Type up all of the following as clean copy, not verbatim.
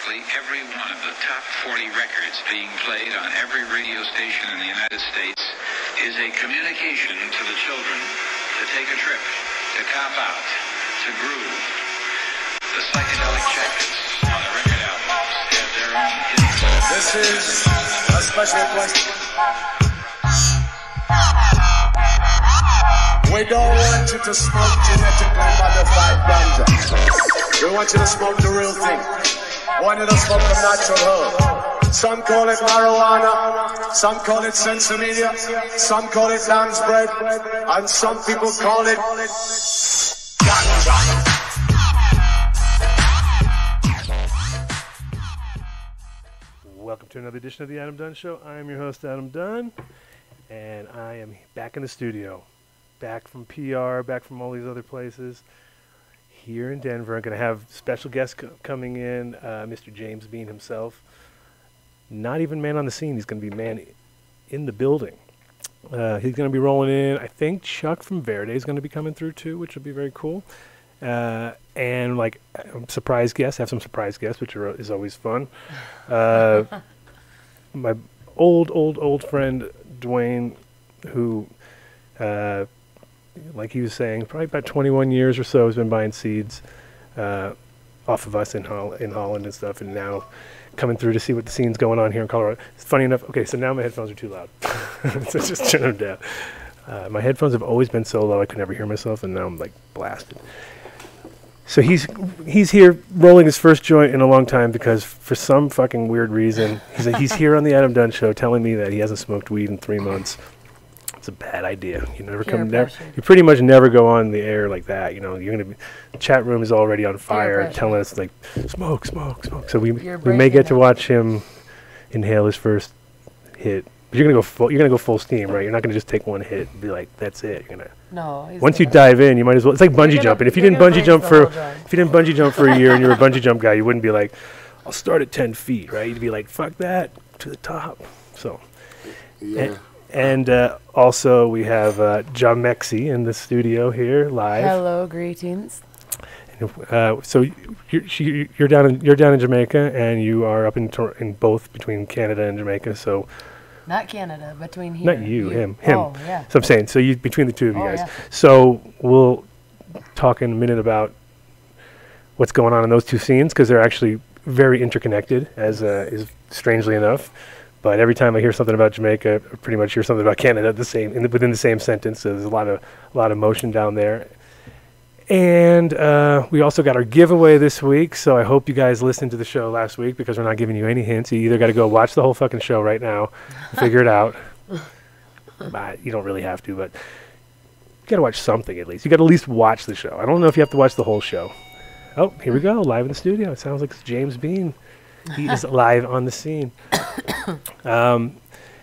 practically every one of the top 40 records being played on every radio station in the United States is a communication to the children to take a trip, to cop out, to groove. The psychedelic jackets on the record albums have their own hidden. This is a special question. We don't want you to smoke genetically modified ganja. We want you to smoke the real thing. We want you to smoke the natural herb. Some call it marijuana, some call it sensimedia, some call it lamb's bread, and some people call it ganja. Welcome to another edition of the Adam Dunn Show. I am your host, Adam Dunn, and I am back in the studio. Back from PR, back from all these other places. Here in Denver, I'm going to have special guests coming in, Mr. Jamez Bean himself. Not even man on the scene, he's going to be man in the building. He's going to be rolling in. I think Chuck from Verde is going to be coming through too, which will be very cool. And like surprise guests, have some surprise guests, which is always fun. My old friend Dwayne, who, like he was saying, probably about 21 years or so has been buying seeds off of us in Holland and stuff, and now coming through to see what the scene's going on here in Colorado. It's funny enough. Okay, so now my headphones are too loud, so just turn them down. My headphones have always been so low I could never hear myself, and now I'm like blasted. So he's here rolling his first joint in a long time because for some fucking weird reason he's here on the Adam Dunn Show telling me that he hasn't smoked weed in 3 months. It's a bad idea. You you pretty much never go on the air like that. You know, the chat room is already on fire, telling us like smoke. So we may get to watch him inhale his first hit. But you're gonna go full steam, right? You're not gonna just take one hit and be like, that's it. You're gonna. No. Once you dive in, you might as well. It's like bungee jumping. If you didn't bungee jump for a year and you're a bungee jump guy, you wouldn't be like, I'll start at 10 feet, right? You'd be like, fuck that, to the top. So. Yeah. And also we have Jamez in the studio here live. Hello, greetings. And, so you're down in Jamaica, and you are up in both between Canada and Jamaica. So not Canada, between here. Not you, him. Oh, yeah. So I'm saying, so you between the two of you guys. Yeah. So we'll talk in a minute about what's going on in those two scenes because they're actually very interconnected, as is strangely enough. But every time I hear something about Jamaica, I pretty much hear something about Canada within the same sentence. So there's a lot of motion down there. And we also got our giveaway this week. So I hope you guys listened to the show last week because we're not giving you any hints. You either got to go watch the whole fucking show right now and figure it out. You don't really have to, but you got to watch something at least. You got to at least watch the show. I don't know if you have to watch the whole show. Oh, here we go. Live in the studio. It sounds like it's Jamez Bean. He is live on the scene.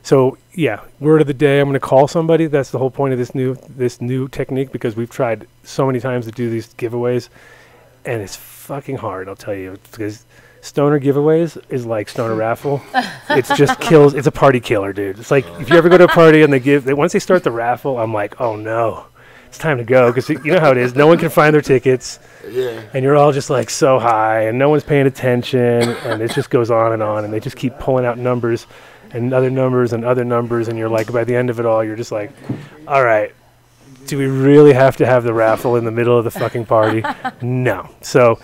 So yeah, word of the day. I'm going to call somebody. That's the whole point of this new technique because we've tried so many times to do these giveaways, and it's fucking hard. I'll tell you, because stoner giveaways is like stoner raffle. It's just kills. It's a party killer, dude. It's like if you ever go to a party and once they start the raffle, I'm like, oh no, it's time to go because you know how it is. No one can find their tickets. Yeah. And you're all just like so high and no one's paying attention and it just goes on and they just keep pulling out numbers and other numbers and other numbers and you're like by the end of it all you're just like, all right, do we really have to have the raffle in the middle of the fucking party? No. So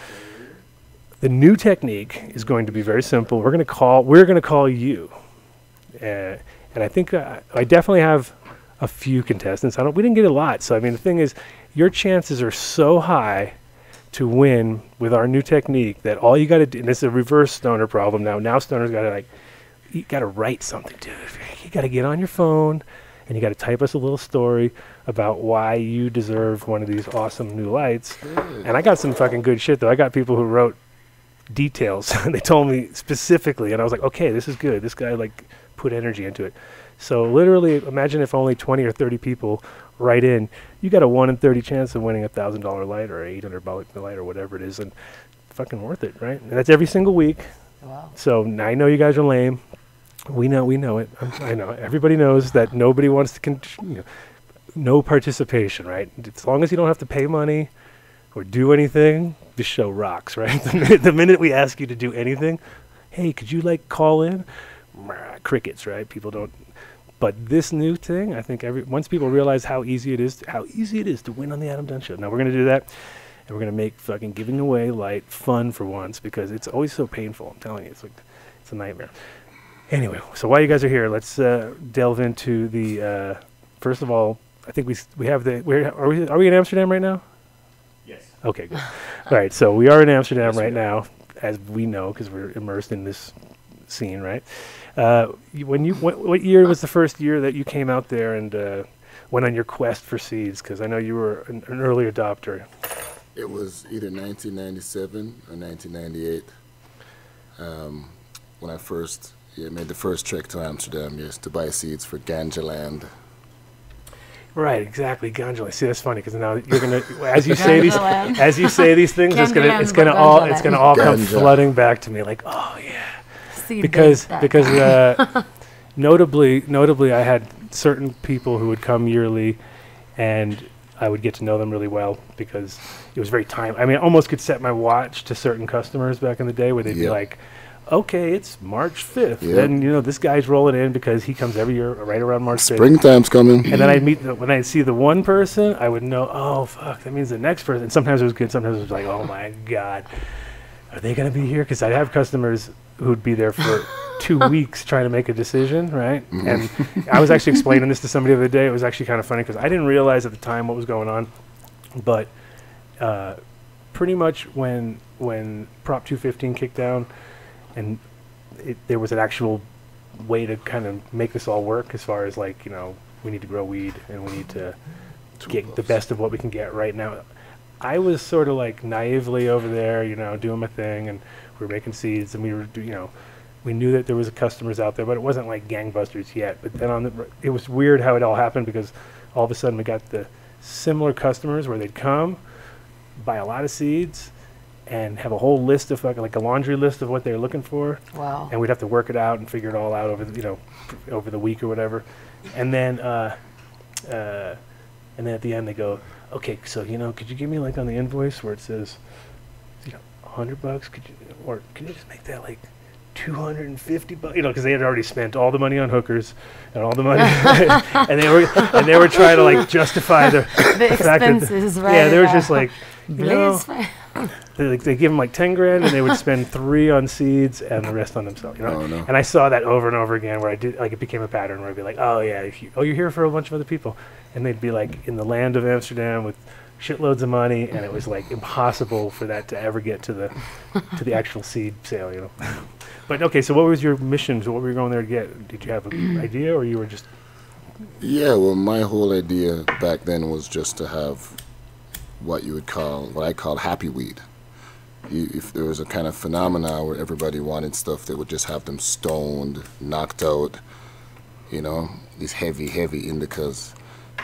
the new technique is going to be very simple. We're going to call you. And I think I definitely have a few contestants. We didn't get a lot. So I mean the thing is your chances are so high to win with our new technique that all you got to do, and this is a reverse stoner problem now. Now stoners got to you got to write something, dude. You got to get on your phone and you got to type us a little story about why you deserve one of these awesome new lights. And I got some fucking good shit though. I got people who wrote details and they told me specifically, and I was like, okay, this is good. This guy like put energy into it. So literally, imagine if only 20 or 30 people write in. You got a 1 in 30 chance of winning $1,000 light or $800 light or whatever it is, and fucking worth it, right? And that's every single week. Wow. So I know you guys are lame. We know it. I know. Everybody knows that nobody wants to, no participation, right? As long as you don't have to pay money, or do anything, this show rocks, right? The minute we ask you to do anything, hey, could you like call in? Crickets, right? People don't. But this new thing, I think once people realize how easy it is to win on the Adam Dunn Show. Now we're gonna do that, and we're gonna make fucking giving away light fun for once, because it's always so painful. I'm telling you, it's a nightmare. Anyway, so while you guys are here, let's delve into the. First of all, I think we have the. Are we in Amsterdam right now? Yes. Okay, good. All right, so we are in Amsterdam right now, as we know, because we're immersed in this scene, right? What year was the first year that you came out there and went on your quest for seeds? Because I know you were an early adopter. It was either 1997 or 1998 when I first made the first trek to Amsterdam, to buy seeds for ganja land. Right, exactly, ganja. See, that's funny because now you're gonna, as you say these things, it's gonna all come flooding back to me. Like, oh yeah. Because notably I had certain people who would come yearly, and I would get to know them really well because it was very I mean, I almost could set my watch to certain customers back in the day where they'd be like, okay, it's March 5th. Then, this guy's rolling in because he comes every year right around March 5th. Springtime's coming. And then when I'd see the one person, I would know, oh, fuck, that means the next person. And sometimes it was good. Sometimes it was like, oh, my God, are they going to be here? Because I'd have customers who'd be there for 2 weeks trying to make a decision, right? Mm-hmm. And I was actually explaining this to somebody the other day. It was actually kind of funny because I didn't realize at the time what was going on. But pretty much when Prop 215 kicked down, and there was an actual way to kind of make this all work as far as like, we need to grow weed and we need to get the best of what we can get right now. I was sort of like naively over there, doing my thing, and we were making seeds, and we were, we knew that there was customers out there, but it wasn't like gangbusters yet. But then it was weird how it all happened because all of a sudden we got the similar customers where they'd come, buy a lot of seeds, and have a whole list of like a laundry list of what they're looking for. Wow. And we'd have to work it out and figure it all out over the week or whatever. And then at the end they go, okay, so could you give me like on the invoice where it says $100? Could you just make that like $250? Because they had already spent all the money on hookers and all the money, and they were trying to like justify the fact expenses, that right? Yeah, they were just like, they give them like 10 grand and they would spend 3 on seeds and the rest on themselves. Oh, no. And I saw that over and over again where I did like it became a pattern where I'd be like, oh yeah, you're here for a bunch of other people, and they'd be like in the land of Amsterdam with shitloads of money, and it was like impossible for that to ever get to the actual seed sale, But okay, so what was your mission? So what were you going there to get? Did you have an idea, or you were just? Yeah, well, my whole idea back then was just to have what I called happy weed. If there was a kind of phenomena where everybody wanted stuff that would just have them stoned, knocked out, these heavy indicas.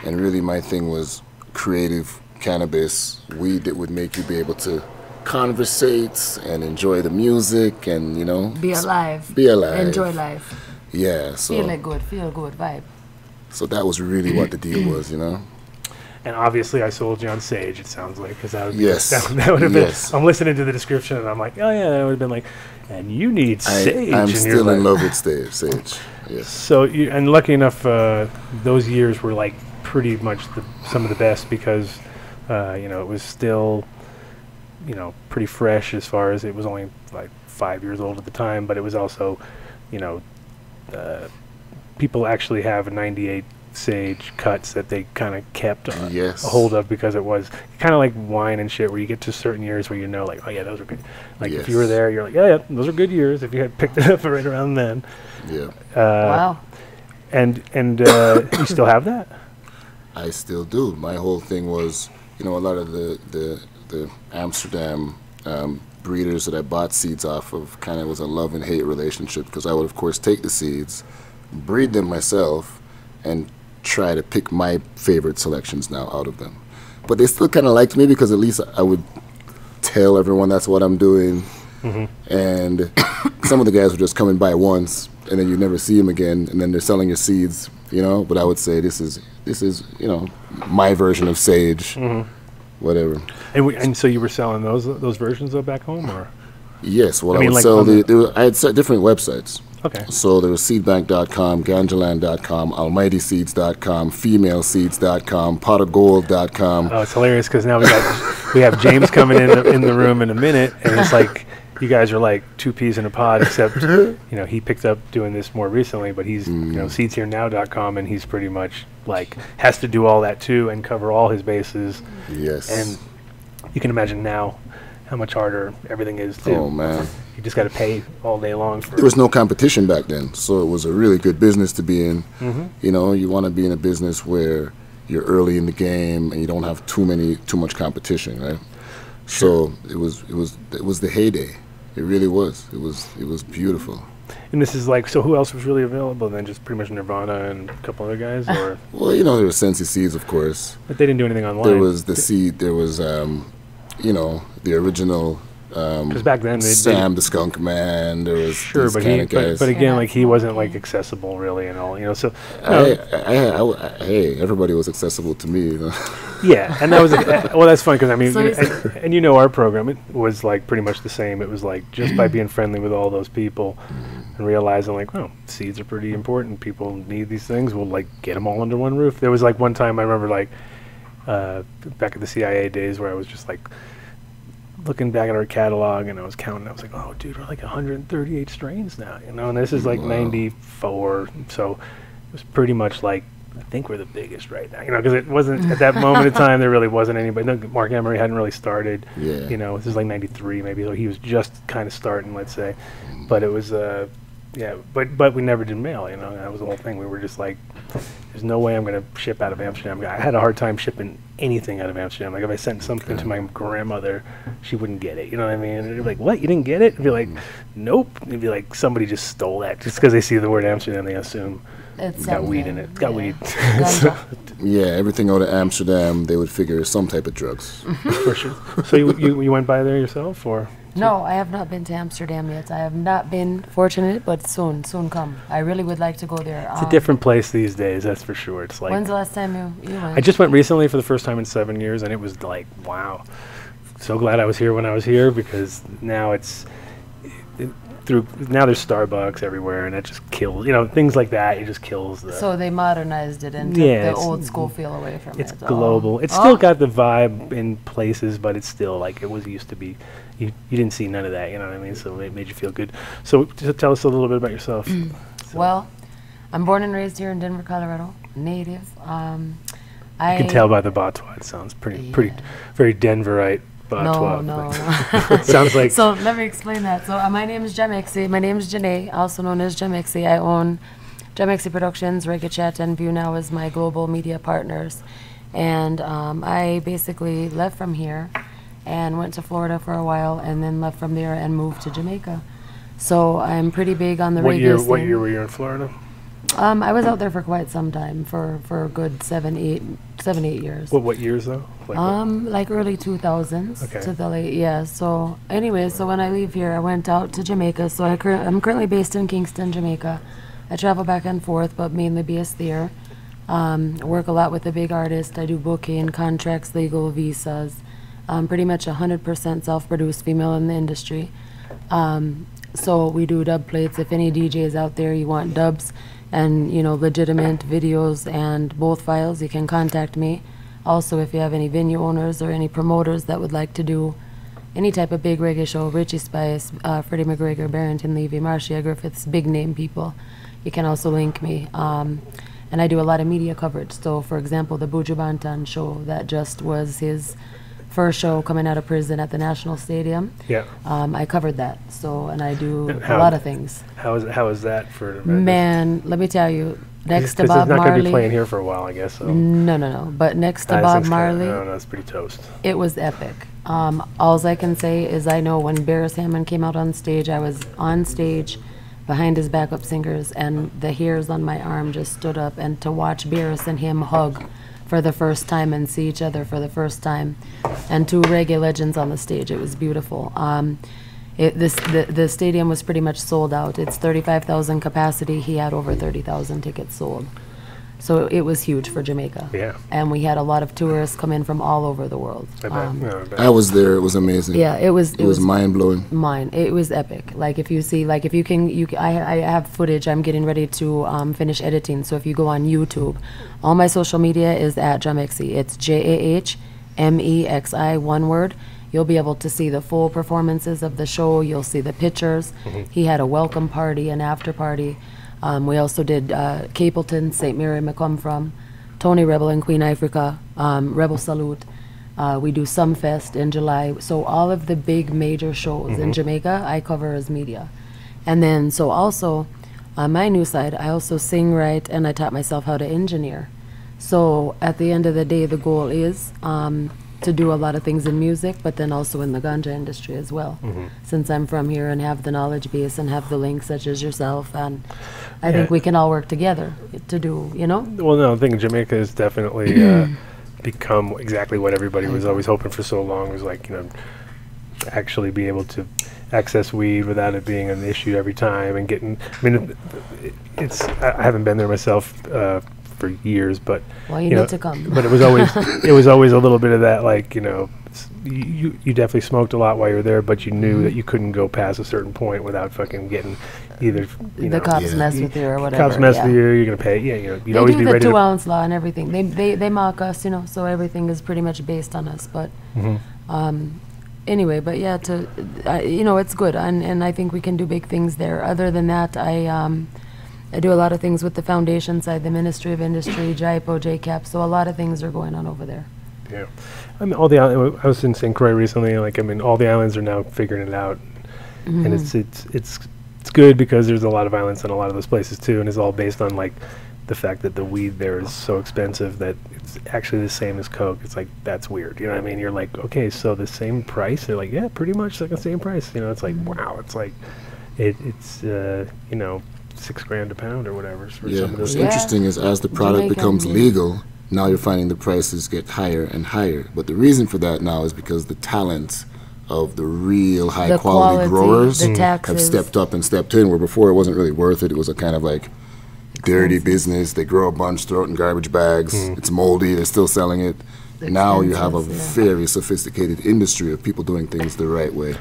And really my thing was creative cannabis, weed that would make you be able to conversate and enjoy the music and, be alive. Enjoy life. Yeah, so. Feel good vibe. So that was really what the deal was, And obviously, I sold you on sage. It sounds like because that would that would have been. I'm listening to the description and I'm like, oh yeah, that would have been like, and you need sage. I'm still in love with sage. Yes. So and lucky enough, those years were like pretty much some of the best because, it was still, pretty fresh as far as it was only like 5 years old at the time, but it was also, people actually have a 98. Sage cuts that they kind of kept a hold of because it was kind of like wine and shit where you get to certain years where like, oh yeah, those are good. Like if you were there, you're like, yeah, those are good years if you had picked it up right around then. Yeah. Wow. And you still have that? I still do. My whole thing was, a lot of the Amsterdam breeders that I bought seeds off of kind of was a love and hate relationship because I would of course take the seeds, breed them myself, and try to pick my favorite selections now out of them. But they still kind of liked me because at least I would tell everyone that's what I'm doing. Mm-hmm. And some of the guys would just come and buy once, and then you never see them again, and then they're selling your seeds, But I would say this is my version of sage. Mm-hmm. whatever. And so you were selling those versions though back home, or? Yes, well, I mean, would like sell I had different websites. Okay. So there was seedbank.com, ganjaland.com, almightyseeds.com, femaleseeds.com, potofgold.com. Oh, it's hilarious because now we have James coming in the room in a minute, and it's like you guys are like two peas in a pod, except he picked up doing this more recently, but he's seedsherenow.com, and he's pretty much like has to do all that too and cover all his bases. Yes. And you can imagine now how much harder everything is too. Oh man. You just got to pay all day long. There was no competition back then, so it was a really good business to be in. Mm-hmm. You want to be in a business where you're early in the game and you don't have too much competition, right? Sure. So it was the heyday. It really was. It was beautiful. And this is like, so who else was really available then? Just pretty much Nirvana and a couple other guys, or? Well, there was Sensi Seeds, of course. But they didn't do anything online. There was the Seed. There was the original. Because back then, Sam the Skunk Man, there was sure, but guys. But again, like he wasn't like accessible really and all, So hey, everybody was accessible to me. Yeah, and that was well, that's funny because I mean, and our program, it was like pretty much the same. It was like just by being friendly with all those people and realizing like, oh, seeds are pretty important. People need these things. We'll like get them all under one roof. There was like one time I remember like back at the CIA days where I was just like looking back at our catalog and I was counting. I was like, oh, dude, we're like 138 strains now, and this is like 94. So it was pretty much like, I think we're the biggest right now, because it wasn't at that moment in time. There really wasn't anybody. No, Mark Emery hadn't really started. Yeah. This is like 93 maybe. So he was just kind of starting, let's say. But it was, But we never did mail. That was the whole thing. We were just like, there's no way I'm going to ship out of Amsterdam. I had a hard time shipping anything out of Amsterdam. Like if I sent something to my grandmother, she wouldn't get it. You know what I mean? And they'd be like, what? You didn't get it? I'd be like, nope. It'd be like somebody just stole that. Just because they see the word Amsterdam, they assume it's got weed in it. It's got weed. Yeah, everything out of Amsterdam, they would figure some type of drugs. For sure. So you went by there yourself, or? No, I have not been to Amsterdam yet. I have not been fortunate, but soon come. I really would like to go there. It's a different place these days, that's for sure. It's like. When's the last time you went? I just went recently for the first time in 7 years, and it was like, wow. So glad I was here when I was here, because now now there's Starbucks everywhere, and it just kills, things like that. It just kills the. So they modernized it and took the old school feel away from it. It's global. It's still got the vibe in places, but it's still like it used to be. You didn't see none of that, you know what I mean? So it made you feel good. So tell us a little bit about yourself. Well, I'm born and raised here in Denver, Colorado. Native. You can tell by the Batois. It sounds pretty, very Denverite. No. Sounds like. So let me explain that. So my name is Jamexi. My name is Janae, also known as Jamexi. I own Jamexi Productions, Reggae Chat, and View Now as my global media partners. And I basically left from here and went to Florida for a while, and then left from there and moved to Jamaica. So I'm pretty big on the reggae scene. What year were you in Florida? I was out there for quite some time, for a good 7, 8 years. What years though? Like early 2000s to the late, So anyway, so when I leave here, I went out to Jamaica. So I'm currently based in Kingston, Jamaica. I travel back and forth, but mainly based there. Work a lot with the big artists. I do booking, contracts, legal, visas. Pretty much 100% self-produced female in the industry. So we do dub plates. If any DJs out there, you want dubs and legitimate videos and both files, you can contact me. Also, if you have any venue owners or any promoters that would like to do any type of big reggae show, Richie Spice, Freddie McGregor, Barrington Levy, Marcia Griffiths, big name people, you can also link me. And I do a lot of media coverage. So for example, the Buju Banton show, that just was his first show coming out of prison at the National Stadium. Yeah. I covered that. So, and I do a lot of things. How is that for? Man, let me tell you, next to Bob Marley. It's not going to be playing here for a while, I guess. So. No. But next to Bob Marley. No, that's pretty toast. It was epic. All I can say is I know when Barris Hammond came out on stage, I was on stage behind his backup singers, and the hairs on my arm just stood up. And to watch Barris and him hug for the first time and see each other for the first time, and two reggae legends on the stage, it was beautiful. The stadium was pretty much sold out. It's 35,000 capacity. He had over 30,000 tickets sold. So it was huge for Jamaica. Yeah. And we had a lot of tourists come in from all over the world. I bet. I was there. It was amazing. Yeah, it was mind blowing. It was epic. Like if you see, like if you can, I have footage. I'm getting ready to finish editing. So if you go on YouTube, all my social media is at Jamexi. It's JAHMEXI, one word. You'll be able to see the full performances of the show. You'll see the pictures. He had a welcome party, an after party. We also did Capleton, St. Mary Macomfram, Tony Rebel and Queen Africa, Rebel Salute. We do Sumfest in July. So all of the big major shows in Jamaica, I cover as media. And then, so also, on my new side, I also sing, write, and I taught myself how to engineer. So at the end of the day, the goal is to do a lot of things in music, but then also in the ganja industry as well. Since I'm from here and have the knowledge base and have the links such as yourself, and I think we can all work together to do, you know? Well, no, I think Jamaica has definitely become exactly what everybody was always hoping for so long, was like, you know, actually be able to access weed without it being an issue every time and getting, I mean, I haven't been there myself for years, but well, you need to come. But it was always a little bit of that, like, you know, you definitely smoked a lot while you were there, but you knew that you couldn't go past a certain point without fucking getting either the cops mess with you or whatever. Cops mess with you, you're gonna pay. Yeah, you know, you'd they always do be the ready. 2-ounce law and everything. They mock us, you know. So everything is pretty much based on us. But anyway, but yeah, you know, it's good, and I think we can do big things there. Other than that, I do a lot of things with the foundation side, the Ministry of Industry, JIPO, JCAP, so a lot of things are going on over there. Yeah. I mean, all the I was in St. Croix recently, like, I mean, all the islands are now figuring it out. And it's good because there's a lot of violence in a lot of those places too, and it's all based on, like, the fact that the weed there is so expensive that it's actually the same as coke. It's like, that's weird, you know what I mean? You're like, okay, so the same price? They're like, yeah, pretty much like the same price. You know, it's like, wow, it's like, it's you know, $6,000 a pound or whatever. For some of those what's interesting is as the product becomes legal, now you're finding the prices get higher and higher. But the reason for that now is because the talent of the real high quality growers have stepped up and stepped in, where before it wasn't really worth it. It was a kind of like dirty business. They grow a bunch, throw it in garbage bags. It's moldy, they're still selling it. Now you have a very sophisticated industry of people doing things the right way.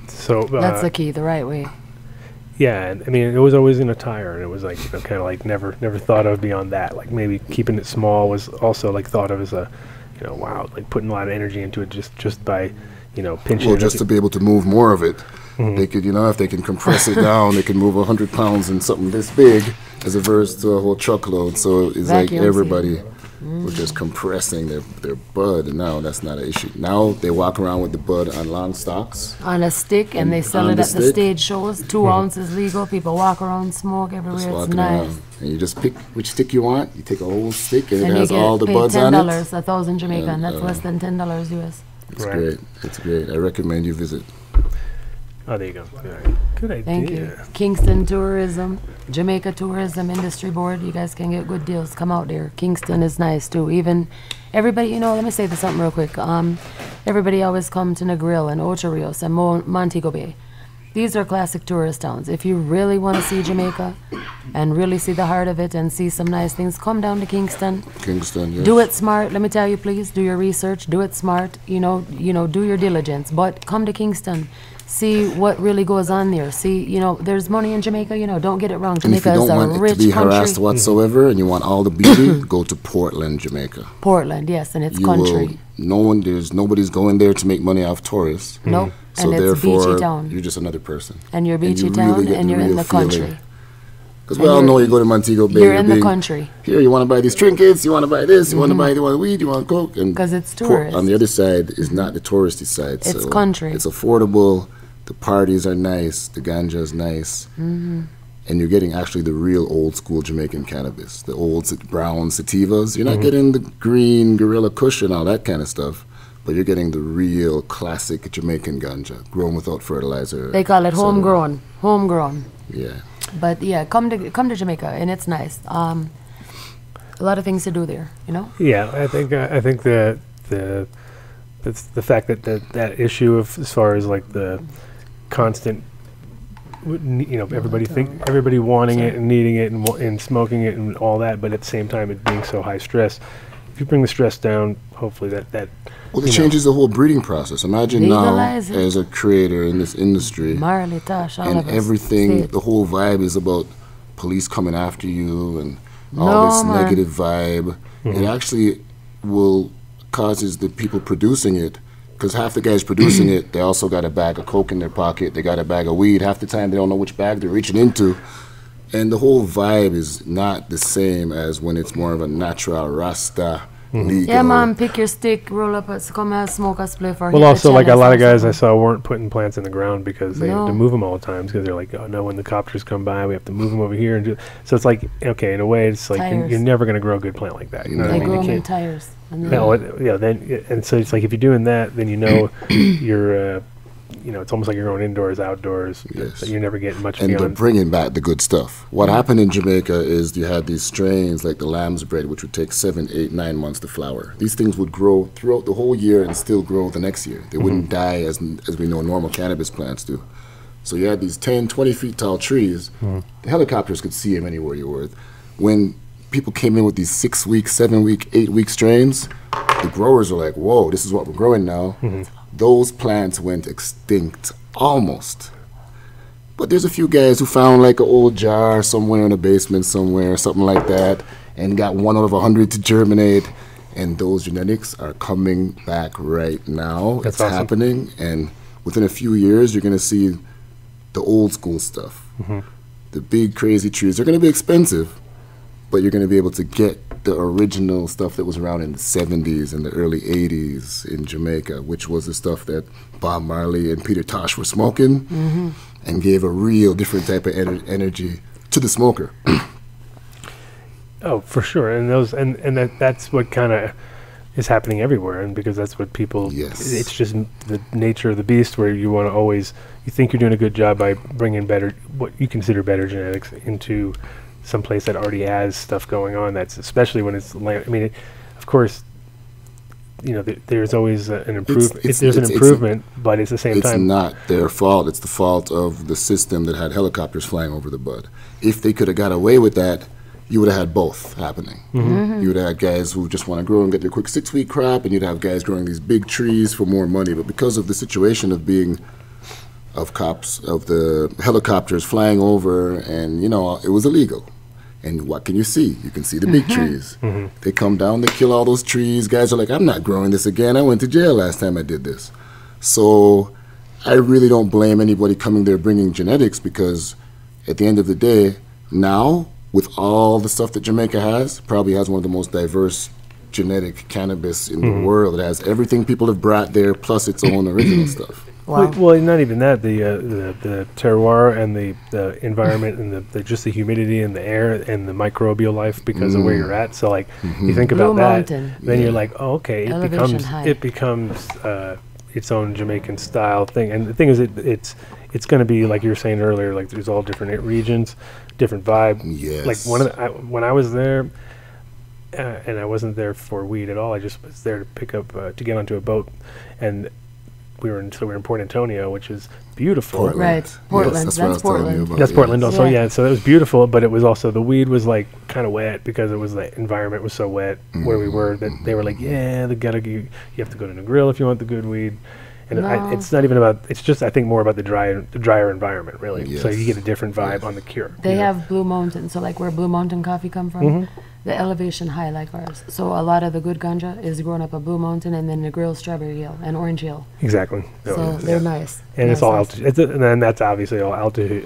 So that's the key, the right way. Yeah, and I mean, it was always in a tire, and it was like, you know, kind of like never thought of beyond that. Like maybe keeping it small was also like thought of as a, you know, wow, like putting a lot of energy into it just by, you know, pinching. Well, just to be able to move more of it, they could, you know, if they can compress it down, they can move 100 pounds in something this big, as opposed to a whole truckload. So it's like everybody was just compressing their bud, and now that's not an issue. Now they walk around with the bud on long stalks. On a stick, and they sell it at the stage shows. 2 ounces legal. People walk around, smoke everywhere. It's nice. Around. And you just pick which stick you want. You take a whole stick, and it has all the buds on it. $10, 1,000 Jamaican. That's less than $10 US. It's great. It's great. I recommend you visit. Oh, there you go. Good idea. Thank you. Kingston Tourism, Jamaica Tourism Industry Board. You guys can get good deals. Come out there. Kingston is nice too. Even everybody, you know, let me say this something real quick. Everybody always come to Negril and Ocho Rios and Montego Bay. These are classic tourist towns. If you really want to see Jamaica and really see the heart of it and see some nice things, come down to Kingston. Kingston, yes. Do it smart. Let me tell you, please, do your research. Do it smart. You know, do your diligence. But come to Kingston. See what really goes on there. See, you know, there's money in Jamaica. You know, don't get it wrong. Jamaica is a rich country. And if you don't want it to be harassed whatsoever, and you want all the beauty, go to Portland, Jamaica. Portland, yes, and it's country. Nobody's going there to make money off tourists. Nope. So and it's therefore, beachy town. You're just another person. And you're beachy town, and you're in the country. Because we all know you go to Montego Bay. You're in the country. Here, you want to buy these trinkets, you want to buy this, you want to buy weed, you want coke. Because it's tourist. On the other side is not the touristy side. It's country. It's affordable. The parties are nice. The ganja is nice. And you're getting actually the real old school Jamaican cannabis. The old brown sativas. You're not getting the green Gorilla Kush and all that kind of stuff. But you're getting the real classic Jamaican ganja, grown without fertilizer. They call it homegrown. Homegrown. Yeah. But yeah, come to Jamaica, and it's nice. A lot of things to do there, you know. Yeah, I think the fact that issue of, as far as like the constant everybody wanting it and needing it and smoking it and all that, but at the same time it being so high stress. If you bring the stress down, hopefully that well, it changes the whole breeding process. Imagine now, Legalize it. as a creator in this industry, Marley, Tosh, all and of us. everything, the whole vibe is about police coming after you and all this negative vibe. It actually will causes the people producing it, because half the guys producing it, they also got a bag of coke in their pocket, they got a bag of weed. Half the time they don't know which bag they're reaching into. And the whole vibe is not the same as when it's more of a natural Rasta legal. Yeah, man, pick your stick, roll up, come and smoke a spliff. Or well, also, like a lot of guys I saw weren't putting plants in the ground because they have to move them all the time, because they're like, oh no, when the copters come by, we have to move them over here and do. So it's like, okay, in a way, it's like you're never going to grow a good plant like that. You know what I mean? They grow you them in tires. And so it's like if you're doing that, then you're. It's almost like you're going indoors, outdoors. Yes. You're never getting much and beyond. they're bringing back the good stuff. What happened in Jamaica is you had these strains like the lamb's bread, which would take 7, 8, 9 months to flower. These things would grow throughout the whole year and still grow the next year. They wouldn't die as we know normal cannabis plants do. So you had these 10, 20 feet tall trees. The helicopters could see them anywhere you were. When people came in with these 6-week, 7-week, 8-week strains, the growers were like, whoa, this is what we're growing now. Those plants went extinct almost. But there's a few guys who found like an old jar somewhere in a basement somewhere, something like that, and got 1 out of 100 to germinate. And those genetics are coming back right now. That's it's awesome. happening, and within a few years, you're going to see the old school stuff. The big crazy trees. They're going to be expensive, but you're going to be able to get the original stuff that was around in the 70s and the early 80s in Jamaica, which was the stuff that Bob Marley and Peter Tosh were smoking, and gave a real different type of energy to the smoker. Oh, for sure. And that's what kind of is happening everywhere, and because that's what people. Yes. It's just the nature of the beast, where you want to always, you think you're doing a good job by bringing better, what you consider better genetics into some place that already has stuff going on. That's especially when it's of course, there's always an improvement. There's an improvement, but it's the same time. It's not their fault. It's the fault of the system that had helicopters flying over the bud. If they could have got away with that, you would have had both happening. You would have had guys who just want to grow and get their quick 6-week crop, and you'd have guys growing these big trees for more money. But because of the situation of the helicopters flying over, and it was illegal. And what can you see? You can see the big trees. They come down, they kill all those trees. Guys are like, I'm not growing this again. I went to jail last time I did this. So I really don't blame anybody coming there bringing genetics, because at the end of the day, now, with all the stuff that Jamaica has, probably has one of the most diverse genetic cannabis in the world. It has everything people have brought there, plus its own original stuff. Wow. Well, not even that. The terroir and the environment and just the humidity and the air and the microbial life because of where you're at. So like you think about Blue that, Mountain. then you're like, oh, okay, Elevation high. it becomes its own Jamaican style thing. And the thing is, it's going to be like you were saying earlier. Like there's all different regions, different vibe. Yes. Like when I was there. And I wasn't there for weed at all. I just was there to pick up to get onto a boat, and we were in Port Antonio, which is beautiful. Portland. Right, Portland. Yes, that's what I was telling you about. That's Portland also, Yeah. yeah. So it was beautiful, but it was also, the weed was like kind of wet because it was, the environment was so wet where we were, that they were like, yeah, you have to go to the grill if you want the good weed. And it's not even about, it's just, I think, more about the drier environment, really. Yes. So you get a different vibe on the cure. They have Blue Mountain, so like where Blue Mountain coffee come from, the elevation high like ours. So a lot of the good ganja is grown up at Blue Mountain, and then the Grill Strawberry Hill and Orange Hill. Exactly. So they're nice. And it's Nice all ones. altitude. And then that's obviously all altitude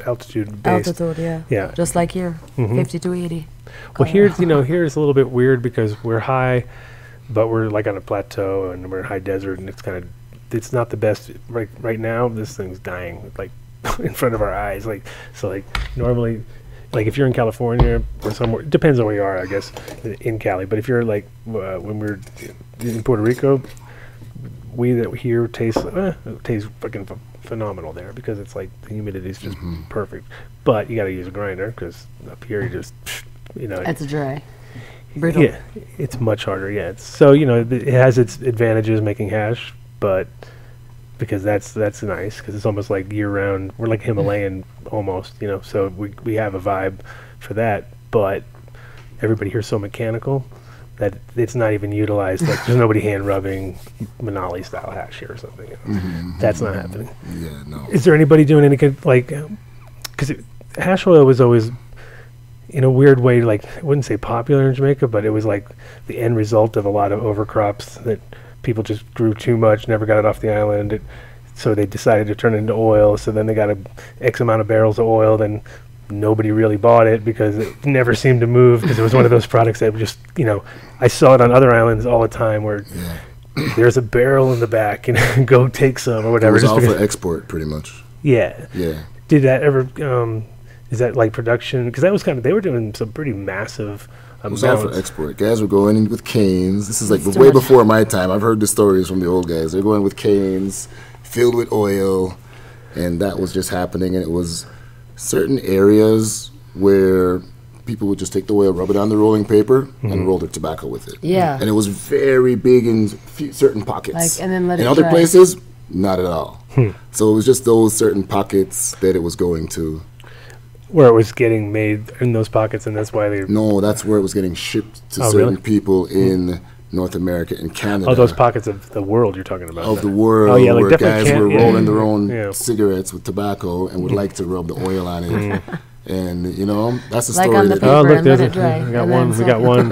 based. Altitude, yeah. Yeah. Just like here, 50 to 80. Well, here's a little bit weird because we're high, but we're like on a plateau and we're in high desert, and it's not the best right now. This thing's dying like in front of our eyes. Normally, like if you're in California or somewhere, depends on where you are, I guess, in Cali. But if you're like when we're in Puerto Rico, weed that here tastes fucking phenomenal there, because it's like the humidity is just perfect. But you got to use a grinder, because up here you just It's dry. Brittle. yeah, it's much harder. Yeah, so it has its advantages making hash, but because that's nice, because it's almost like year-round. We're like Himalayan almost, you know, so we have a vibe for that, but everybody here's so mechanical that it's not even utilized. Like, there's nobody hand-rubbing Manali style hash here or something. You know? That's not happening. Yeah, no. Is there anybody doing any good, like, because hash oil was always, in a weird way, like, I wouldn't say popular in Jamaica, but it was like the end result of a lot of overcrops that people just grew too much, never got it off the island. So they decided to turn it into oil. So then they got X amount of barrels of oil. Then nobody really bought it because it never seemed to move, because it was one of those products that just, you know, I saw it on other islands all the time where there's a barrel in the back and go take some or whatever. It was all for export, pretty much. Yeah. Yeah. Did that ever, is that like production? Because that was kind of, they were doing some pretty massive it was all for export. Guys were going in with canes. This is like way before my time. I've heard the stories from the old guys. They're going with canes filled with oil, and that was just happening. And it was certain areas where people would just take the oil, rub it on the rolling paper, and roll their tobacco with it. Yeah. And it was very big in certain pockets. Like, and then let in it other dry. places, not at all. So it was just those certain pockets that it was going to. Where it was getting made in those pockets, and that's why they... No, that's where it was getting shipped to certain people in North America and Canada. Oh, those pockets of the world you're talking about. Of the world, like where guys were rolling their own Yeah. cigarettes with tobacco and would like to rub the oil on it. And, you know, that's a Like story on the that... paper Oh, look, and there's let it dry. we got and one. then We got one.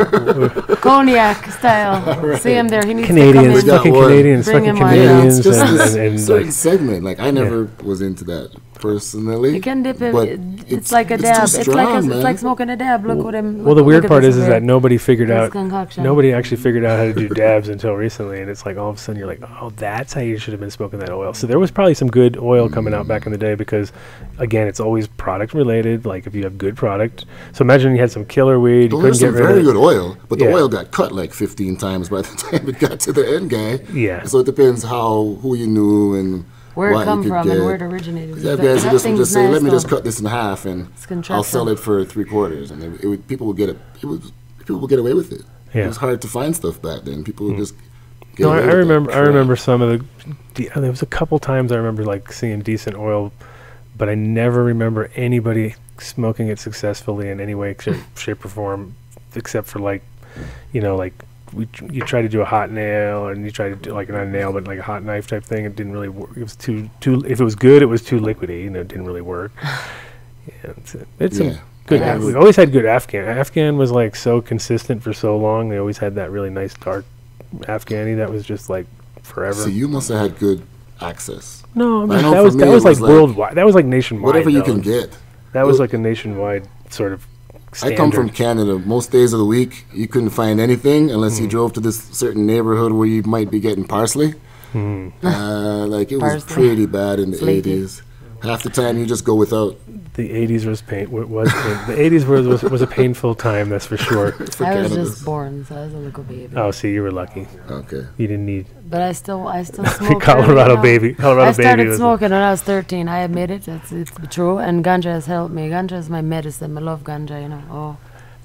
Cognac style. Right. See him there. He needs Canadians, to come in. fucking one. Canadians, Bring fucking him on. Canadians, It's just this and certain like, segment. Like, I never was into that personally. You can dip it. but It's like a dab. Too It's strong, like it's like smoking a dab. Look what him. well, the weird look at part this is over that nobody figured This out. concoction. Nobody actually figured out how to do dabs until recently, and it's like all of a sudden you're like, oh, that's how you should have been smoking that oil. So there was probably some good oil coming out back in the day, because, again, it's always product related. Like, if you have good product, so imagine you had some killer weed, you Well, couldn't there's get some rid very of good oil, but the Yeah. oil got cut like 15 times by the time it got to the end guy. Yeah. So it depends who you knew and where what it come you could from get. and where it originated. Yeah, That- guys that who just would thing's just say, nice, "Let me just though. cut this in half, and It's I'll contraption. sell it for 3/4," and people would get it. People would get away with it. Yeah. It was hard to find stuff back then. People would just. Get No, away I with that remember. I crap. remember some of there was a couple times I remember like seeing decent oil, but I never remember anybody smoking it successfully in any way, shape, or form, except for like, you know, like you try to do a hot nail, and you try to do like not a nail, but like a hot knife type thing. It didn't really work. It was too. If it was good, it was too liquidy, and it didn't really work. Yeah, it's some good. Yeah. We always had good Afghan. Afghan was like so consistent for so long. They always had that really nice dark Afghani that was just like forever. So you must have had good access. No, I mean, I know that for was me that it was like was like worldwide. That was like nationwide. Whatever you though. can get. That was like a nationwide sort of standard. I come from Canada. Most days of the week, you couldn't find anything unless you drove to this certain neighborhood where you might be getting parsley. Like, it was Parsley. pretty bad in the Flaky. 80s. Half the time, you just go without. The 80s was the 80s was a painful time, that's for sure. For I was Canada. just born, so I was a little baby. Oh, see, you were lucky. Okay. You didn't need But I still smoke. Colorado early now. baby. Colorado I started baby was smoking when I was 13. I admit it. It's true. And ganja has helped me. Ganja is my medicine. I love ganja. You know. Oh,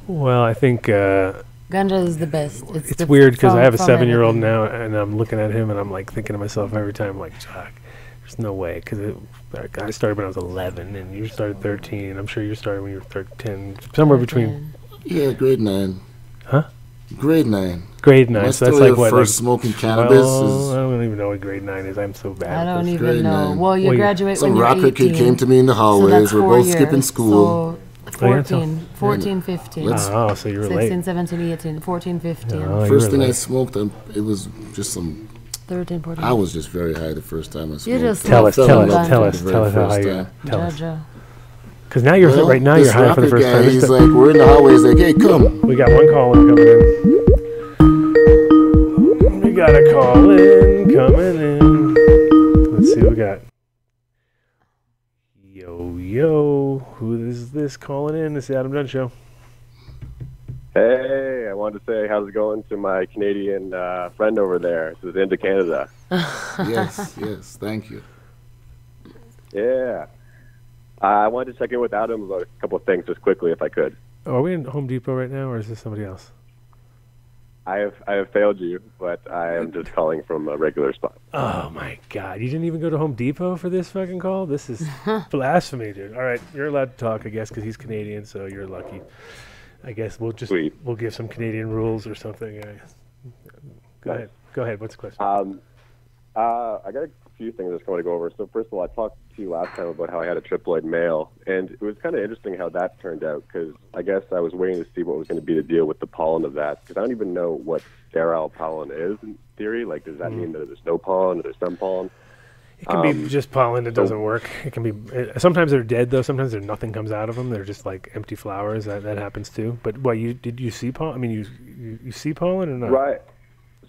well, I think ganja is the best. it's the weird because I have a from 7-year-old everything. now, and I'm looking at him, and I'm like thinking to myself every time, like, Jock, there's no way, because I started when I was 11, and you started 13. I'm sure you started when you were 13, somewhere between Yeah, grade 9. Huh? Grade 9. grade 9. My So that's story like of what? first Like, smoking cannabis well, I is don't even know what grade 9 is. I'm so bad. I at don't this. even grade know. 9. Well, you Well, graduate some when you're rocker 18. kid came to me in the So hallways. that's We're 4 both years. skipping school. So Oh, yeah, so- 14, 15. Oh, so you were 16, late. 17, 18, 14, 15, Oh, you First were thing I late. smoked, it was just some. 13, 14. I was just very high the first time I smoked. You just Tell us, smoked tell some us, ganja. tell us, The tell very us how first you. time. Tell us. Jaja. Because now you're Well, right now this you're high for the rocker first guy, time. he's like, we're in the hallways, like, hey, come. We got one caller coming in. We got a call in coming in. Let's see what we got. Yo, who is this calling in? It's the Adam Dunn Show. Hey, I wanted to say how's it going to my Canadian friend over there who's into Canada. Yes, thank you. Yeah. I wanted to check in with Adam about a couple of things just quickly if I could. Oh, are we in Home Depot right now, or is this somebody else? I have failed you, but I am just calling from a regular spot. Oh my God! You didn't even go to Home Depot for this fucking call? This is blasphemy, dude. All right, you're allowed to talk, I guess, because he's Canadian, so you're lucky. I guess we'll give some Canadian rules or something. Go ahead. Go ahead. What's the question? I got a few things I just want to go over. So first of all, I talked to you last time about how I had a triploid male, and it was kind of interesting how that turned out, because I guess I was waiting to see what was going to be the deal with the pollen of that, because I don't even know what sterile pollen is in theory. Like, does that mean that there's no pollen or there's some pollen? It can be just pollen that doesn't work. It can be sometimes they're dead though. Sometimes there nothing comes out of them. They're just like empty flowers. That happens too. But what did you see pollen? I mean, you see pollen or not? Right.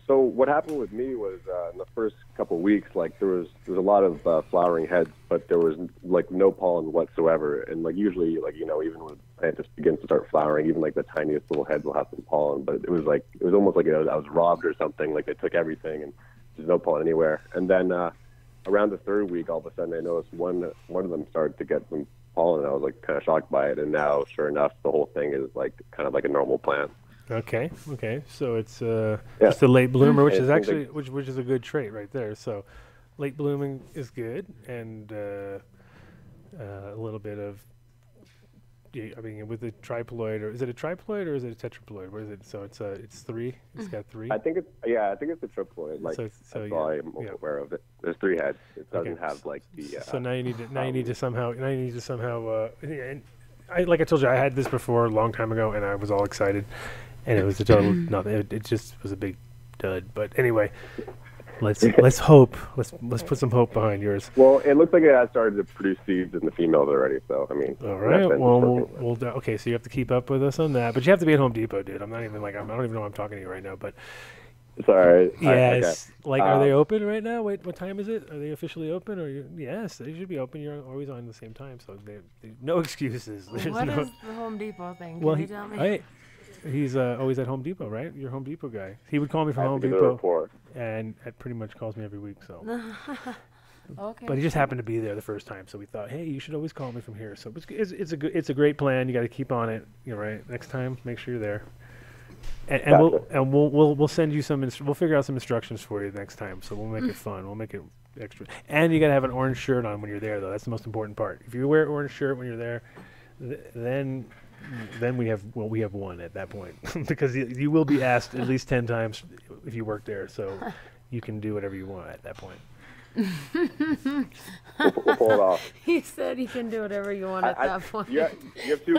So what happened with me was in the first couple of weeks, like there was a lot of flowering heads, but there was like no pollen whatsoever. And like usually, like even when the plant just begins to start flowering, even like the tiniest little heads will have some pollen. But it was almost like I was robbed or something. Like they took everything and there's no pollen anywhere. And then around the third week, all of a sudden I noticed one of them started to get some pollen, and I was like kind of shocked by it. And now, sure enough, the whole thing is like kind of like a normal plant. Okay. So it's just a late bloomer, which is actually which is a good trait right there. So late blooming is good, and a little bit of. I mean, with the triploid, or is it a triploid or is it a tetraploid? What is it? So it's three. It's got three. I think it's a triploid. Like that's all I'm aware of it. There's three heads. It doesn't have like the. So now you need to somehow. And like I told you, I had this before a long time ago, and I was all excited, and it was a total nothing. It just was a big dud. But anyway. Let's hope. Let's put some hope behind yours. Well, it looks like it has started to produce seeds in the females already. So I mean. All right. Well, okay. So you have to keep up with us on that, but you have to be at Home Depot, dude. I don't even know I'm talking to you right now, but. Sorry. Yes. Okay. Like, are they open right now? Wait, what time is it? Are they officially open? Or yes, they should be open. You're always on at the same time, so no excuses. What is the Home Depot thing? Well, Can you tell me? He's always at Home Depot, right? You're a Home Depot guy. He would call me from Home Depot, and it pretty much calls me every week. So, okay. But he just happened to be there the first time, so we thought, hey, you should always call me from here. So it's a great plan. You got to keep on it. You're right. Next time, make sure you're there. And we'll send you some. We'll figure out some instructions for you next time. So we'll make it fun. We'll make it extra. And you got to have an orange shirt on when you're there, though. That's the most important part. If you wear an orange shirt when you're there, then we have one at that point because you will be asked at least 10 times if you work there, so you can do whatever you want at that point. We'll pull it off. He said you can do whatever you want at that point. Yeah, you have two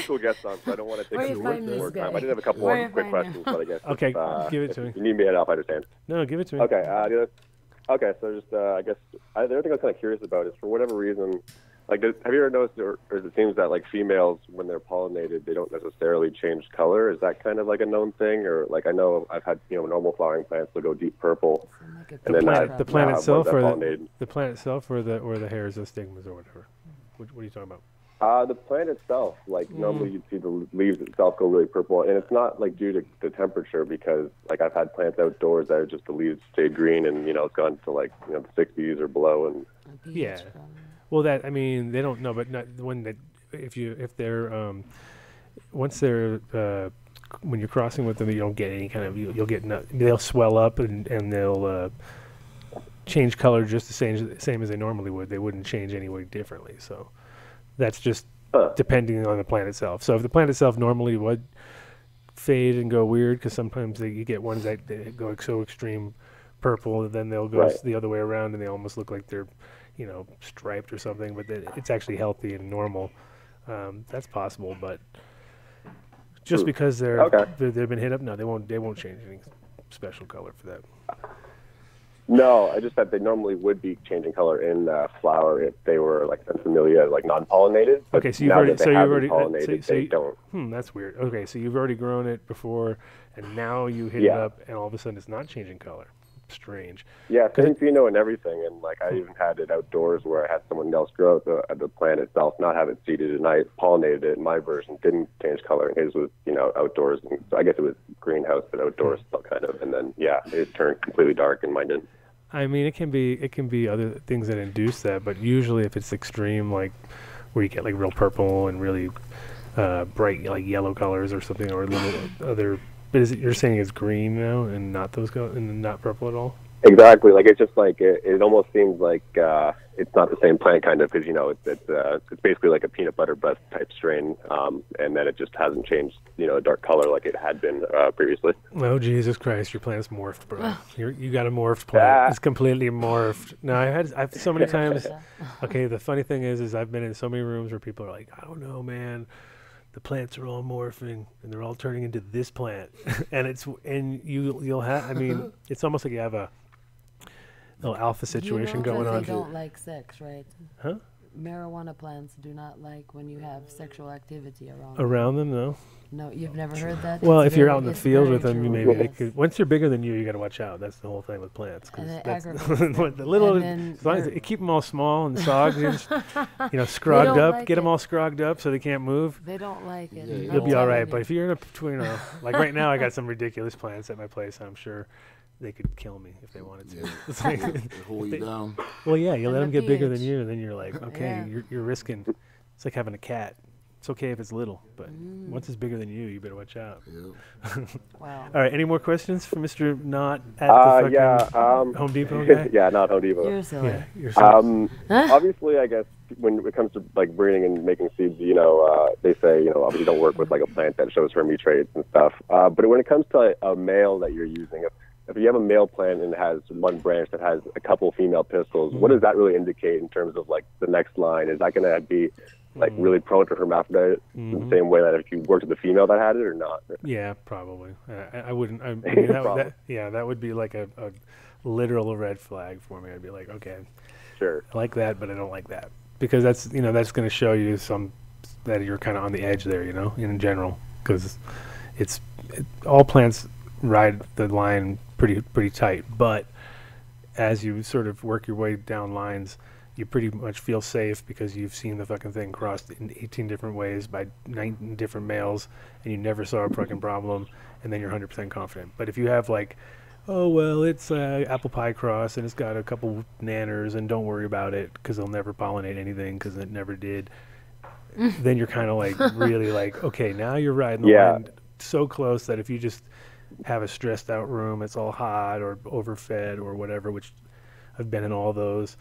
cool guests on, so I don't want to take more time. I did have a couple more quick questions, but I guess okay, give it to me. You need me to head off, I understand. No, give it to me. Okay, okay. So just I guess the other thing I was kind of curious about is, for whatever reason. Like, have you ever noticed, or it seems that like females, when they're pollinated, they don't necessarily change color? Is that kind of like a known thing, or like I know I've had normal flowering plants that go deep purple, and then the plant itself, or the plant itself, or the hairs, or stigmas, or whatever. What are you talking about? The plant itself, like normally you'd see the leaves itself go really purple, and it's not like due to the temperature, because like I've had plants outdoors that are just the leaves stay green, and it's gone to like the 60s or below, and yeah. Well, they don't know, but not when if they're once they're when you're crossing with them, you don't get any kind of you'll get they'll swell up and they'll change color just the same as they normally would. They wouldn't change any way differently. So that's just depending on the plant itself. So if the plant itself normally would fade and go weird, because sometimes you get ones that they go so extreme purple, then they'll go the other way around and they almost look like they're striped or something, but it's actually healthy and normal. That's possible, but just because they've been hit up, no, they won't change any special color for that. No, I just thought they normally would be changing color in flower if they were like Sensimilia, like non-pollinated. Okay, so you've already pollinated, they don't. That's weird. Okay, so you've already grown it before, and now you hit it up, and all of a sudden it's not changing color. Strange. Yeah, same pheno and everything, and like I even had it outdoors where I had someone else grow the plant itself, not have it seeded, and I pollinated it. My version didn't change color, and his was outdoors, and so I guess it was greenhouse but outdoors still kind of, and then it turned completely dark, and mine didn't. I mean, it can be other things that induce that, but usually if it's extreme, like where you get like real purple and really bright like yellow colors or something, or little other But you're saying it's green now and not and not purple at all? Exactly. Like, it's just like it almost seems like it's not the same plant, kind of, because it's basically like a peanut butter breath type strain, and then it just hasn't changed, a dark color like it had been previously. Oh, Jesus Christ! Your plant's morphed, bro. You got a morphed plant. It's completely morphed. No, I've so many times. Okay, the funny thing is I've been in so many rooms where people are like, I don't know, man. The plants are all morphing and they're all turning into this plant, and you'll have. I mean, it's almost like you have a little alpha situation going on. They don't like sex, right? Huh? Marijuana plants do not like when you have sexual activity around Around them, no. No, you've never heard that? Well, if you're out in the field with them, maybe they could. Once you're bigger than you got to watch out. That's the whole thing with plants. And it that's aggravates the little, as long as you keep them all small and sogged, scrogged up. Like get them all scrogged up so they can't move. They don't like it. Yeah, You'll be all right. But if you're in like right now, I got some ridiculous plants at my place. I'm sure they could kill me if they wanted to. Yeah. It's like, They hold you down. well, yeah, you let them get bigger than pH. you, and then you're like, okay, Yeah. you're risking. It's like having a cat. It's okay if it's little, but once it's bigger than you better watch out. Yeah. Wow. All right, any more questions for Mr. Not at the fucking Home Depot guy? Yeah, not Home Depot. You're silly. Yeah, you're so Obviously, I guess when it comes to like breeding and making seeds, they say, obviously don't work with like a plant that shows hermy traits and stuff. But when it comes to a male that you're using, if you have a male plant and it has one branch that has a couple female pistils, what does that really indicate in terms of like the next line? Is that going to be like really prone to hermaphrodite in the same way that if you worked with a female that had it or not? yeah, probably. I wouldn't. I mean, that would be like a literal red flag for me. I'd be like, okay, Sure. I like that, but I don't like that because that's going to show you that you're kind of on the edge there, in general, because all plants ride the line pretty tight, but as you sort of work your way down lines, you pretty much feel safe because you've seen the fucking thing crossed in 18 different ways by 19 different males, and you never saw a fucking problem, and then you're 100% confident. But if you have like, oh well, it's apple pie cross and it's got a couple nanners, and don't worry about it because they'll never pollinate anything because it never did, then you're kind of like really like, okay, now you're riding the line so close that if you just have a stressed out room, it's all hot or overfed or whatever, which I've been in all those,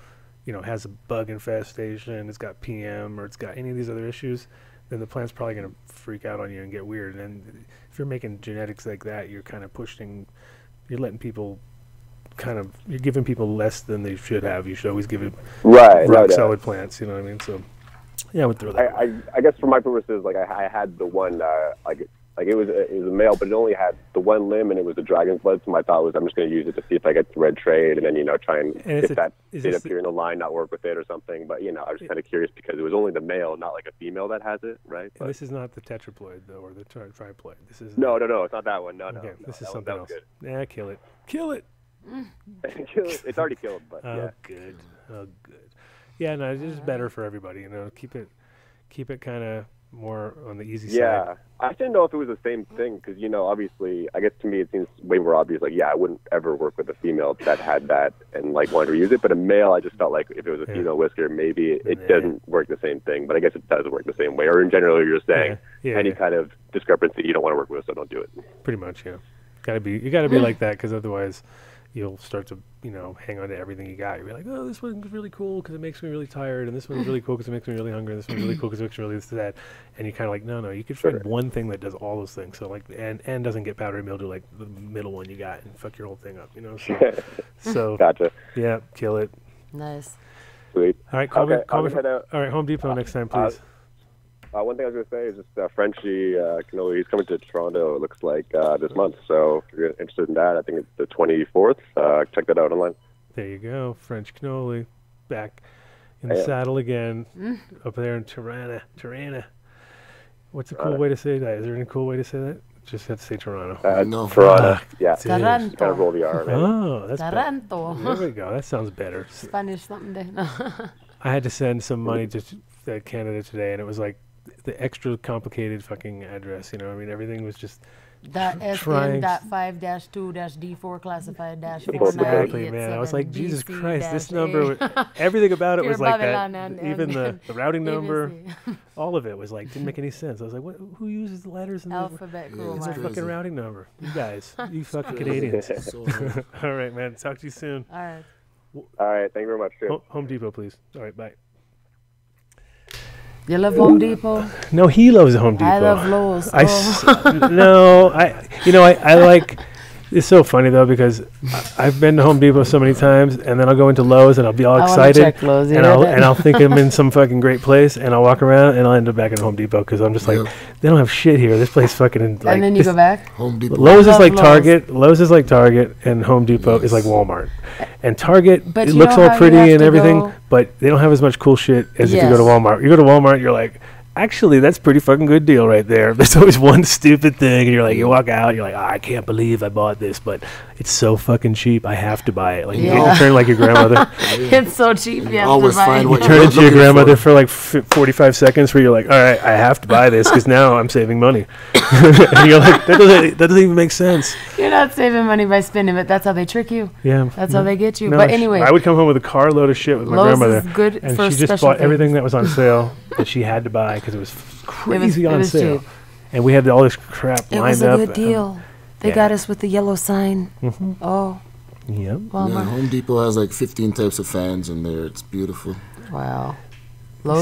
has a bug infestation, it's got PM, or it's got any of these other issues, then the plant's probably going to freak out on you and get weird. And if you're making genetics like that, you're kind of you're letting people you're giving people less than they should have. You should always give it rock solid plants, you know what I mean? So yeah, I would throw that. I guess for my purposes, like I had the one, like it was a male, but it only had the one limb, and it was a dragon's blood. So my thought was, I'm just going to use it to see if I get the red trade, and then try and if that did appear in the line, not work with it or something. But I was kind of curious because it was only the male, not like a female that has it, right? But this is not the tetraploid though, or the triploid. This is no, it's not that one. No, okay, no. This is something else. Good. Yeah, kill it. Kill it. It's already killed, but yeah. Good. Oh, good. Yeah, no, it's just better for everybody. Keep it kind of more on the easy side. Yeah, I didn't know if it was the same thing because obviously, I guess to me it seems way more obvious. Like, I wouldn't ever work with a female that had that and like wanted to use it, but a male, I just felt like if it was a female whisker, maybe it doesn't work the same thing. But I guess it does work the same way. Or in general, you're saying any kind of discrepancy you don't want to work with, so don't do it. Pretty much, yeah. You gotta be like that because otherwise you'll start to hang on to everything you got. You'll be like, oh, this one's really cool because it makes me really tired, and this one's really cool because it makes me really hungry, and this one's really cool because it makes me really sad. And you kind of like, no, you could find one thing that does all those things. So like, and doesn't get powdery mildew like the middle one you got, and fuck your whole thing up, So Gotcha. Yeah, kill it. Nice. Sweet. All right, call me. All head out. right, Home Depot next time, please. One thing I was going to say is just Frenchie Cannoli, he's coming to Toronto, it looks like, this month. So if you're interested in that, I think it's the 24th. Check that out online. There you go. French Cannoli back in the saddle again up there in Tirana. What's a cool way to say that? Is there any cool way to say that? Just have to say Toronto. No. Toronto. Yeah. Taranto. Kind of roll the R. Right? Oh, that's Taranto. better. There we go. That sounds better. Spanish something. I had to send some money to Canada today, and it was like the extra complicated fucking address. I mean, everything was just trying. .5-2-D4 classified -4. Exactly, man. I was like, Jesus Christ, this number, everything about it was like that. Even the routing number, all of it was like, didn't make any sense. I was like, what? Who uses the letters in alphabet? It's a fucking routing number. You guys, you fucking Canadians. All right, man. Talk to you soon. All right. All right. Thank you very much. Home Depot, please. All right, bye. You love Home Depot? No, he loves Home Depot. I love Lowe's. I like. It's so funny though because I've been to Home Depot so many times, and then I'll go into Lowe's and I'll be all excited, check Lowe's, and I'll think I'm in some fucking great place, and I'll walk around and I'll end up back at Home Depot because I'm just like, they don't have shit here. This place fucking like. And then you go back. Home Depot. Lowe's is like Target. Lowe's is like Target, and Home Depot is like Walmart. And Target, it looks all pretty and everything, but they don't have as much cool shit as if you go to Walmart. You go to Walmart, you're like, actually, that's pretty fucking good deal right there. There's always one stupid thing, and you're like, you walk out, you're like, I can't believe I bought this, but it's so fucking cheap. I have to buy it. Like you turn like your grandmother. It's so cheap. You always find what you turn into your grandmother for like 45 seconds, where you're like, all right, I have to buy this because now I'm saving money. And you're like, that doesn't even make sense. You're not saving money by spending it. That's how they trick you. Yeah, that's how they get you. No, but anyway, I would come home with a carload of shit with my grandmother, is good and for she just bought everything that was on sale that she had to buy because it was crazy on sale. Cheap. And we had all this crap lined up. It was a good deal. They got us with the yellow sign. Oh. Yep. Yeah, Home Depot has like 15 types of fans in there. It's beautiful. Wow.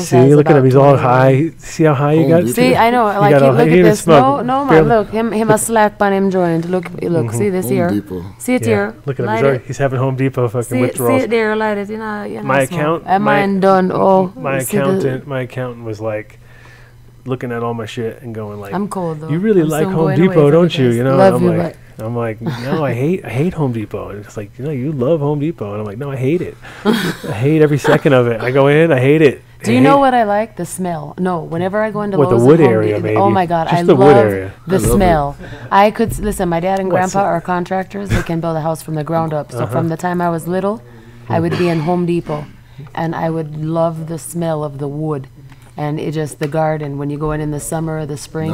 See, look at him. He's all high. See how high you got? See, I know. Like, look at this. No, man. Look, him a slack on him joint. Look. See this here. See it here. Look at him. He's having Home Depot fucking withdrawals. See it there. Light it. You know. My account. And mine done. Oh. My accountant was like looking at all my shit and going like, I'm cold though. You really like Home Depot, don't you? You know. I'm like, no, I hate Home Depot. And it's like, you love Home Depot. And I'm like, no, I hate it. I hate every second of it. I go in, I hate it. Do you know what I like? The smell. No, whenever I go into Lowe's, the wood area, maybe. Oh my God, I love the smell. I could listen. My dad and grandpa are contractors. They can build a house from the ground up. So from the time I was little, I would be in Home Depot, and I would love the smell of the wood. And it just the garden when you go in the summer or the spring,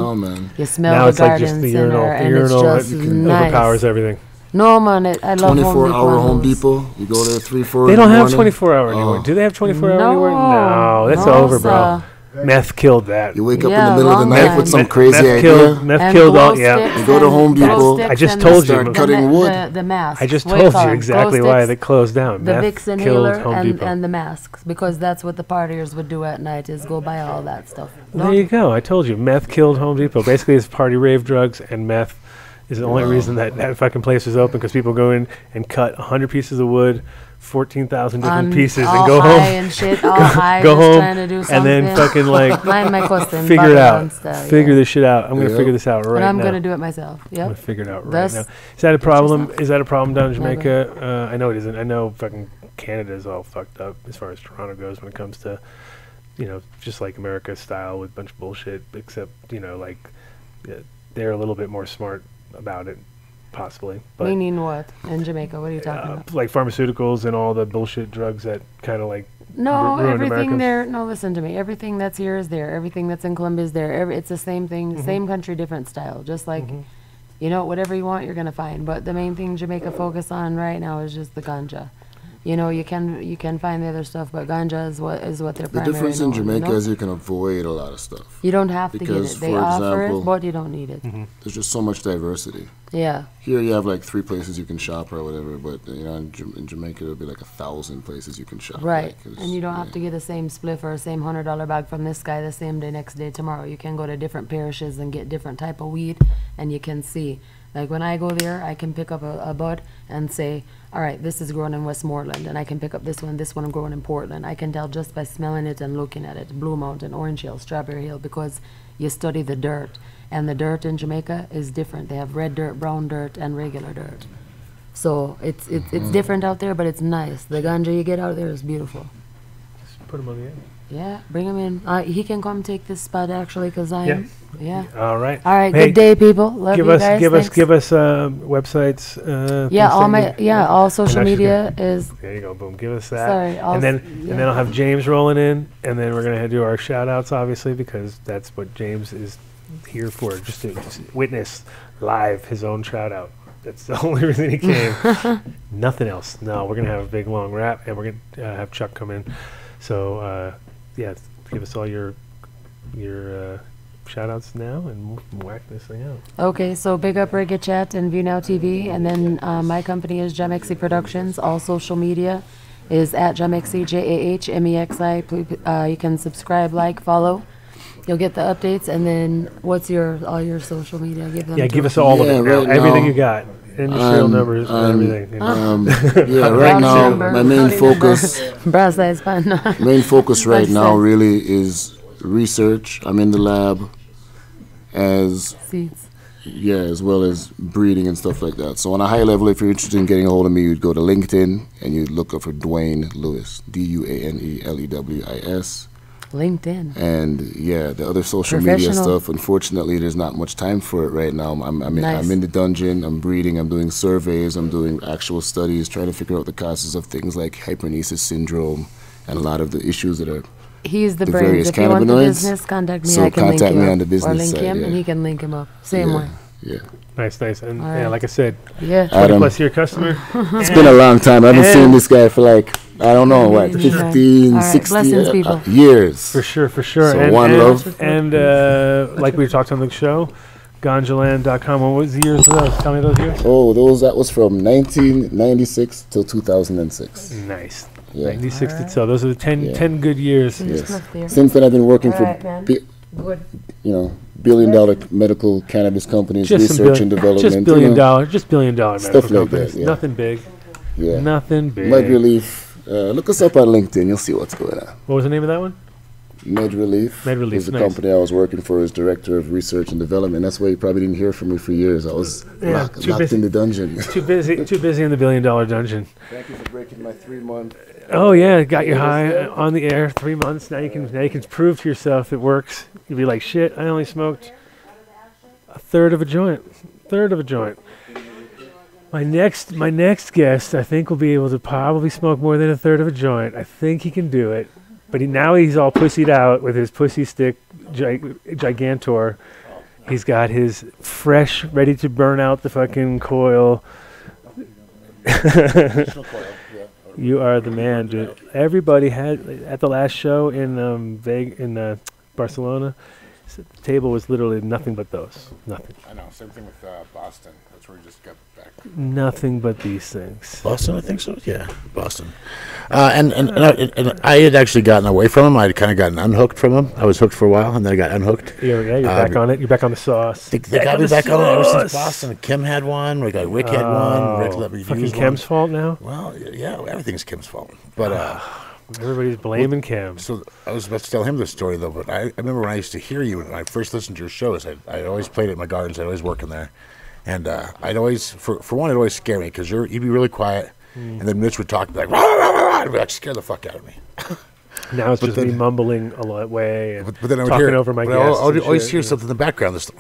you smell the gardens in there, and it's just nice. Overpowers everything. No man, I love 24-hour Home Depot. You go there 3-4. They don't have 24-hour anymore. Do they have 24-hour anymore? No, that's over, bro. Meth killed that. You wake up in the middle of the night with some crazy idea. Meth killed all. Yeah. You go to Home Depot. I just told you. Cutting wood. The mask. I just told you exactly why they closed down. The Vicks inhaler and the masks, because that's what the partiers would do at night, is go buy all that stuff. There you go. I told you. Meth killed Home Depot. Basically, it's party rave drugs, and meth is the only reason that fucking place is open, because people go in and cut 100 pieces of wood, 14,000 different pieces, and go home and shit, all high, go home trying to do and then fucking like figure it out, figure this shit out. I'm gonna figure this out right now. And I'm gonna do it myself. Yep. I'm gonna figure it out right now. Is that a problem? Is that a problem down in Jamaica? I know it isn't. I know fucking Canada is all fucked up as far as Toronto goes when it comes to, just like America style with a bunch of bullshit. Except like they're a little bit more smart about it. Possibly. But meaning what? In Jamaica, what are you talking about? Like pharmaceuticals and all the bullshit drugs that kind of like everything there. No, listen to me. Everything that's here is there. Everything that's in Colombia is there. It's the same thing, same country, different style. Just like, whatever you want, you're going to find. But the main thing Jamaica focus on right now is just the ganja. You can find the other stuff, but ganja is what they're primary. The difference in Jamaica is you can avoid a lot of stuff. You don't have to get it. They offer it, but you don't need it. There's just so much diversity. Yeah. Here you have like 3 places you can shop or whatever, but in Jamaica there'll be like 1,000 places you can shop. Right. And you don't have to get the same spliff or same $100 bag from this guy the same day, next day, tomorrow. You can go to different parishes and get different type of weed, and you can see. Like when I go there, I can pick up a bud and say, all right, this is grown in Westmoreland, and I can pick up this one grown in Portland. I can tell just by smelling it and looking at it. Blue Mountain, Orange Hill, Strawberry Hill, because you study the dirt. And the dirt in Jamaica is different. They have red dirt, brown dirt, and regular dirt. So it's different out there, but it's nice. The ganja you get out there is beautiful. Just put them on the end. Yeah, bring him in. He can come take this spot actually, because I'm. Yeah. All right. All right. Hey, good day, people. Love you guys. Give us websites. All social media is. There you go. Boom. Give us that. Sorry. And then I'll have James rolling in, and then we're gonna do our shout outs, obviously, because that's what James is here for, just to witness live his own shout out. That's the only reason he came. Nothing else. No, we're gonna have a big long rap, and we're gonna have Chuck come in. So yeah, give us all your shout outs now, and we'll whack this thing out. Okay, so big up Reggae Chat and View Now TV, and then my company is Jamexi Productions. All social media is at Jamexi, JAHMEXI. You can subscribe, like, follow. You'll get the updates, and then what's all your social media? Give them. Yeah, give us all of it now. Right Everything now, you got. And the serial numbers and everything. You know? Yeah, right now, my main focus right now really is research. I'm in the lab as well as breeding and stuff like that. So on a high level, if you're interested in getting a hold of me, you'd go to LinkedIn and you'd look up for Dwayne Lewis, DUANELEWIS. LinkedIn. And yeah, the other social media stuff, unfortunately, there's not much time for it right now. I'm in the dungeon, I'm breeding, I'm doing surveys, I'm doing actual studies, trying to figure out the causes of things like hypernesis syndrome and a lot of the issues that are He's the brains. If you want the business, contact me. So I can link him me up. on the business or link side, him, and he can link him up. Same way. Yeah. Nice. And All yeah, right. like I said, Yeah. 20+ year customer. It's been a long time. I haven't seen this guy for like, I don't know, what, 15, All right. 16 Blessings, people. years. For sure. So and, one love. And like we talked on the show, ganjaland.com. What was the years of those? Tell me those years. Oh, that was from 1996 till 2006. Nice. Yeah. 96 to so those are the 10 good years. Yes. Since then, I've been working for billion-dollar medical cannabis companies, research and development. Just billion dollar medical stuff like companies. that. Yeah. Nothing big. Yeah. Nothing big. Med Relief. Look us up on LinkedIn. You'll see what's going on. What was the name of that one? Med Relief. Med Relief. Was the nice. company I was working for as director of research and development. That's why you probably didn't hear from me for years. I was locked in the dungeon. Too busy in the $1 billion dungeon. Thank you for breaking my 3-month. Oh yeah, got you high on the air. 3 months. Now you can prove to yourself it works. You'll be like, shit, I only smoked a third of a joint. My next guest, I think, will be able to probably smoke more than a third of a joint. I think he can do it. But now he's all pussied out with his pussy stick gigantor. He's got his fresh, ready to burn out the fucking coil. You are the man, dude. Everybody had at the last show in Barcelona. The table was literally nothing but those. Nothing. I know. Same thing with Boston. That's where we just got back. Nothing but these things. Boston, I think so. Yeah, Boston. And I had actually gotten away from him. I'd kind of gotten unhooked from him. I was hooked for a while, and then I got unhooked. You're back on it. You're back on the sauce. They got me back on it ever since Boston. Kim had one. We got Rick had one. Rick let me fucking use Kim's one. fault now. Well, yeah, everything's Kim's fault. But everybody's blaming Kim. So I was about to tell him this story though. But I remember when I used to hear you when I first listened to your shows. I always played it in my gardens. I'd always work in there, and I'd always for one it'd always scare me because you'd be really quiet, and then Mitch would talk like, rah, rah, rah, rah, and be like, scare the fuck out of me. Now it's just me mumbling a lot way and but then I would talking hear, over my guests. I would always hear something in the background. This,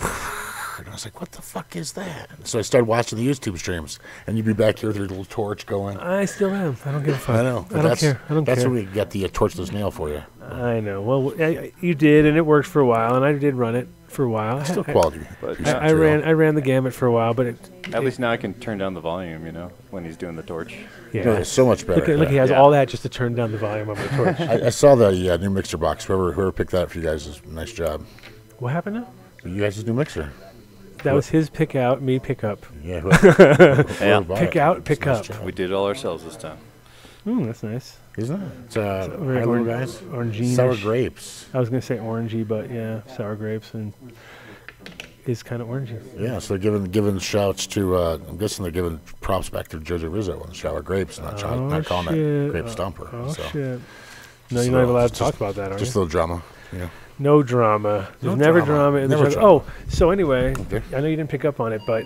and I was like, what the fuck is that? So I started watching the YouTube streams, and you'd be back here with your little torch going. I still am. I don't give a fuck. I know. I don't care. That's when we got the torchless nail for you. I know. Well, you did, and it worked for a while, and I did run it for a while. It's still quality. I ran the gamut for a while, but at least now I can turn down the volume, when he's doing the torch. Yeah, no, it's so much better. Look, he has all that just to turn down the volume of the torch. I saw the new mixer box. Whoever picked that up for you guys is a nice job. What happened now? You guys' new mixer. That was his pick out, me pick up. Yeah. Pick out, pick up. We did it all ourselves this time. That's nice. Isn't it? It's very orangey. Sour grapes. I was going to say orangey, but yeah, sour grapes and is kind of orangey. Yeah, so they're giving shouts to, I'm guessing they're giving props back to Jojo Rizzo on the sour grapes, not calling that grape stomper. Shit. No, you're not allowed to talk about that, are you? Just a little drama, No drama. There's never drama in the show. Oh, so anyway, I know you didn't pick up on it, but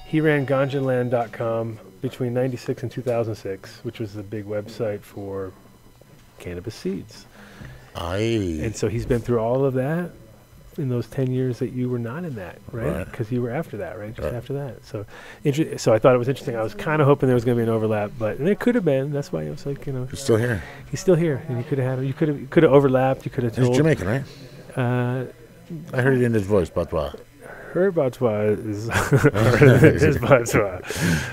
he ran ganjaland.com between 96 and 2006, which was the big website for cannabis seeds. And so he's been through all of that in those 10 years that you were not in that, right? Because you were after that, right? Just after that. So I thought it was interesting. I was kind of hoping there was going to be an overlap, but it could have been. That's why I was like, He's still here. He's still here, and you could have overlapped. You could have told. He's Jamaican, right? I heard it in his voice, patois. Her patois is his patois.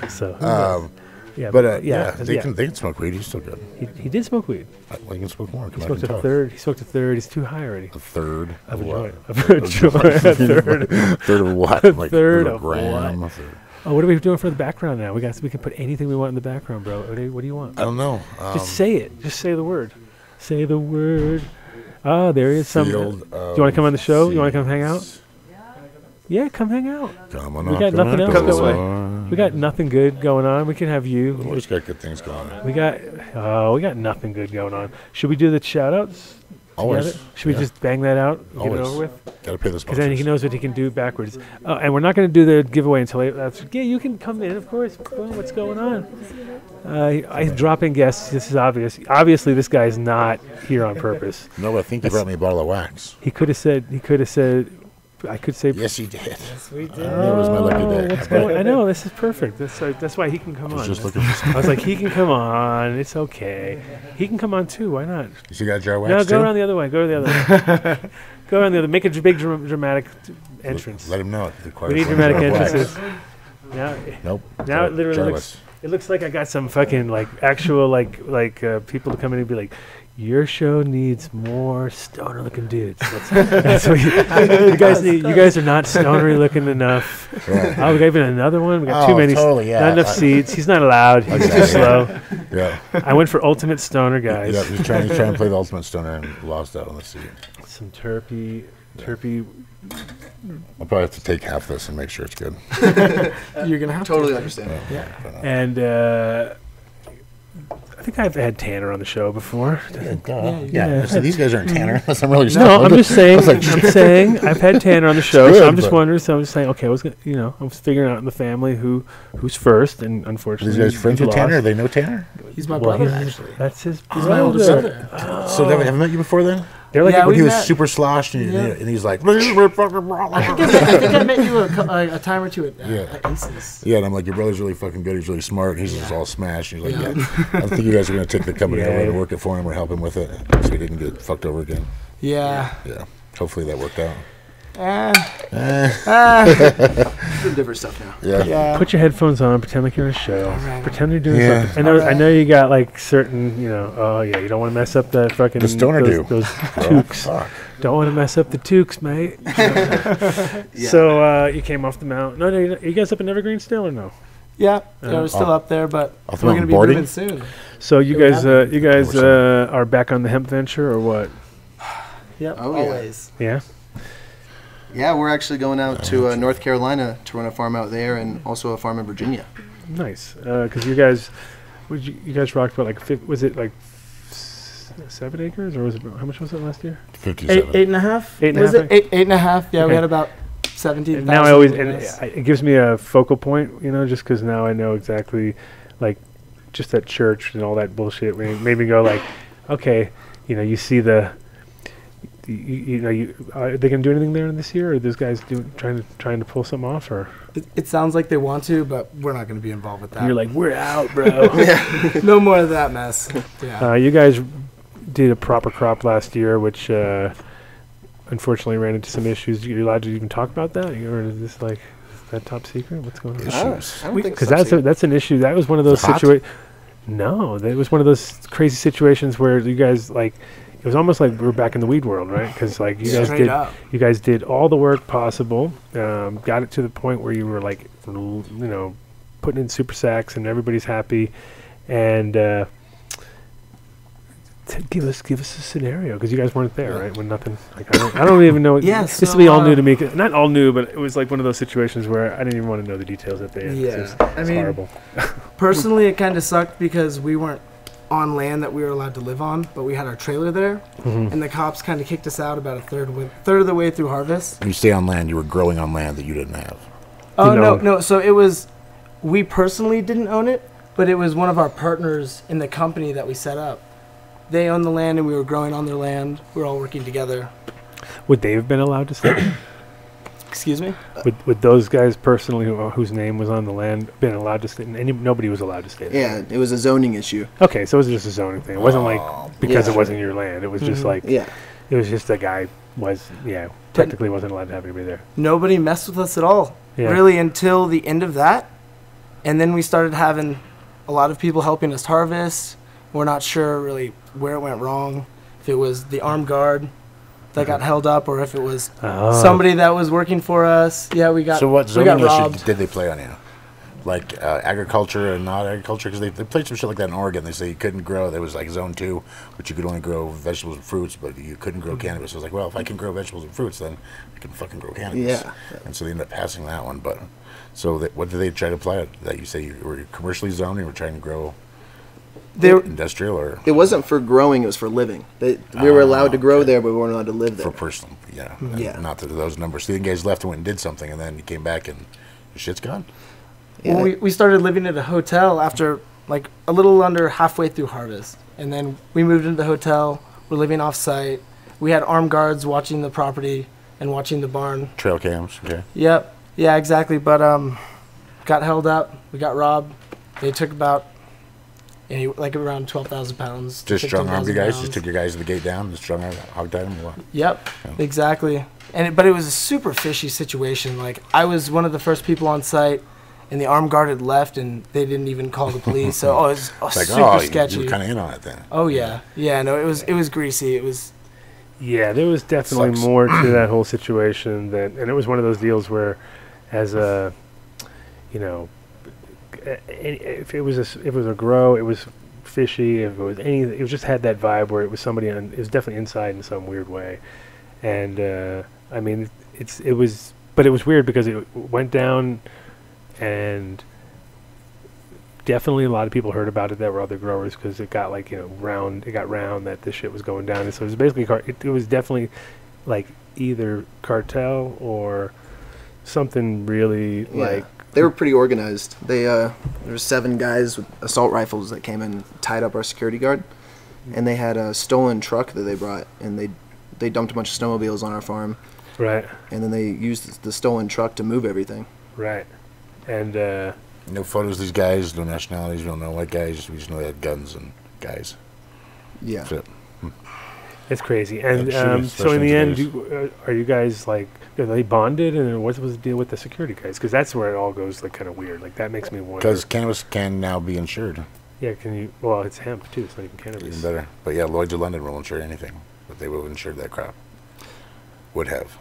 So, they can smoke weed. He's still good. He did smoke weed. He can smoke more. He smoked a third. He smoked a third. He's too high already. A third of a what? joint. Of a joint. A third. Third of what? A Like third a of gram. what? Oh, what are we doing for the background now? We can put anything we want in the background, bro. What do you want? I don't know. Just say it. Just say the word. Say the word. Ah, there is some. Do you want to come on the show? You want to come hang out? Yeah, come hang out. Come on we got nothing else going on. We got nothing good going on. We can have you. We always got good things going on. We got nothing good going on. Should we do the shout outs? Always. Should we just bang that out and Always. get it over with? Gotta pay this. Because then he knows what he can do backwards. Oh, and we're not going to do the giveaway until yeah, you can come in, of course. Boom, what's going on? I drop in guests. This is obvious. Obviously, this guy's not here on purpose. No, I think he brought me a bottle of wax. He could have said. I could say. Yes, he did. Yes, we did. It was my lucky day. What's going? I know this is perfect. That's why he can come on. I was just looking for I was like, he can come on. It's okay. He can come on too. Why not? You got a jar of wax? No, too? go around the other way. Go to the other way. Go around the other. Make a big dramatic entrance. Let him know. We need dramatic entrances. Now, Nope. Now it literally Jarless. looks like I got some fucking like actual like people to come in and be like, your show needs more stoner looking dudes. That's what you guys need. You guys are not stonery looking enough. Right. Oh, we got even another one. We got too many. Totally, yeah. Not enough seats. He's not allowed. He's too slow. Yeah. I went for ultimate stoner guys. Yeah, he's trying to play the ultimate stoner and lost out on the seat. Some terpy. I'll probably have to take half this and make sure it's good. You're gonna have totally to. understand. Yeah. And I think I've had Tanner on the show before. Yeah. So these guys aren't Tanner unless I'm really. No, I'm just saying. I'm saying I've had Tanner on the show, Good, so I'm just wondering. So I'm just saying, okay, I was figuring out in the family who's first, and unfortunately, These guys friends with Tanner? They know Tanner? He's my brother, he's- actually. That's his. He's my older brother. So they haven't met you before then? They're like Yeah, When he we was met. super sloshed and he's like, I think I met you a time or two at Aces. yeah, and I'm like, your brother's really fucking good. He's really smart. And he's just all smashed. And he's like, yeah. I think you guys are going to take the company over and work it for him or help him with it so he didn't get fucked over again. Yeah. Yeah. Hopefully that worked out. Some different stuff now. Yeah. Put your headphones on, pretend like you're on a show, Alright. pretend you're doing Yeah. something. I know you got like certain, you don't want to mess up the fucking The stoner those toques. Fuck. Don't want to mess up the toques, mate. So you came off the mount. No, are you guys up in Evergreen still or no? Yeah, we're still up there, but Off we're the going to be boarding? moving soon. So you guys are back on the hemp venture or what? Yep, Oh, yeah. always. Yeah. Yeah, we're actually going out to North Carolina to run a farm out there and also a farm in Virginia. Nice. Because you guys, you guys rocked about was it like 7 acres or was it how much was it last year? 57. Eight and a half? Eight and a Was half? it? Eight and a half. Yeah, we Okay. had about 17,000. And now I always units. it gives me a focal point, just because now I know exactly, like, just that church and all that bullshit made me go like, okay, you see are they gonna do anything there this year? Or are those guys trying to pull something off? Or It sounds like they want to, but we're not going to be involved with that. you're like, we're out, bro. No more of that mess. Yeah. You guys did a proper crop last year, which unfortunately ran into some issues. Are you allowed to even talk about that, or is this like that top secret? What's going on? I don't think Because so. that's an issue. That was one of those Is it hot? situations. No, that was one of those crazy situations where you guys like. It was almost like we were back in the weed world, right? Because like Straight up. you guys did all the work possible, got it to the point where you were like, putting in super sacks and everybody's happy, and give us a scenario because you guys weren't there, right? When nothing, like I don't even know. Yeah, this so, will be all new to me. Not all new, but it was like one of those situations where I didn't even want to know the details at the end. Yeah, It's horrible. Personally, it kind of sucked because we weren't on land that we were allowed to live on, but we had our trailer there, and the cops kind of kicked us out about a third of the way through harvest. When you stay on land, you were growing on land that you didn't have. Oh, no. So it was, we personally didn't own it, but it was one of our partners in the company that we set up. They owned the land and we were growing on their land. We were all working together. Would they have been allowed to stay? Excuse me? Would those guys personally, whose name was on the land, been allowed to stay? Nobody was allowed to stay there. Yeah, it was a zoning issue. Okay, so it was just a zoning thing. It wasn't like because Yeah. it wasn't your land. It was just like Yeah. it was just a guy was technically wasn't allowed to have anybody there. Nobody messed with us at all, really, until the end of that. And then we started having a lot of people helping us harvest. We're not sure really where it went wrong, if it was the armed guard that got held up or if it was somebody that was working for us. Yeah, we got robbed. So what zoning issue did they play on you? Like agriculture and not agriculture? Because they played some shit like that in Oregon. They say you couldn't grow. There was like zone 2, but you could only grow vegetables and fruits, but you couldn't grow cannabis. I was like, well, if I can grow vegetables and fruits, then I can fucking grow cannabis. Yeah. And so they ended up passing that one. But so what did they try to apply? That you say you were commercially zoned, you were trying to grow industrial, or it wasn't for growing; it was for living. We were allowed to grow there, but we weren't allowed to live there. For personal, yeah. Not that those numbers. So you guys left and went and did something, and then you came back and your shit's gone. Yeah. Well, we started living at a hotel after like a little under halfway through harvest, and then we moved into the hotel. We're living off site. We had armed guards watching the property and watching the barn. Trail cams, okay. Yep. Yeah, exactly. But got held up. We got robbed. They took about like around 12,000 pounds. Just strung armed you guys? Just took your guys to the gate down and strung armed, hog tied them? Or what? Yep, exactly. But it was a super fishy situation. Like, I was one of the first people on site, and the armed guard had left, and they didn't even call the police. So it was like, super sketchy. You were kind of in on it then. Oh yeah, no, it was greasy. It was. Yeah, there was definitely more to that whole situation and it was one of those deals where, as a, if it was a grow, it was fishy. If it was anything, it just had that vibe where it was somebody it was definitely inside in some weird way, and I mean it was weird because it went down, and definitely a lot of people heard about it that were other growers because it got round that this shit was going down, and so it was basically it was definitely like either cartel or something really like. They were pretty organized. There were 7 guys with assault rifles that came and tied up our security guard, and they had a stolen truck that they brought, and they dumped a bunch of snowmobiles on our farm. Right. And then they used the stolen truck to move everything. Right. And no photos of these guys, no nationalities, we don't know white guys. We just know they had guns and guys. Yeah. That's it. It's crazy. And so in the end, are you guys like, are they bonded? And what was the deal with the security guys? Because that's where it all goes like kind of weird. Like that makes me wonder. Because cannabis can now be insured. Yeah, can you? Well, it's hemp too. It's not even cannabis. Even better. But yeah, Lloyd's of London will insure anything, but they will insure that crap. Would have.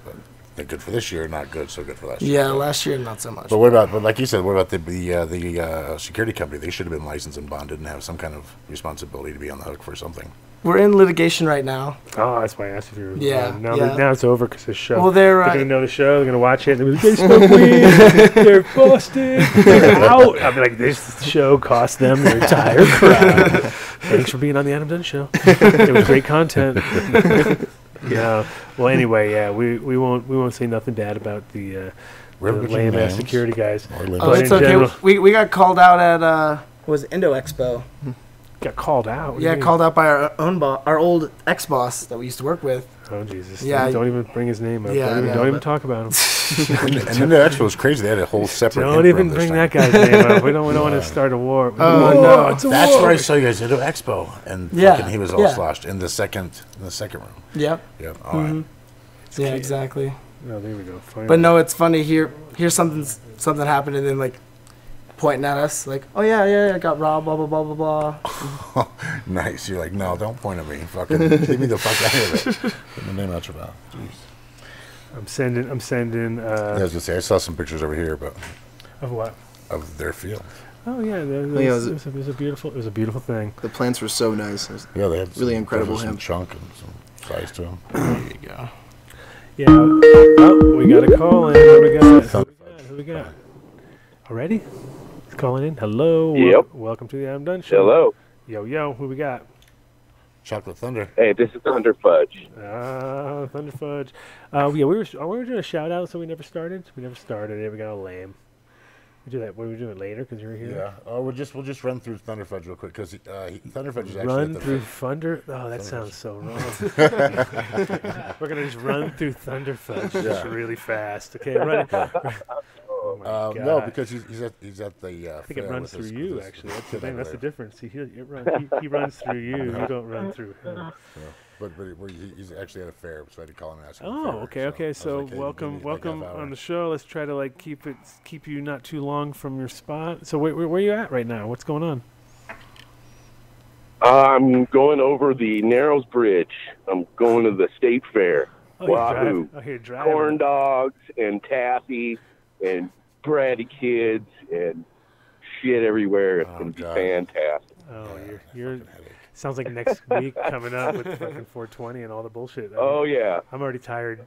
But they're good for this year, not good. So good for last year. Yeah, last year not so much. But what about? But like you said, what about the security company? They should have been licensed and bonded and have some kind of responsibility to be on the hook for something. We're in litigation right now. Oh, that's why I asked if you were. Yeah. Now it's over because the show. Well, they're going to know the show. They're going to watch it. And they smoke weed. They're busted. They're out. I'm like, this show cost them their entire crowd. Thanks for being on the Adam Dunn Show. It was great content. Yeah. Well, anyway, yeah, we won't say nothing bad about the lame ass security guys. Oh, it's okay. We got called out at was Indo Expo. Got called out? Yeah, called out by our own our old ex-boss that we used to work with. Oh, Jesus. Yeah. Don't even bring his name up. Yeah, don't even talk about him. And then the Expo was crazy. They had a whole separate. Don't even bring that guy's name up. We don't want to start a war. Oh, no. It's a That's war. where I saw you guys at the Expo. And he was all sloshed in the second room. Yep. Yep. All right. Yeah, exactly. Oh, there we go. Finally. But no, it's funny. Here's something happened, and then like pointing at us, like, oh yeah, I got robbed, blah blah blah blah blah. Nice. You're like, no, don't point at me. Fucking leave me the fuck out of it. Get my name out your mouth. Jeez. I'm sending. I was gonna say I saw some pictures over here, but of what? Of their field. Oh yeah, it was a beautiful thing. The plants were so nice. Yeah, they had really incredible some chunk and some size to them. There you go. Yeah. Oh, we got a call in. Who we got? Already? He's calling in. Hello. Yep. Welcome to the Adam Dunn Show. Hello. Yo. Who we got? Chocolate Thunder. Hey, this is Thunder Fudge. Thunder Fudge. Yeah, we were doing a shout out, so we never started. We got all lame. We do that. What we do it later because you're here. Yeah. Oh, we'll just run through Thunder Fudge real quick because Thunder Fudge is actually run through Thunder. Oh, that sounds so wrong. We're gonna just run through Thunder Fudge just really fast. Okay, run it. Oh my God. No, because he's at the. I think it runs through you. Actually, that's the thing. That's the difference. He runs through you. You don't run through him. But he's actually at a fair, so I had to call him and ask him. Oh, okay. So like, hey, welcome on the show. Let's try to keep you not too long from your spot. So where are you at right now? What's going on? I'm going over the Narrows Bridge. I'm going to the state fair. Wahoo! You're driving. Corn dogs and taffy and bratty kids and shit everywhere. It's going to be fantastic. Oh, you're sounds like next week coming up with fucking 420 and all the bullshit. Yeah. I'm already tired.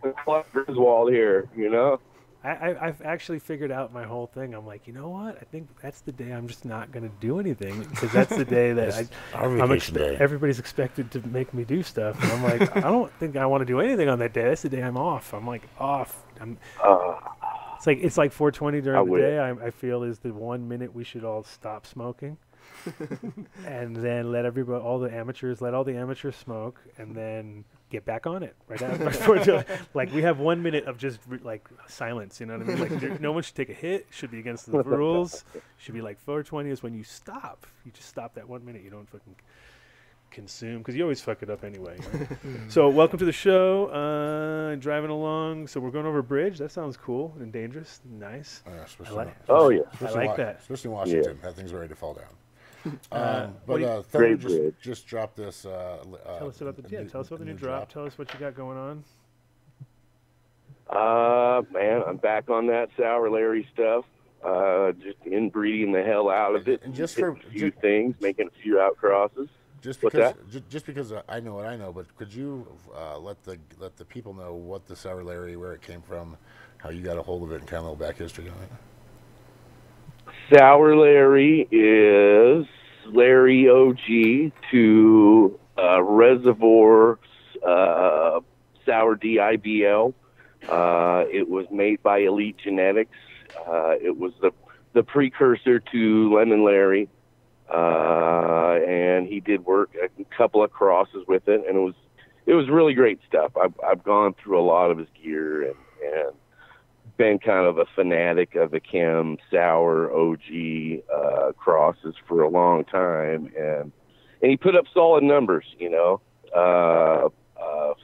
Griswold here, you know? I've actually figured out my whole thing. I'm like, you know what? I think that's the day I'm just not going to do anything, because that's the day that everybody's expected to make me do stuff. And I'm like, I don't think I want to do anything on that day. That's the day I'm off. I'm like off. It's like 420 during the day. I feel is the 1 minute we should all stop smoking. And then let all the amateurs smoke, and then get back on it right after. Like, we have 1 minute of just silence, you know what I mean? Like, no one should take a hit. Should be against the rules. Should be like 420 is when you stop. You just stop that 1 minute. You don't fucking consume, because you always fuck it up anyway. Right? So welcome to the show. Driving along. So we're going over a bridge. That sounds cool and dangerous. Nice. Yeah, I like that. Especially in Washington. That thing's ready to fall down. Thunder just dropped this. Tell us about the new drop. Tell us what you got going on. Man, I'm back on that Sour Larry stuff. Just inbreeding the hell out of it. And just for a few things, making a few outcrosses. Just because I know what I know, but could you let the people know what the Sour Larry, where it came from, how you got a hold of it, and kind of a little back history on it? Sour Larry is Larry OG to Reservoir Sour DIBL. It was made by Elite Genetics. It was the precursor to Lemon Larry, and he did work a couple of crosses with it, and it was really great stuff. I've gone through a lot of his gear and been kind of a fanatic of the Chem Sour OG crosses for a long time, and he put up solid numbers, you know.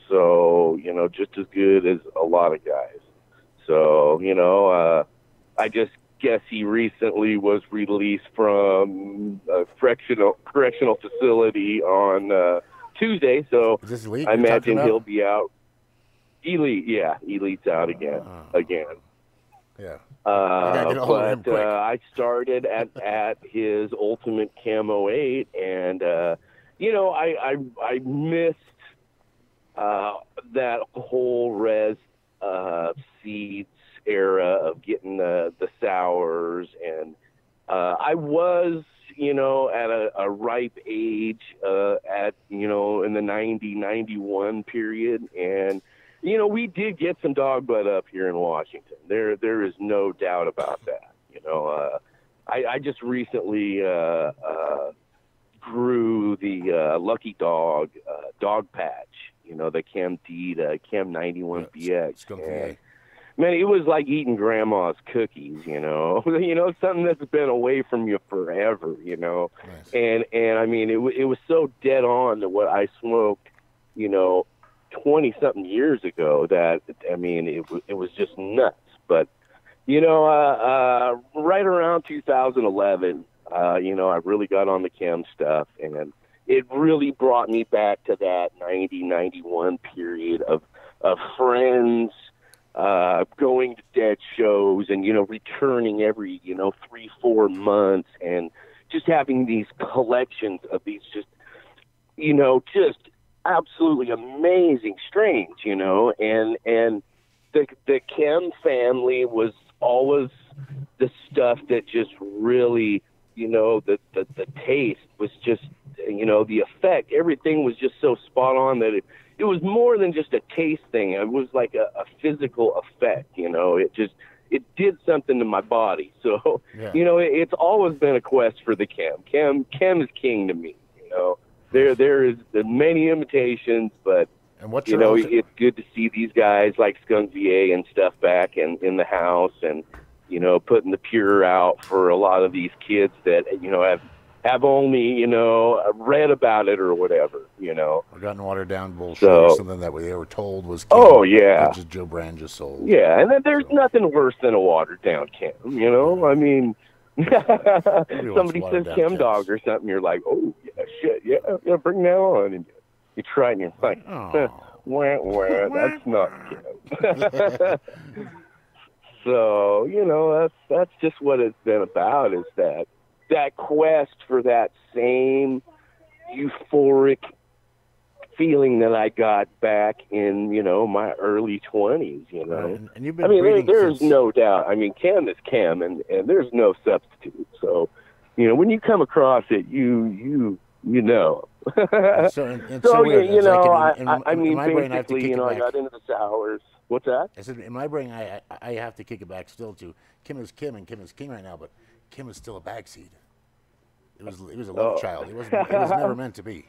So, you know, just as good as a lot of guys. So, you know, I just guess he recently was released from a correctional facility on Tuesday, so I imagine he'll be out. Elite, yeah, Elite's out again. Yeah. But I started at his Ultimate Camo 8, and you know, I missed that whole res seeds era of getting the sours, and I was, you know, at a ripe age at, you know, in the 90-91 period, and you know, we did get some dog blood up here in Washington. There is no doubt about that. You know, I just recently grew the Lucky Dog dog patch. You know, the Chem D to Chem 91 BX. And, man, it was like eating grandma's cookies. You know, something that's been away from you forever. You know, nice. And I mean, it was so dead on to what I smoked. You know, 20-something years ago, that, I mean, it was just nuts. But, you know, right around 2011, you know, I really got on the chem stuff, and it really brought me back to that 90-91 period of friends, going to dead shows, and, you know, returning every, you know, 3-4 months, and just having these collections of these just, you know, just absolutely amazing strains, you know, and the Chem family was always the stuff that just really, you know, the taste was just, you know, the effect, everything was just so spot on that it was more than just a taste thing. It was like a physical effect, you know. It did something to my body. So, yeah. You know, it's always been a quest for the Chem. Chem is king to me, you know. There is many imitations, but, you know, it's good to see these guys like Skunk VA and stuff back in the house. And, you know, putting the pure out for a lot of these kids that, you know, have only, you know, read about it or whatever, you know. Or gotten watered down bullshit or something that they were told was Kim, oh, yeah. just Joe Brand just sold. Yeah, and then there's nothing worse than a watered down Kim, you know. I mean, somebody says Kim dog or something, you're like, oh, yeah, shit, yeah, bring that on. And you try it and you're like, wah, that's not Kim. So, you know, that's just what it's been about, is that quest for that same euphoric feeling that I got back in, you know, my early 20s, you know. And you've been, I mean, there's no doubt. I mean, Kim is Kim, and there's no substitute. So, you know, when you come across it, you know. So you know, like I mean, basically, you know, I got into the sours. What's that? I said, in my brain, I have to kick it back still to Kim is Kim, and Kim is king right now, but Kim is still a bag seed. It was a love child. It was never meant to be.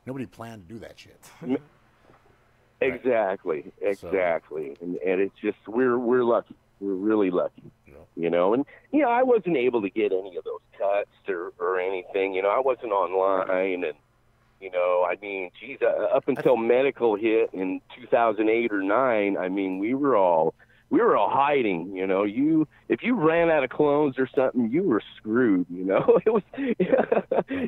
Nobody planned to do that shit. Exactly. And it's just we're lucky. We're really lucky. Yeah. You know, and you know, I wasn't able to get any of those cuts or anything. You know, I wasn't online, and you know, I mean, geez, up until medical hit in 2008 or 9, I mean, we were all hiding, you know. If you ran out of clones or something, you were screwed, you know. It was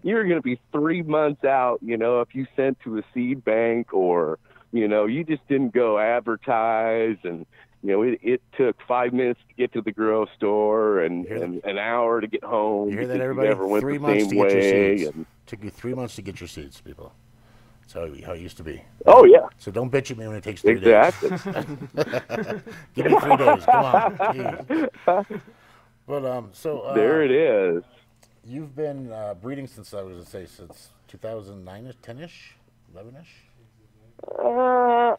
you were going to be 3 months out, you know, if you sent to a seed bank, or you know, you just didn't go advertise, and you know, it took 5 minutes to get to the grocery store and an hour to get home. You hear that, everybody? You never went 3 the months same to get your way, seeds. and took you 3 months to get your seeds, people. That's how it used to be. Oh, yeah. So don't bitch at me when it takes 3 exactly. days. Give me 3 days. Come on. Jeez. But so there it is. You've been breeding since, I was going to say, since 2009ish, 10ish, 11ish.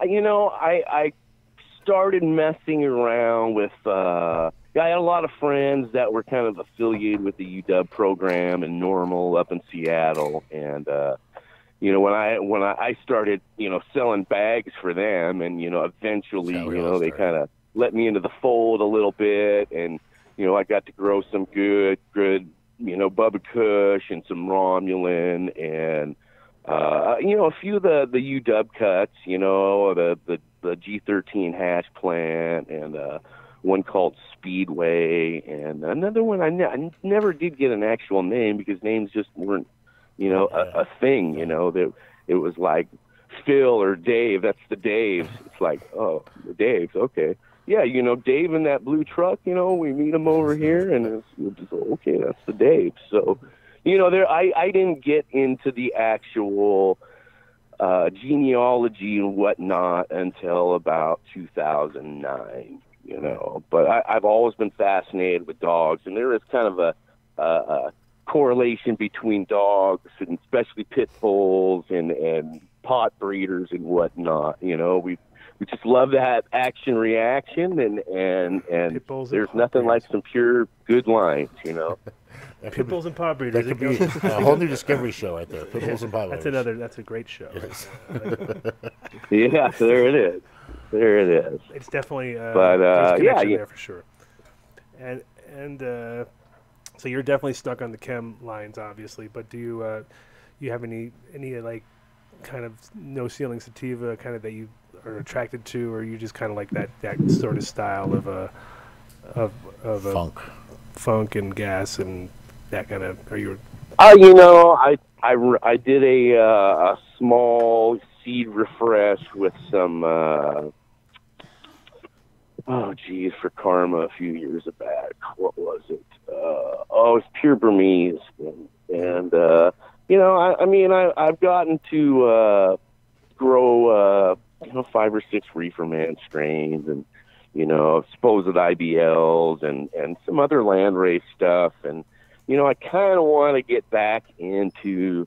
You know, I started messing around with. I had a lot of friends that were kind of affiliated with the UW program and Normal up in Seattle, and you know, when I started, you know, selling bags for them, and you know, eventually, you know, they kind of let me into the fold a little bit, and you know, I got to grow some good, you know, Bubba Kush and some Romulan, and you know, a few of the UW cuts, you know, the G13 hash plant, and one called Speedway, and another one I never did get an actual name because names just weren't, you know, a thing, you know, that it was like Phil or Dave. That's the Daves. It's like, oh, the Daves. Okay. Yeah. You know, Dave in that blue truck, you know, we meet him over here, and it's just, okay, that's the Daves. So, you know, I didn't get into the actual genealogy and whatnot until about 2009, you know, but I've always been fascinated with dogs, and there is kind of a correlation between dogs, and especially pit bulls and pot breeders and whatnot. You know, we just love that action reaction, and there's nothing like some pure good lines, you know. Pit bulls and pot breeders. That could be a whole new Discovery show right there. Pit bulls and pot breeders. That's a great show. Yes. Yeah, there it is. There it is. It's definitely, but there's a connection yeah, there for sure. And so you're definitely stuck on the chem lines, obviously. But do you have any like kind of no ceiling sativa kind of that you are attracted to, or you just kind of like that sort of style of funk and gas and that kind of? Are you? You know, I did a small seed refresh with some. Oh, geez, for Karma a few years back. What was it? It's pure Burmese, and you know, I mean, I've gotten to grow you know, 5 or 6 reefer man strains, and you know, supposed IBLs and some other landrace stuff, and you know, I kind of want to get back into,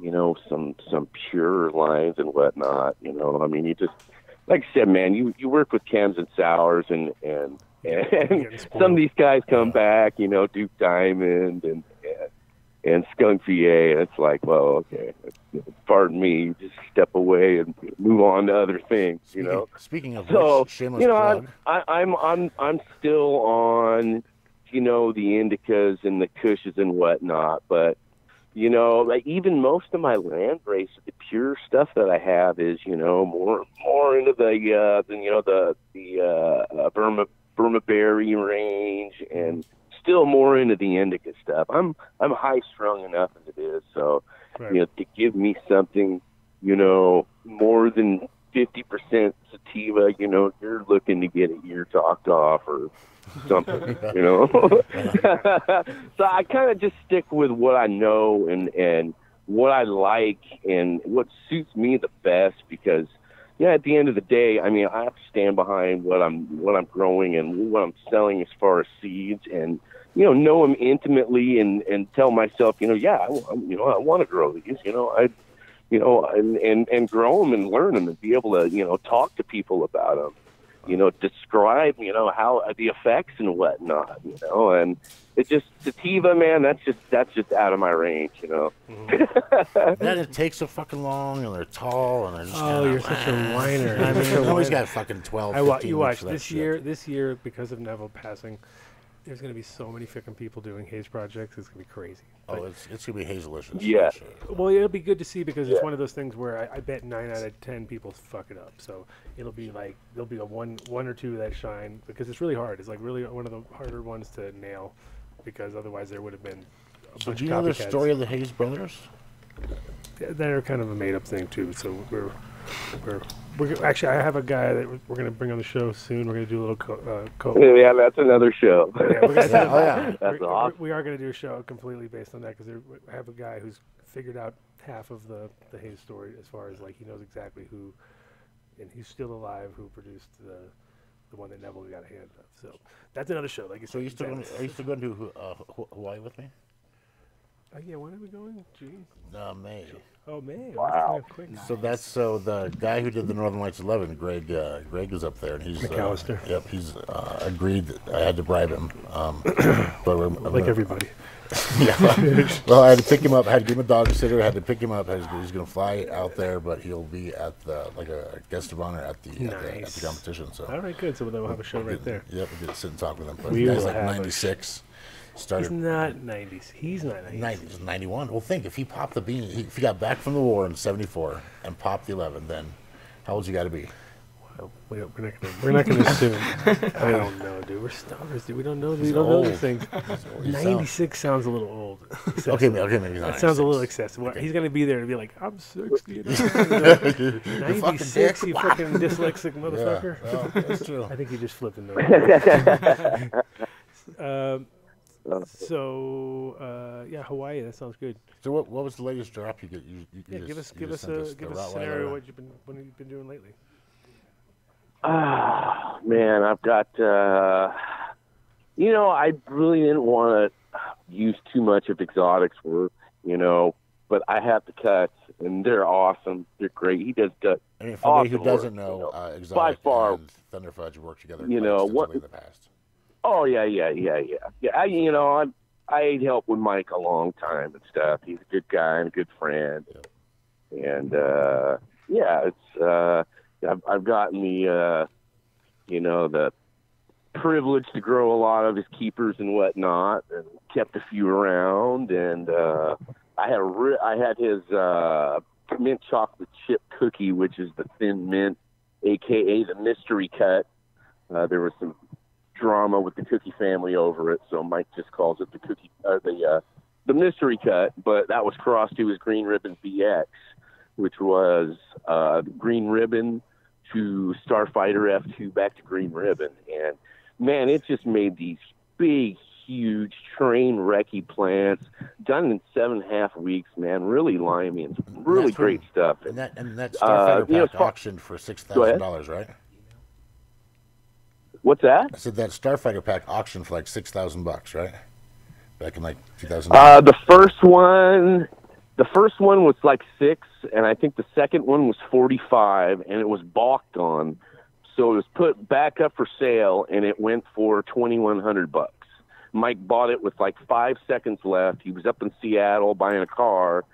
you know, some pure lines and whatnot. You know, I mean, you just, like I said, man, you work with chems and sours, and some of these guys come back, you know, Duke Diamond, and and skunk VA, and it's like, well, okay, pardon me, just step away and move on to other things, you know. Speaking of so, which, shameless you know, plug. I'm still on, you know, the indicas and the cushes and whatnot, but you know, like even most of my land race, the pure stuff that I have is, you know, more into the you know, the Burma berry range, and still more into the indica stuff. I'm high strung enough as it is, so Right. you know, to give me something, you know, more than 50% sativa, you know, you're looking to get an ear talked off or something, you know. So I kind of just stick with what I know and what I like and what suits me the best, because yeah, at the end of the day, I mean, I have to stand behind what I'm growing and what I'm selling as far as seeds, and you know them intimately and tell myself, you know, yeah, I want to grow these, you know, and grow them and learn them and be able to, you know, talk to people about them, you know, describe, you know, how the effects and whatnot, you know, and it just sativa, man, that's just out of my range, you know. Then it takes so fucking long, and they're tall, and they're just You're such a whiner. I mean, I've always got fucking 12, 15 you weeks watch for that this shit. This year, because of Neville passing, there's going to be so many fucking people doing haze projects. It's going to be crazy. Oh, it's going to be hazelicious. Yeah. Well, it'll be good to see, because it's one of those things where I bet 9 out of 10 people fuck it up. So it'll be like, there'll be a one or two that shine, because it's really hard. It's like really one of the harder ones to nail, because otherwise there would have been a So bunch do you of know the copycats. story of the Hayes brothers? They're kind of a made up thing too. So we're actually, I have a guy that we're going to bring on the show soon. We're going to do a little Yeah, that's another show. Yeah, we're gonna That's awesome. We are going to do a show completely based on that, because I have a guy who's figured out half of the Hayes story, as far as like he knows exactly who, and he's still alive, who produced the one that Neville got a hand of. So that's another show. Like, So are you still going to Hawaii with me? Yeah, when are we going? June? May. Oh, May. Wow. Quick. So the guy who did the Northern Lights 11, Greg is up there, and he's McAllister. Yep, he's agreed that I had to bribe him. But everybody. Yeah. Well, I had to pick him up. I had to give him a dog sitter. I had to pick him up. He's going to fly out there, but he'll be at the a guest of honor at the competition. So. All right, good. So then we'll have a show right there. Yep, we'll get to sit and talk with him. But We the guy's will like have 96. He's not 90s. He's not 90s. 90s, 91. Well, think, if he popped the bean, if he got back from the war in 74 and popped the 11, then how old's he got to be? Well, we're not gonna assume. I don't know, dude. We're stoners, dude. We don't know. We don't know these things. 96 sounds a little old. Okay, maybe not. That sounds a little excessive. Okay. He's gonna be there to be like, I'm 60. 96, you fucking dyslexic motherfucker. Yeah, well, that's true. I think you just flipped a note. Yeah, Hawaii. That sounds good. So what was the latest drop you get? Give us a scenario. What you've been doing lately. Man, I've got, you know, I really didn't want to use too much of Exotic's work, you know, but I have the cuts, and they're awesome. They're great. He does good. I mean, for anybody who doesn't know, Exotic by far, and Thunder Fudge worked together you know, what, in the past. Oh, yeah. I helped with Mike a long time and stuff. He's a good guy and a good friend. Yeah. And, it's, I've gotten the, you know, the privilege to grow a lot of his keepers and whatnot, and kept a few around. And I had his mint chocolate chip cookie, which is the thin mint, aka the mystery cut. There was some drama with the cookie family over it, so Mike just calls it the cookie, the mystery cut. But that was crossed to his Green Ribbon BX, which was Green Ribbon to Starfighter F2 back to Green Ribbon. And man, it just made these big, huge train wrecky plants done in 7.5 weeks, man. Really limey and really great stuff. And that Starfighter pack auctioned for $6,000, right? What's that? I said that Starfighter pack auctioned for like $6,000, right? Back in like 2000. The first one was like 6, and I think the second one was 45, and it was balked on. So it was put back up for sale, and it went for $2,100. Mike bought it with like 5 seconds left. He was up in Seattle buying a car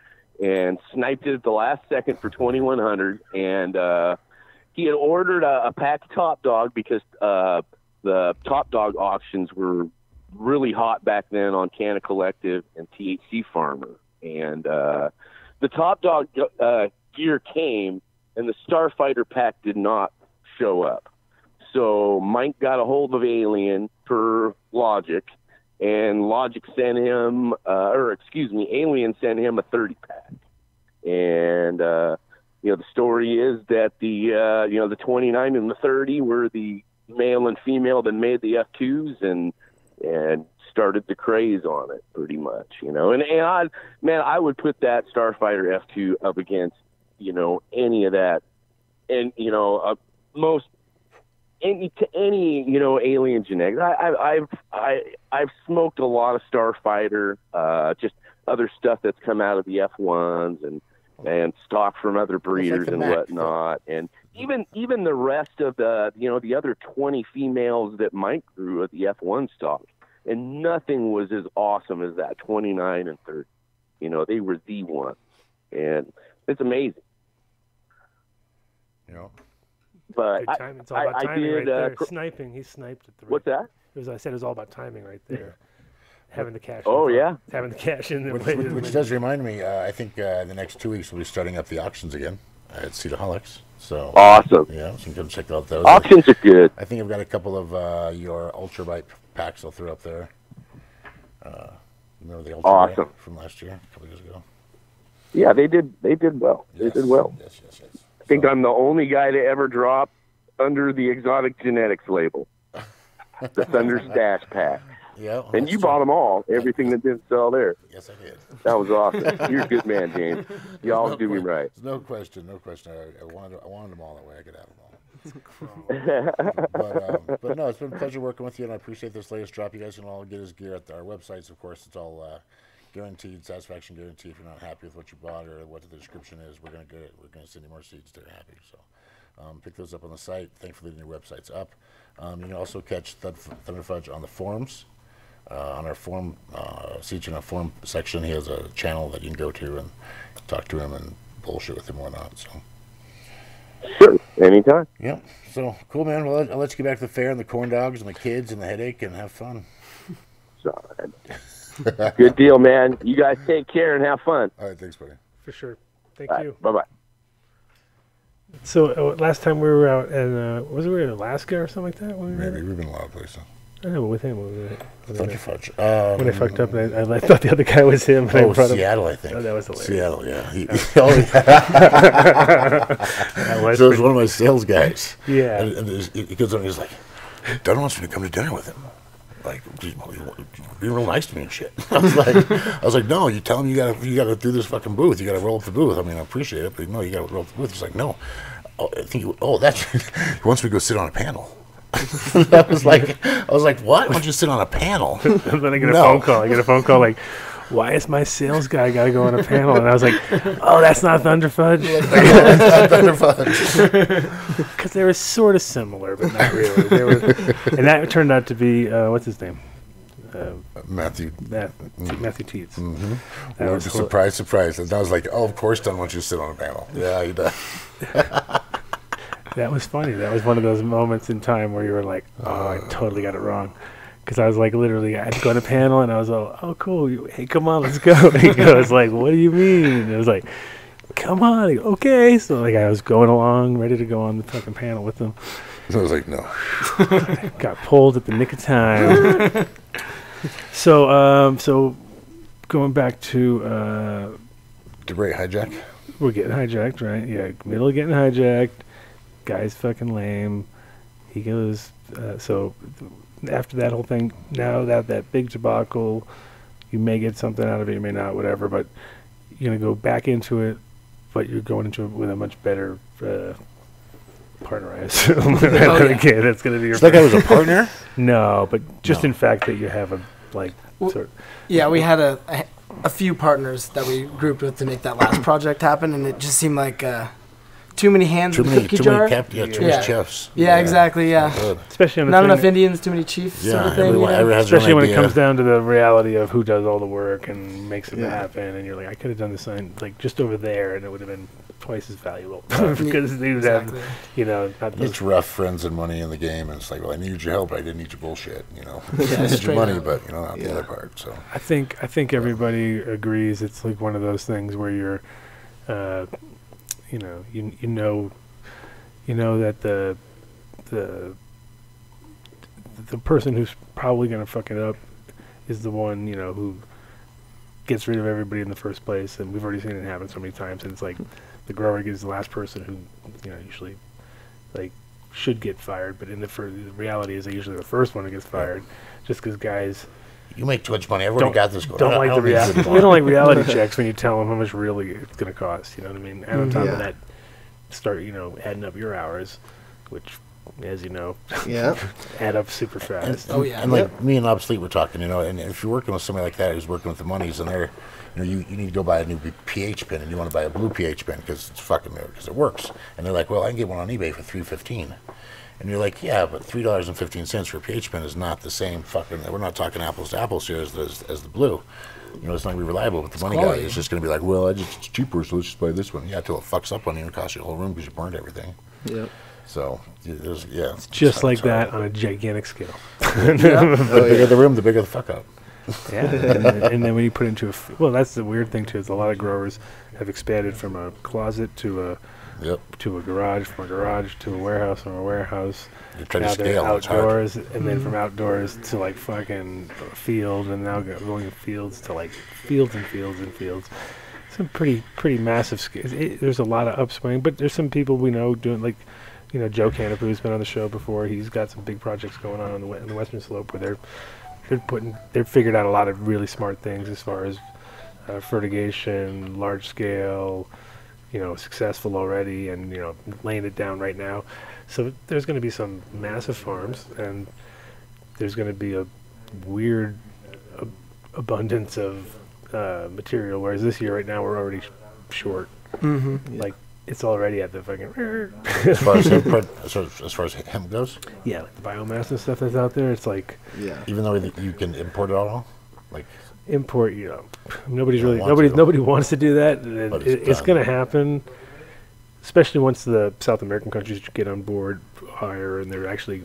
and sniped it at the last second for 2,100. And he had ordered a pack of Top Dog because the Top Dog auctions were really hot back then on Canna Collective and THC Farmer. And the Top Dog gear came, and the Starfighter pack did not show up. So Mike got a hold of Alien per Logic, and Logic sent him, Alien sent him a 30-pack. And, the story is that the 29 and the 30 were the male and female that made the F2s and started the craze on it pretty much, And I would put that Starfighter F2 up against, any of that. And, any alien genetics. I've smoked a lot of Starfighter, just other stuff that's come out of the F1s and stock from other breeders and whatnot, and even the rest of the other 20 females that Mike grew at the F1 stock, and nothing was as awesome as that 29 and 30. They were the ones, and it's amazing. But it's all about timing right there. Sniping. He sniped at the. What's that? I said it was all about timing right there. Having the cash. Oh, yeah. Having the cash in there. Which does remind me, I think the next 2 weeks we'll be starting up the auctions again at Cedarholics. So awesome. Yeah, so you can come check out those. Auctions are good. I think I've got a couple of your Ultrabite packs I'll throw up there. Remember the Ultrabite from last year, a couple years ago? Yeah, they did well. Yes. They did well. Yes. I think I'm the only guy to ever drop under the Exotic Genetics label. The Thunder Stash pack. Yeah, and you bought them all, everything that didn't sell there. Yes, I did. That was awesome. You're a good man, James. You always do me right. No question. I wanted them all that way. I could have them all. but no, it's been a pleasure working with you, and I appreciate this latest drop. You guys can all get his gear at our websites. Of course, it's all guaranteed, satisfaction guarantee. If you're not happy with what you bought or what the description is, we're going to send you more seeds till you're happy. So pick those up on the site. Thankfully, the new website's up. You can also catch Thunder Fudge on the forums. On our forum, seats in our forum section, he has a channel that you can go to and talk to him and bullshit with him and whatnot. So, sure, anytime. Yeah. So cool, man. Well, I'll let you get back to the fair and the corn dogs and the kids and the headache and have fun. Good deal, man. You guys take care and have fun. All right, thanks, buddy. For sure. Thank All you. Right, bye-bye. So last time we were out, and was we in Alaska or something like that? Maybe we've been a lot of places. I know, but with him. Thunder Fudge. When I fucked up, and I thought the other guy was him. And Seattle, I think. Oh, that was hilarious. Seattle, yeah. So it was one of my sales guys. Yeah. And he goes on and he's like, Dunn wants me to come to dinner with him. Like, being real nice to me and shit. I was like, no, you tell him you gotta do this fucking booth. You gotta roll up the booth. I mean, I appreciate it, but no, you gotta roll up the booth. He's like, no. He wants me to go sit on a panel. I was like, what? Why don't you sit on a panel? And then I get a phone call. I get a phone call like, why is my sales guy got to go on a panel? And I was like, oh, that's not Thunder Fudge. That's not Thunder Fudge. Because they were sort of similar, but not really. And that turned out to be, what's his name? Matthew Teets. Mm-hmm. That was surprise. And I was like, oh, of course Dunn wants you to sit on a panel. Yeah, he does. That was funny. That was one of those moments in time where you were like, oh, I totally got it wrong. Because I was like, literally, I had to go on a panel, and I was all, oh, cool. Hey, come on, let's go. And he goes like, what do you mean? And it was like, come on. He goes, okay. So like I was going along, ready to go on the fucking panel with him. So I was like, no. Got pulled at the nick of time. So going back to... Debris hijack? We're getting hijacked, right? Yeah, middle of getting hijacked. Guy's fucking lame. He goes, so after that whole thing, now that big debacle, you may get something out of it, you may not, whatever, but you're going to go back into it, but you're going into it with a much better partner, I assume. Okay, that's going to be your that guy was a partner? No, but just in fact that you have a, like, sort of. Yeah, we had a few partners that we grouped with to make that last project happen, and it just seemed like too many hands in the cookie jar. Too many chefs. Yeah, exactly. Yeah, especially on not enough Indians, too many chiefs. Sort of thing, especially when it comes down to the reality of who does all the work and makes it happen, and you're like, I could have done the sign like just over there, and it would have been twice as valuable because they would have, it's rough friends and money in the game, and it's like, well, I needed your help, but I didn't need your bullshit. I need your money, but not the other part. So I think everybody agrees it's like one of those things where you're, you know that the person who's probably gonna fuck it up is the one who gets rid of everybody in the first place, and we've already seen it happen so many times. And it's like the grower is the last person who usually like should get fired, but the reality is they're usually the first one who gets fired, just because guys. You make too much money. I've already got this going. Don't like the reality. They don't like reality checks when you tell them how much really it's going to cost. You know what I mean? And on top of that, start adding up your hours, which, as you know, add up super fast. And like me and Obsolete were talking, and if you're working with somebody like that who's working with the monies, and they're, you need to go buy a new pH pen, and you want to buy a blue pH pen because it's fucking there because it works. And they're like, well, I can get one on eBay for $3.15. And you're like, yeah, but $3.15 for a pH pen is not the same fucking. We're not talking apples to apples here as the blue. It's not going to be reliable. But the money guy is just going to be like, well, it's cheaper, so let's just buy this one. Yeah, until it fucks up on you and costs you a whole room because you burned everything. Yep. So it's just like that on a gigantic scale. The bigger the room, the bigger the fuck up. Yeah, and then when you put into that's the weird thing too. Is a lot of growers have expanded from a closet to a garage, from a garage to a warehouse, from a warehouse. You try to now scale outdoors, and then from outdoors to like fucking field, and now going fields to like fields and fields and fields. Some pretty massive scale. There's a lot of upswing, but there's some people we know doing like, Joe Canapoo's been on the show before. He's got some big projects going on in the Western Slope where they've figured out a lot of really smart things as far as fertigation, large scale, successful already, and laying it down right now. So there's going to be some massive farms, and there's going to be a weird abundance of material. Whereas this year, right now, we're already short. Mm-hmm. Like it's already at the fucking. as far as hemp goes. Yeah, like the biomass and stuff that's out there. It's like. Yeah. Even though you can import it all, like. Import, nobody wants to do that. It's going to happen, especially once the South American countries get on board higher, and they're actually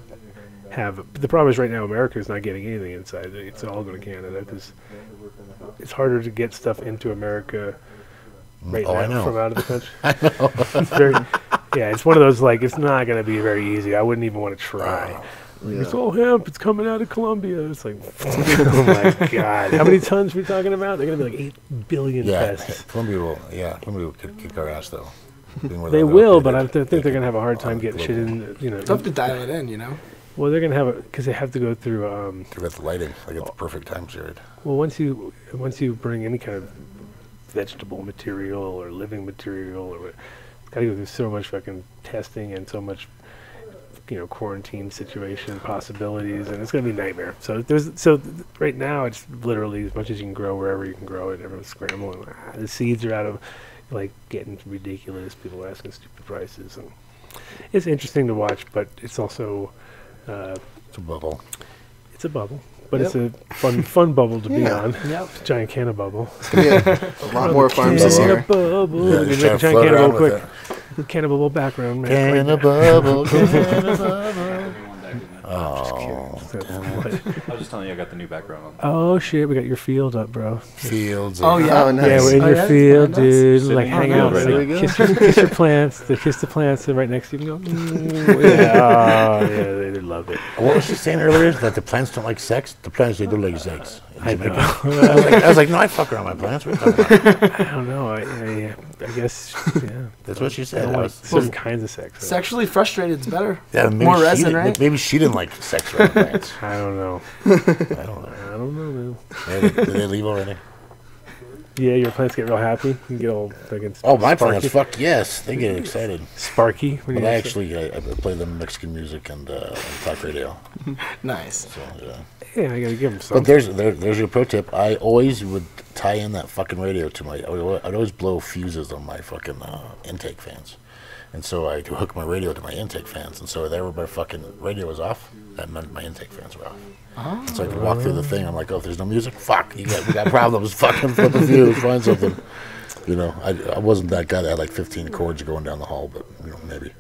the problem is right now America is not getting anything inside. It's all going to Canada because it's harder to get stuff into America now from out of the country. I know. It's one of those it's not going to be very easy. I wouldn't even want to try. It's all hemp. It's coming out of Colombia. It's like, oh my god! How many tons are we talking about? They're going to be like 8 billion pests. Colombia will kick our ass though. They will, but I think they're going to have a hard time getting shit in. It's tough to dial it in, Well, they're going to have because they have to go through. Through the lighting, at the perfect time period. Well, once you bring any kind of vegetable material or living material, it's got to go through so much fucking testing and so much. Quarantine situation possibilities, and it's going to be a nightmare. So right now it's literally as much as you can grow wherever you can grow it. Everyone's scrambling. The seeds are out of getting ridiculous. People are asking stupid prices, and it's interesting to watch. But it's also it's a bubble. It's a bubble, but it's a fun bubble to be on. Yep. Giant canna bubble. Yeah, a lot more farms this year. Bubble. Yeah, make a giant canna bubble quick. Cannibal background, man. Cannibal. Oh. I was just telling you I got the new background on. Oh shit, we got your field up, bro. Fields. Oh yeah, nice. Yeah, we're in your field, dude. Sitting Hang out, kiss your plants. Kiss the plants, and right next to you, and go. They love it. What was she saying earlier? That the plants don't like sex. The plants they do like sex. I know. I was like, no, I fuck around my plants. What are you talking about? I don't know. I guess. Yeah. That's what she said. Like certain kinds of sex. Right? Sexually frustrated is better. Yeah, more resin, right? Maybe she didn't like sex around plants. I don't know. I don't know, man. Did they leave already? Yeah, your plants get real happy. You get all fucking. My plants, fuck yes, they get excited. Sparky. But I play them Mexican music and talk radio. Nice. So yeah, I gotta give them some. But there's your pro tip. I always would tie in that fucking radio to I'd always blow fuses on my fucking intake fans. And so I hooked my radio to my intake fans. And so there, my fucking radio was off. That meant my intake fans were off. Oh. So I could walk through the thing. I'm like, oh, if there's no music, fuck, we got problems. Fucking flip a fuse, find something. You know, I wasn't that guy that had like 15 cords going down the hall, but, you know, maybe.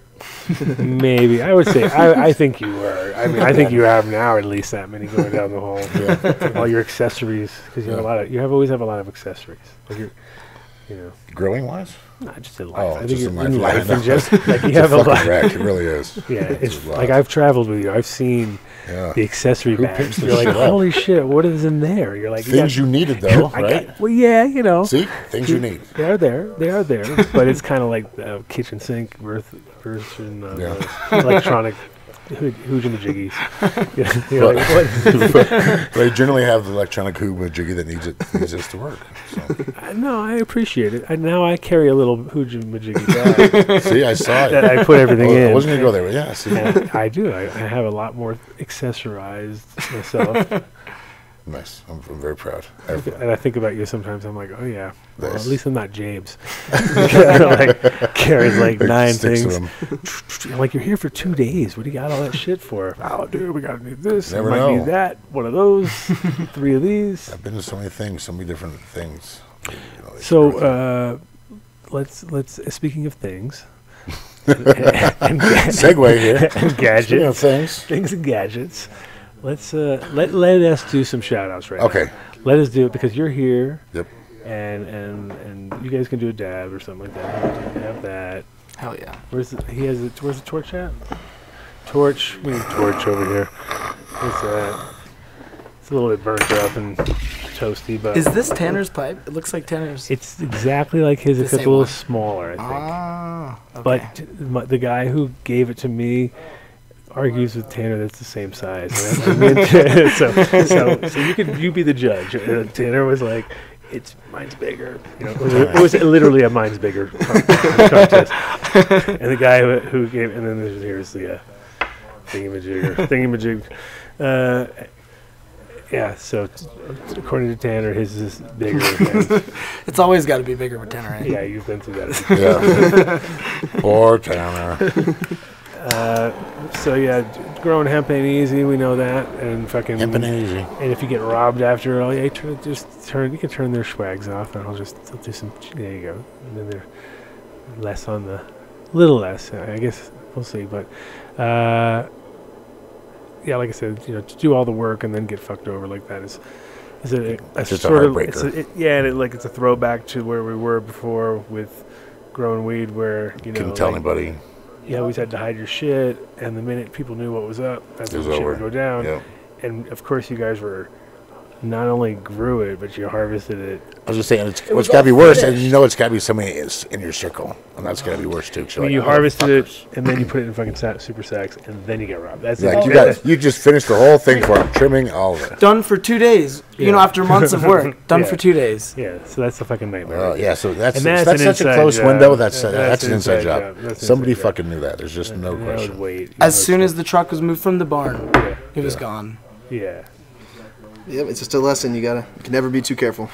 Maybe. I would say, I think you were. I mean, I think you have now at least that many going down the hall. Yeah. All your accessories, because you have always have a lot of accessories. Like growing wise? Not just in life. Oh, I think just in life. And just, like, you it's have a a lot. Wreck. It really is. Yeah, it's like I've traveled with you. I've seen the accessory Who bags. picks You're like, shit up? holy shit, what is in there? You're like, things you needed though, right? Well, yeah, you know. See, things you need. They are there. But it's kind of like the kitchen sink version of electronic hoojamajiggies. They generally have the electronic hoojamajiggy that needs this to work. So. No, I appreciate it. Now I carry a little hoojamajiggy bag. See, I saw it. That I put everything in. I wasn't going to go there, but yeah. See. I do. I have a lot more accessorized myself. Nice. I'm very proud. And I think about you sometimes. I'm like, oh yeah. Well, at least I'm not James. Like carries like 9 things. I'm like, you're here for 2 days. What do you got all that shit for? Oh, dude, we gotta need this. Never might know. need that. One of those. 3 of these. I've been to so many things, so many different things. You know, so let's speaking of things. and segue here. And gadgets. Speaking of things and gadgets. Let's let us do some shout outs right now. Okay. Let us do it because you're here. Yep. And you guys can do a dab or something like that. Have that. Hell yeah. Where's the torch at? Torch. We need torch over here. What's that? It's a little bit burnt up and toasty, but is this Tanner's pipe? It looks like Tanner's. It's exactly like his. It's a little smaller, I think. Ah. Okay. But the guy who gave it to me argues with Tanner that's the same size. So you be the judge. Tanner was like, mine's bigger. You know, it was literally a mine's bigger contest. And the guy who gave, and then here's the thingamajig. Yeah, so according to Tanner, his is bigger. It's always got to be bigger with Tanner, right? Yeah, you've been through that. Yeah. Poor Tanner. So yeah, growing hemp ain't easy. We know that, and fucking hemp ain't easy. And if you get robbed after it all, you can turn their swags off, and I'll do some. There you go. And then they're little less. I guess we'll see, but yeah, like I said, you know, to do all the work and then get fucked over like that is a sort of it's a throwback to where we were before with growing weed, where couldn't tell anybody. You always had to hide your shit, and the minute people knew what was up, that's when shit would go down. Yeah. And of course, you guys were not only grew it, but you harvested it. I was just saying, it's got to be worse, and you know it's got to be somebody in your circle, and that's got to be worse too. So you harvested it, and then you put it in fucking super sacks, and then you get robbed. That's like you just finished the whole thing for them, trimming all of it. Done for 2 days. Yeah. You know, after months of work, done for 2 days. Yeah, so that's a fucking nightmare. Yeah, so that's such a close window. That's an inside job. Somebody fucking knew that. There's just no question. As soon as the truck was moved from the barn, it was gone. Yeah. Yep, it's just a lesson. You can never be too careful.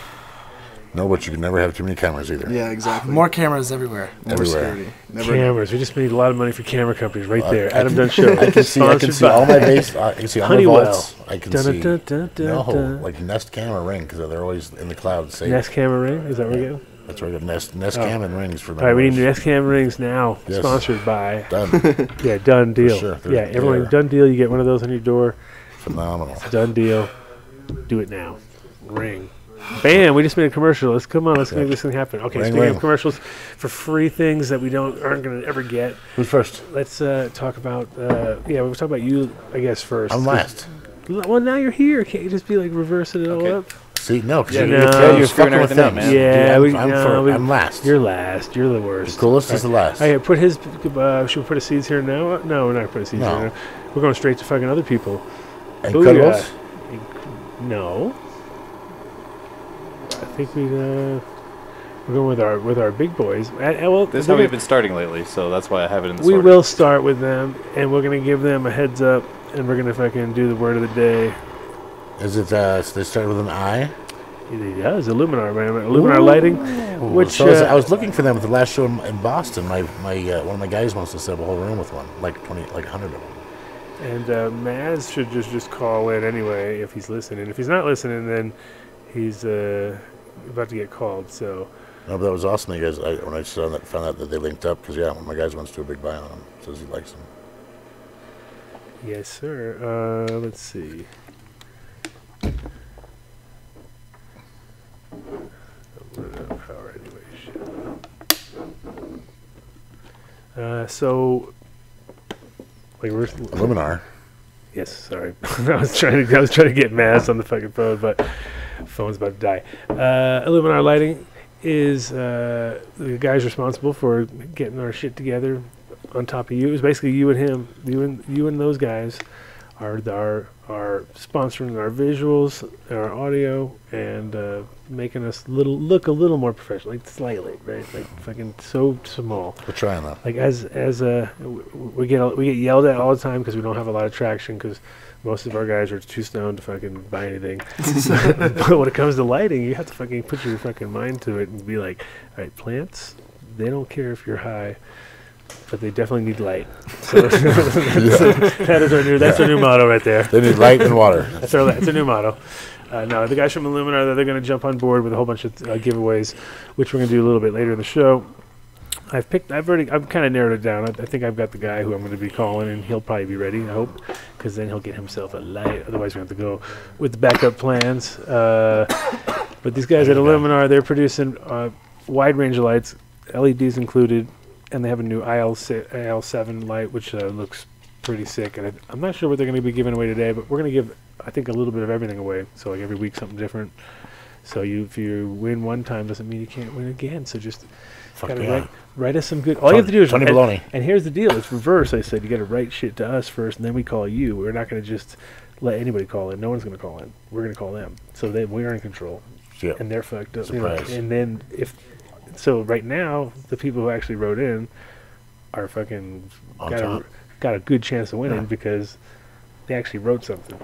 No, but you can never have too many cameras either. Yeah, exactly. More cameras everywhere. More security. Cameras. We just made a lot of money for camera companies right there. Adam Dunn Show. I can see all my base. I can see all my vaults. I can see like Nest camera ring because they're always in the cloud. Nest camera ring? Is that where we go? That's right. Nest Cam and rings for. All right, we need Nest Cam rings now. Yes. Sponsored by Dunn. Yeah, Dunn deal. Sure. Yeah, everyone Dunn deal. You get one of those on your door. Phenomenal. Done deal. Do it now. Ring. Bam! We just made a commercial. Let's make this thing happen. Okay, speaking of commercials for free things that aren't going to ever get. Who's first? Let's talk about. We'll talk about you, I guess, first. I'm last. Well, now you're here. Can't you just be like reversing it all up? See, no, because you're screwing everything up, man. Yeah, I'm last. You're last. You're the worst. The coolest is the last. Hey, put his. Should we put his seeds here now? No, we're not putting seeds here now. We're going straight to fucking other people. Incredibles? No. I think we're going with our big boys. This is how we've been starting lately, so that's why I have it in the We will start with them, and we're going to give them a heads up, and we're going to fucking do the word of the day. Is it, they start with an I? He does. Illuminar, man. Illuminar Lighting. Which So I was looking for them at the last show in Boston. My one of my guys wants to set up a whole room with one, like 100 of them. And Maz should just call in anyway if he's listening. If he's not listening, then he's about to get called. So. No, but that was awesome. You guys, when I saw that, found out that they linked up, because one of my guys wants to do a big buy on them. Says he likes them. Yes, sir. Let's see. Power anyway. So, like we're Illuminar. Yes, sorry. I was trying to get Maz on the fucking phone, but phone's about to die. Illuminar Lighting is the guy's responsible for getting our shit together on top of you. It was basically you and him. You and those guys are sponsoring our visuals, our audio, and making us look a little more professional, like slightly, right? Like fucking so small. We're trying that. Like we get yelled at all the time because we don't have a lot of traction because most of our guys are too stoned to fucking buy anything. But when it comes to lighting, you have to fucking put your fucking mind to it and be like, all right, plants, they don't care if you're high, but they definitely need light. So that's our new motto right there. They need light and water. That's our new motto. No, the guys from Illuminar, they're going to jump on board with a whole bunch of giveaways, which we're going to do a little bit later in the show. I've kind of narrowed it down. I think I've got the guy who I'm going to be calling, and he'll probably be ready, I hope, because then he'll get himself a light. Otherwise, we have to go with the backup plans. But these guys at Illuminar, they're producing a wide range of lights, LEDs included, and they have a new IL7 light, which looks pretty sick. And I'm not sure what they're going to be giving away today, but we're going to give, I think, a little bit of everything away. So like every week, something different. So if you win one time, doesn't mean you can't win again. So just write us some good. All you have to do is and here's the deal: it's reverse. I said you got to write shit to us first, and then we call you. We're not going to just let anybody call in. No one's going to call in. We're going to call them. So we're in control, and they're fucked up. And then so right now, the people who actually wrote in are fucking got a good chance of winning because they actually wrote something.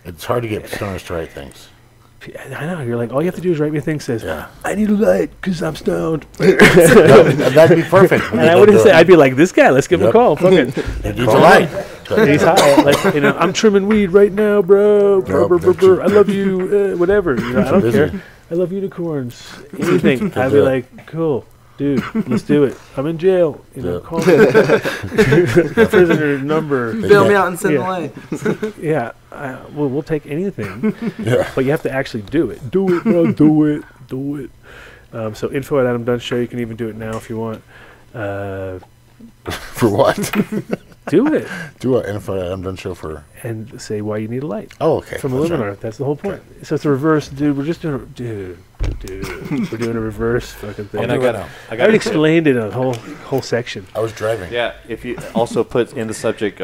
It's hard to get stoners to write things. I know. You're like, all you have to do is write me a thing that says, I need a light because I'm stoned. That'd be perfect. And I wouldn't say, I'd be like, this guy, let's give him a call. Fuck it. He needs a light. He's high. Like, I'm trimming weed right now, bro. I love you. Whatever. I don't care. I love unicorns. Anything. I'd be like, cool. Dude, let's do it. I'm in jail. Call me. Prisoner number. Bail me out and send the light. Yeah. We'll take anything. But you have to actually do it. Do it, bro. Do it. Do it. So info at Adam Dunn Show. You can even do it now if you want. For what? Do it. Do an info at Adam Dunn Show for. And say why you need a light. Oh, okay. From Illuminar. Right. That's the whole point. Okay. So it's a reverse, dude. We're just doing we're doing a reverse fucking thing. And I already explained it in a whole section. I was driving. Yeah. If you also put in the subject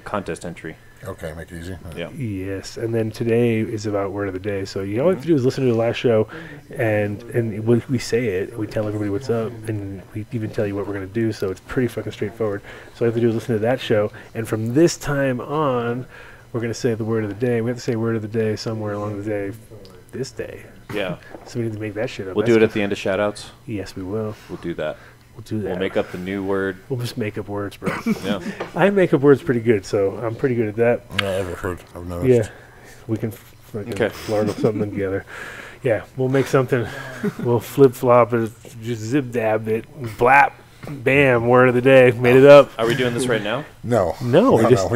contest entry. Okay, make it easy. Yeah. Yes, and then today is about word of the day. So all you have to do is listen to the last show, and we say it. We tell everybody what's up, and we even tell you what we're going to do. So it's pretty fucking straightforward. So all you have to do is listen to that show, and from this time on, we're going to say the word of the day. We have to say word of the day somewhere along the day. This day. Yeah. So we need to make that shit up. We'll do it at the end of shout-outs. Yes, we will. We'll do that. We'll do that. We'll make up the new word. We'll just make up words, bro. Yeah. I make up words pretty good, so I'm pretty good at that. I've noticed. Yeah. We can flirt something together. Yeah, we'll make something. We'll flip-flop it, just zip-dab it, blap, bam, word of the day. Made it up. Are we doing this right now? No. We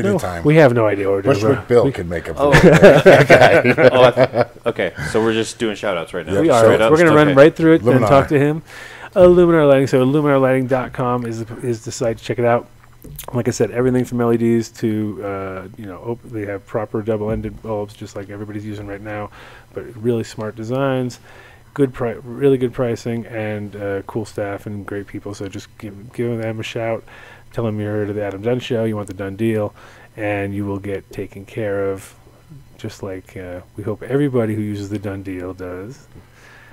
need time. We have no idea what we're doing. Wish Bill could make up. Okay, so we're just doing shout-outs right now. Yeah, we are. We're going to run right through it and talk to him. Illuminar Lighting. So illuminarlighting.com is the site to check it out. Like I said, everything from LEDs to they have proper double-ended bulbs, just like everybody's using right now, but really smart designs, really good pricing, and cool staff and great people. So just give them a shout. Tell them you heard of the Adam Dunn Show. You want the Dunn deal, and you will get taken care of, just like we hope everybody who uses the Dunn deal does.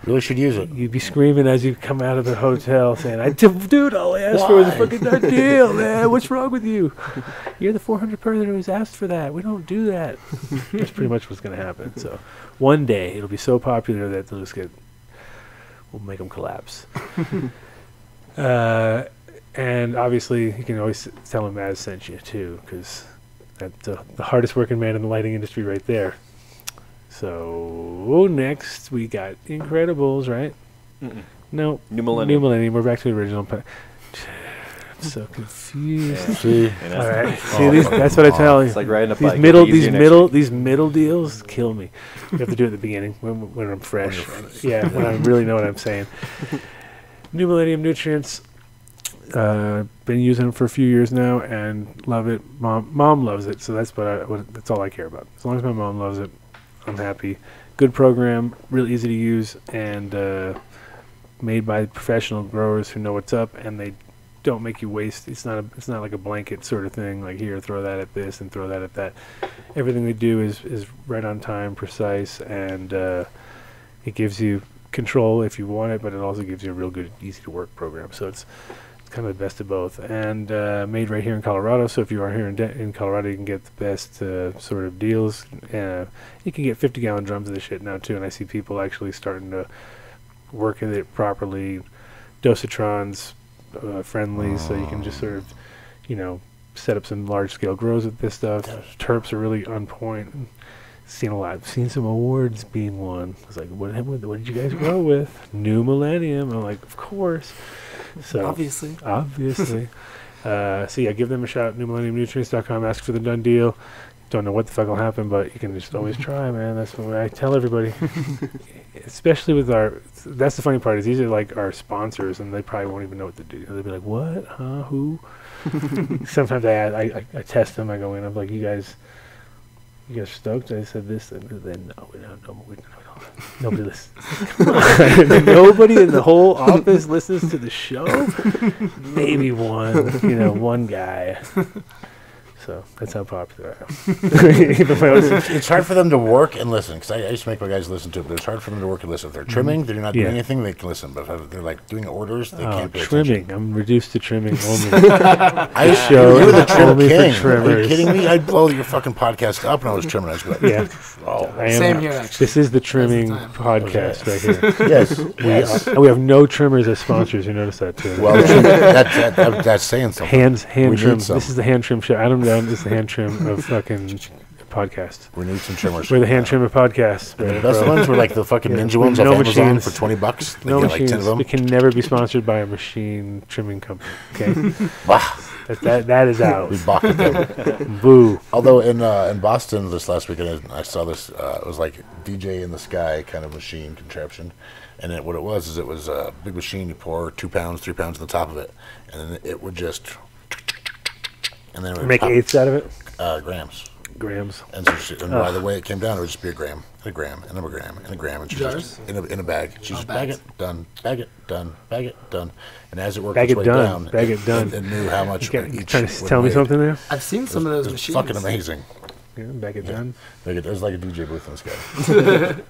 Really should use it. You'd be screaming as you come out of the hotel saying, dude, all I asked for was a fucking Dunn deal, man. What's wrong with you? You're the 400 person who's asked for that. We don't do that. That's pretty much what's going to happen. So one day it'll be so popular that they'll just we'll make them collapse. And obviously you can always tell them Maz sent you too, because that's the hardest working man in the lighting industry right there. So next we got Incredibles, right? No, New Millennium. We're back to the original. I'm so confused. Yeah. See, all right. See, that's what I tell you. It's like riding a these bike. These middle deals kill me. You have to do it at the beginning when I'm fresh. Yeah, when I really know what I'm saying. New Millennium nutrients. Been using them for a few years now and love it. Mom loves it, so that's that's all I care about. As long as my mom loves it, I'm happy. Good program, real easy to use, and made by professional growers who know what's up, and they don't make you waste. It's not like a blanket sort of thing, like here, throw that at this and throw that at that. Everything they do is right on time, precise, and it gives you control if you want it, but it also gives you a real good, easy to work program. So it's kind of the best of both, and made right here in Colorado. So if you are here in Colorado, you can get the best sort of deals. You can get 50-gallon drums of this shit now too, and I see people actually starting to work with it properly. Dosatrons friendly, so you can just sort of, set up some large-scale grows with this stuff. Terps are really on point. Seen some awards being won. I was like, what did you guys grow with? New Millennium. I'm like, of course. So obviously. So yeah, give them a shout. NewMillenniumNutrients.com. Ask for the Dunn deal. Don't know what the fuck will happen, but you can just always try, man. That's what I tell everybody. Especially with that's the funny part, is these are like our sponsors, and they probably won't even know what to do. They'll be like, what? Huh? Who? Sometimes I test them. I go in. I'm like, you guys stoked? I said this, and then no, we don't. Nobody listens. Nobody in the whole office listens to the show. Maybe one guy. So that's how popular I am. It's hard for them to work and listen, because I used to make my guys listen to it, but it's hard for them to work and listen. If they're trimming, they're not doing anything, they can listen. But if they're like doing orders, they can't pay trimming. attention. I'm reduced to trimming only. You're the trim king. Are you kidding me? I'd blow your fucking podcast up when I was trimming. I was like, Same here, actually. This is the trimming podcast right here. Yes. We have no trimmers as sponsors. You notice that too. Well, that's saying something. Hand trim. This is the hand trim show. Adam Dunn is the hand trim of fucking podcast. We need some trimmers. We're the hand trim of podcasts. The best ones were like the fucking ninja ones off Amazon for $20. No get machines. like 10 of them. We can never be sponsored by a machine trimming company. Okay, Wow. that is out. We balked at them. Boo. Although in Boston this last weekend, I saw this. It was like DJ in the sky kind of machine contraption, and what it was a big machine. You pour 2 pounds, 3 pounds on the top of it, and then it would just. And then it would make eighths out of it. Grams. And so by the way it came down, it would just be a gram, and a gram, and a gram, and a gram, and she just in a bag. She just bag it, done, bag it, done, bag it, done. And as it worked its way down, it knew how much each. Trying to tell me something there? I've seen some of those machines. Fucking amazing. Yeah, bag it done. It was like a DJ booth in the sky.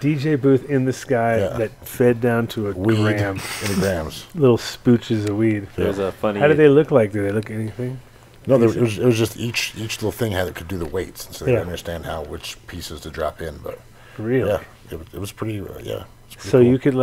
DJ booth in the sky that fed down to a weed gram. In grams. Little spooches of weed. There's a funny. How did they look like? Did they look anything? No, it was just each little thing could do the weights, so they could understand which pieces to drop in. But really, yeah, it was pretty. So cool. you could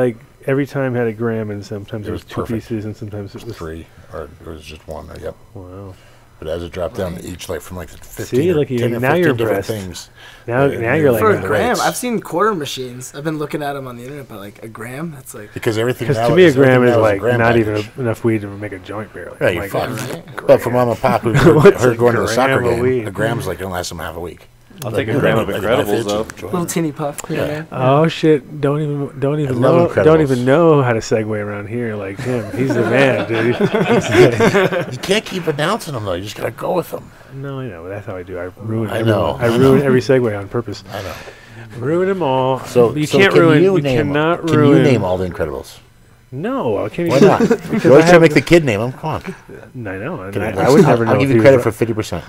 every time had a gram, and sometimes it was two perfect. pieces, and sometimes it was 3, or it was just 1. Yep. Wow. But as it dropped down, each from like 15 See, or 10 or now 15 you're different impressed. things. Now you're like for a gram. I've seen quarter machines. I've been looking at them on the internet, but like a gram, that's like because everything. Because to me, a gram is like not even enough weed to make a joint barrel. Yeah, you're fucked. But for mom and pop, who heard going to the soccer game, a gram's like gonna last them half a week. I'll take a gram of Incredibles though. Little teeny puff. Yeah. Oh shit! Don't even know how to segue around here like him. He's the man, dude. You can't keep announcing them though. You just gotta go with them. No, I know. That's how I do. I ruin every segue on purpose. I know. Ruin them all. So you can't ruin. You cannot ruin. Can you name all the Incredibles? No, I can't. Why not? You always try to make the kid name them. Come on. I know. I would never know. I'll give you credit for 50%.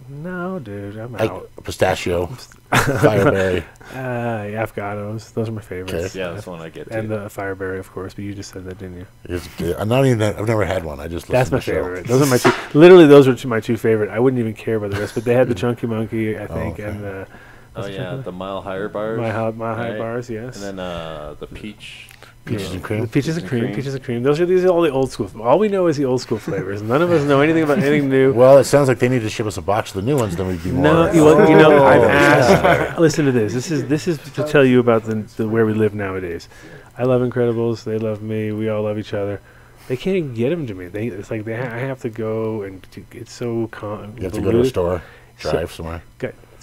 No, No, dude, I'm out. Pistachio, fireberry. Afghanos. Those are my favorites. Okay. Yeah, that's one I get too. And the fireberry, of course. But you just said that, didn't you? I'm not even. I've never had one. I just. That's my favorite. Those are my two. Literally, those are my two favorite. I wouldn't even care about the rest. But they had the Chunky Monkey, I think, and the Mile Higher bars. Mile High bars, yes. And then the peach. Peaches and cream. Peaches and cream. Peaches and cream. These are all the old school. All we know is the old school flavors. None of us know anything about anything new. Well, it sounds like they need to ship us a box of the new ones. Then we'd be more. No, I've asked. Listen to this. This is to tell you about the where we live nowadays. I love Incredibles. They love me. We all love each other. They can't even get them to me. It's like I have to go and it's so. You have to go to a store, drive somewhere.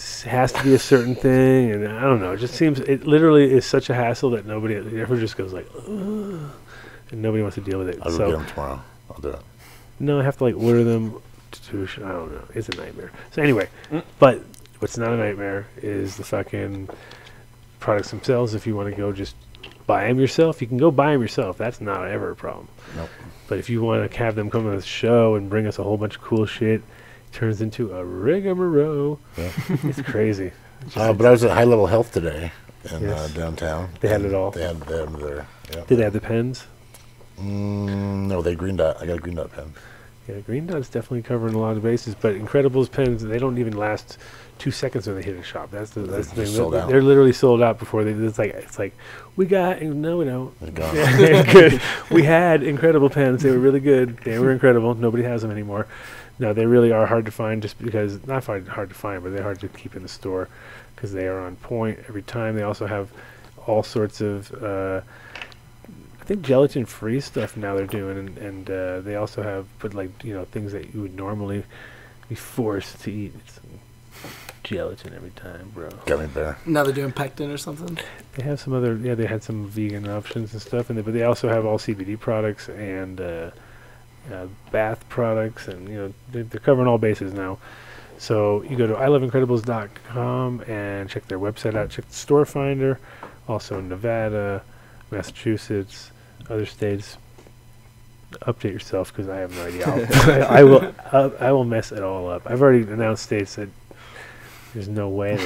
It has to be a certain thing, and I don't know. It just seems it literally is such a hassle that everyone just goes like, ugh, and nobody wants to deal with it. I'll go get them tomorrow. I'll do it. No, I have to order them. I don't know. It's a nightmare. So anyway, but what's not a nightmare is the fucking products themselves. If you want to go just buy them yourself, you can go buy them yourself. That's not ever a problem. Nope. But if you want to have them come to the show and bring us a whole bunch of cool shit, turns into a rigmarole. Yeah. It's crazy. But I was at High Level Health today in downtown. They had it all. They had them there. Yeah. Did they have the pens? No, they Green Dot. I got a Green Dot pen. Yeah, Green Dot's definitely covering a lot of bases. But Incredibles pens, they don't even last 2 seconds when they hit a shop. That's the thing. They're literally sold out before they. It's like we got no, we don't. They're gone. Yeah, good. We had incredible pens. They were really good. They were incredible. Nobody has them anymore. No, they really are hard to find just because, not hard to find, but they're hard to keep in the store because they are on point every time. They also have all sorts of, I think, gelatin-free stuff now they're doing, and they also have, things that you would normally be forced to eat. It's gelatin every time, bro. Gummy bear. Now they're doing pectin or something? They have some other, they had some vegan options and stuff, but they also have all CBD products and, bath products, and they're covering all bases now. So you go to iloveincredibles.com and check their website out. Check the store finder. Also in Nevada, Massachusetts, other states. Update yourself because I have no idea. I will mess it all up. I've already announced states that there's no way.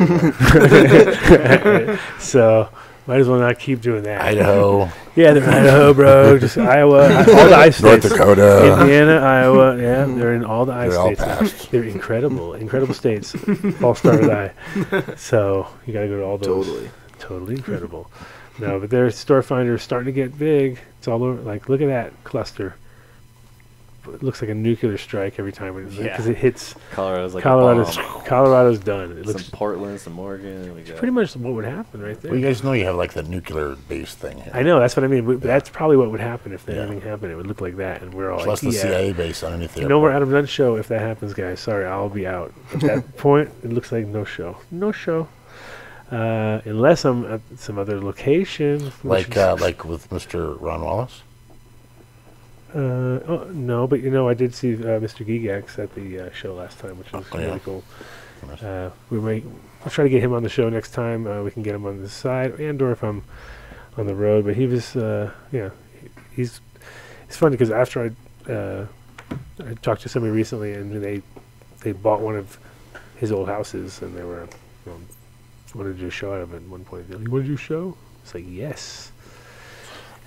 So. Might as well not keep doing that. Idaho. Yeah, they're in Idaho, bro. Just Iowa. All the I states. North Dakota. Indiana, Iowa. Yeah, they're in all the I states. All passed. They're incredible states. All start with I. So you got to go to all those. Totally incredible. No, but their store finder is starting to get big. It's all over. Look at that cluster. It looks like a nuclear strike every time because it hits. Colorado's done. It looks some Portland, some Oregon. Pretty much what would happen right there. Well, you guys know you have the nuclear base thing here. I know, that's what I mean. That's probably what would happen if anything happened. It would look like that, and we're all plus the CIA base underneath there. No more Adam Dunn show if that happens, guys. Sorry, I'll be out. At that point, it looks like no show. No show. Unless I'm at some other location. Like with Mr. Ron Wallace? No, but I did see Mr. Gigax at the show last time, which was really cool. We'll try to get him on the show next time. We can get him on the side, or if I'm on the road. But he was, it's funny because after I talked to somebody recently, and they bought one of his old houses, and they were wanted to do a show out of it at one point. You want to do a show? It's like, yes.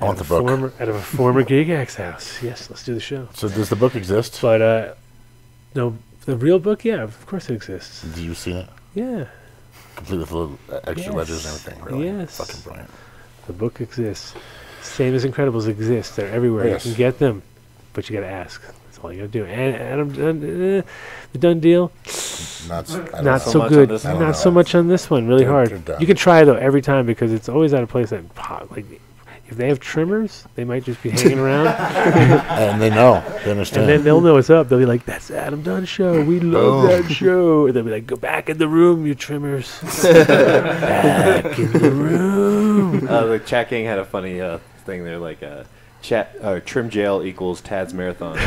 I want the book. Out of a former Gigax house. Yes, let's do the show. So does the book exist? But, no, the real book, yeah, of course it exists. Did you see it? Yeah. Complete with little extra ledgers and everything, really? Yes. Fucking brilliant. The book exists. Same as Incredibles exists. They're everywhere. Yes. You can get them, but you got to ask. That's all you got to do. And Adam Dunn, the Dunn deal, not so good. Not so much on this one. Really hard. You can try, though, every time because it's always at a place that, if they have trimmers, they might just be hanging around. And they know. They understand. And then they'll know what's up. They'll be like, that's the Adam Dunn show. We love that show. And they'll be like, go back in the room, you trimmers. Back in the room. The chat gang had a funny thing. They're like, trim jail equals Tad's marathon.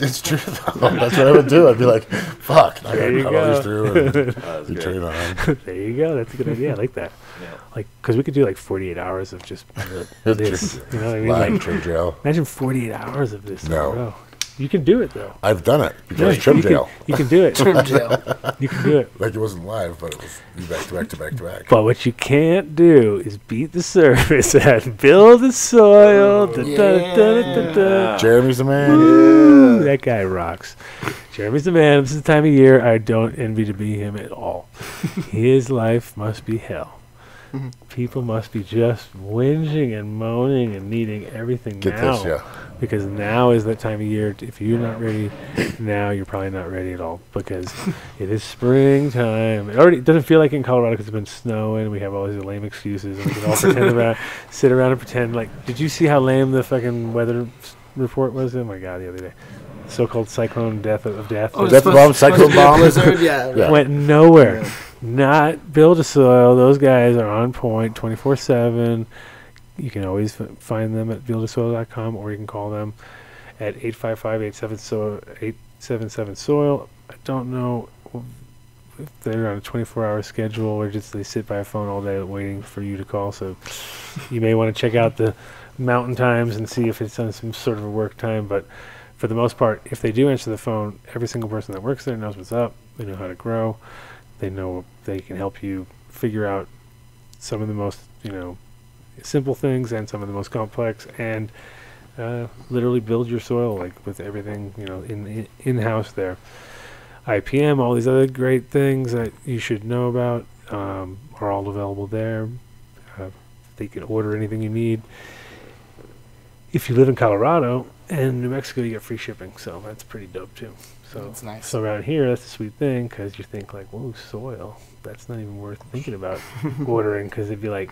It's true, though. That's what I would do. I'd be like, fuck. There you go. There you go. That's a good idea. I like that. Yeah. Because we could do 48 hours of just this. You know what I mean? Trim jail. Imagine 48 hours of this. No. You can do it though. I've done it because trim jail. You can do it. Trim jail. You can do it. Like it wasn't live, but it was back to back to back to back. But what you can't do is beat the surface and build the soil. Jeremy's the man. Woo, that guy rocks. Jeremy's the man. This is the time of year I don't envy to be him at all. His life must be hell. People must be just whinging and moaning and needing everything now. This, yeah. Because now is that time of year. If you're not ready now, you're probably not ready at all. Because it is springtime. It already doesn't feel like it in Colorado because it's been snowing. We have all these lame excuses, and we can all sit around and pretend. Like, did you see how lame the fucking weather report was? Oh my god, the other day. So-called cyclone death of death. Oh, death bomb, cyclone bomb. Blizzard, yeah. Went nowhere. Yeah. Not build a soil. Those guys are on point 24/7. You can always find them at buildasoil.com, or you can call them at 855-877-SOIL. I don't know if they're on a 24-hour schedule or just they sit by a phone all day waiting for you to call. So you may want to check out the mountain times and see if it's on some sort of a work time. But for the most part, if they do answer the phone, every single person that works there knows what's up. They know how to grow. They know they can help you figure out some of the most, simple things and some of the most complex, and literally build your soil like with everything in-house there. IPM, all these other great things that you should know about are all available there. They can order anything you need. If you live in Colorado and New Mexico, you get free shipping, so that's pretty dope too. So that's nice. So around here, that's a sweet thing because you think like, whoa, soil. That's not even worth thinking about ordering because it'd be like,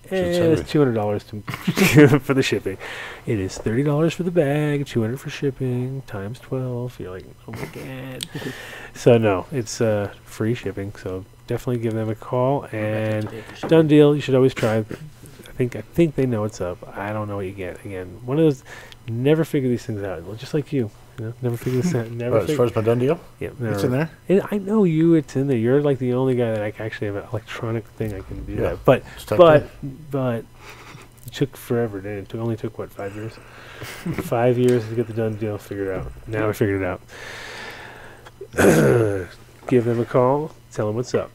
it's $200 for the shipping. It is $30 for the bag, $200 for shipping, times 12. You're like, oh my god. So no, it's free shipping. So definitely give them a call. And done deal. You should always try. I think they know what's up. I don't know what you get. Again, one of those. Never figure these things out. Well, just like you. Never figure this out. Never. As far as my done deal? Yeah, it's in there. I know you. It's in there. You're like the only guy that I actually have an electronic thing I can do that. But it took forever. It only took what, 5 years? 5 years to get the done deal figured out. Now I figured it out. Give them a call. Tell them what's up.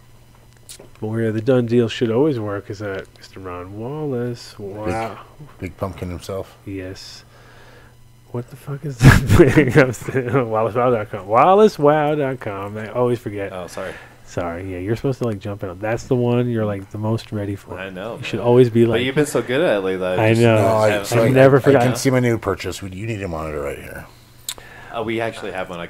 But where the done deal should always work is at Mr. Ron Wallace. Wow. Big pumpkin himself. Yes. What the fuck is that? WallaceWow.com. WallaceWow.com. I always forget. Oh, sorry. Sorry. Yeah, you're supposed to like jump in. That's the one you're like the most ready for. I know. You should always be like. But you've been so good at it lately. I know. I never forgot. I can see my new purchase. You need a monitor right here. We actually have one.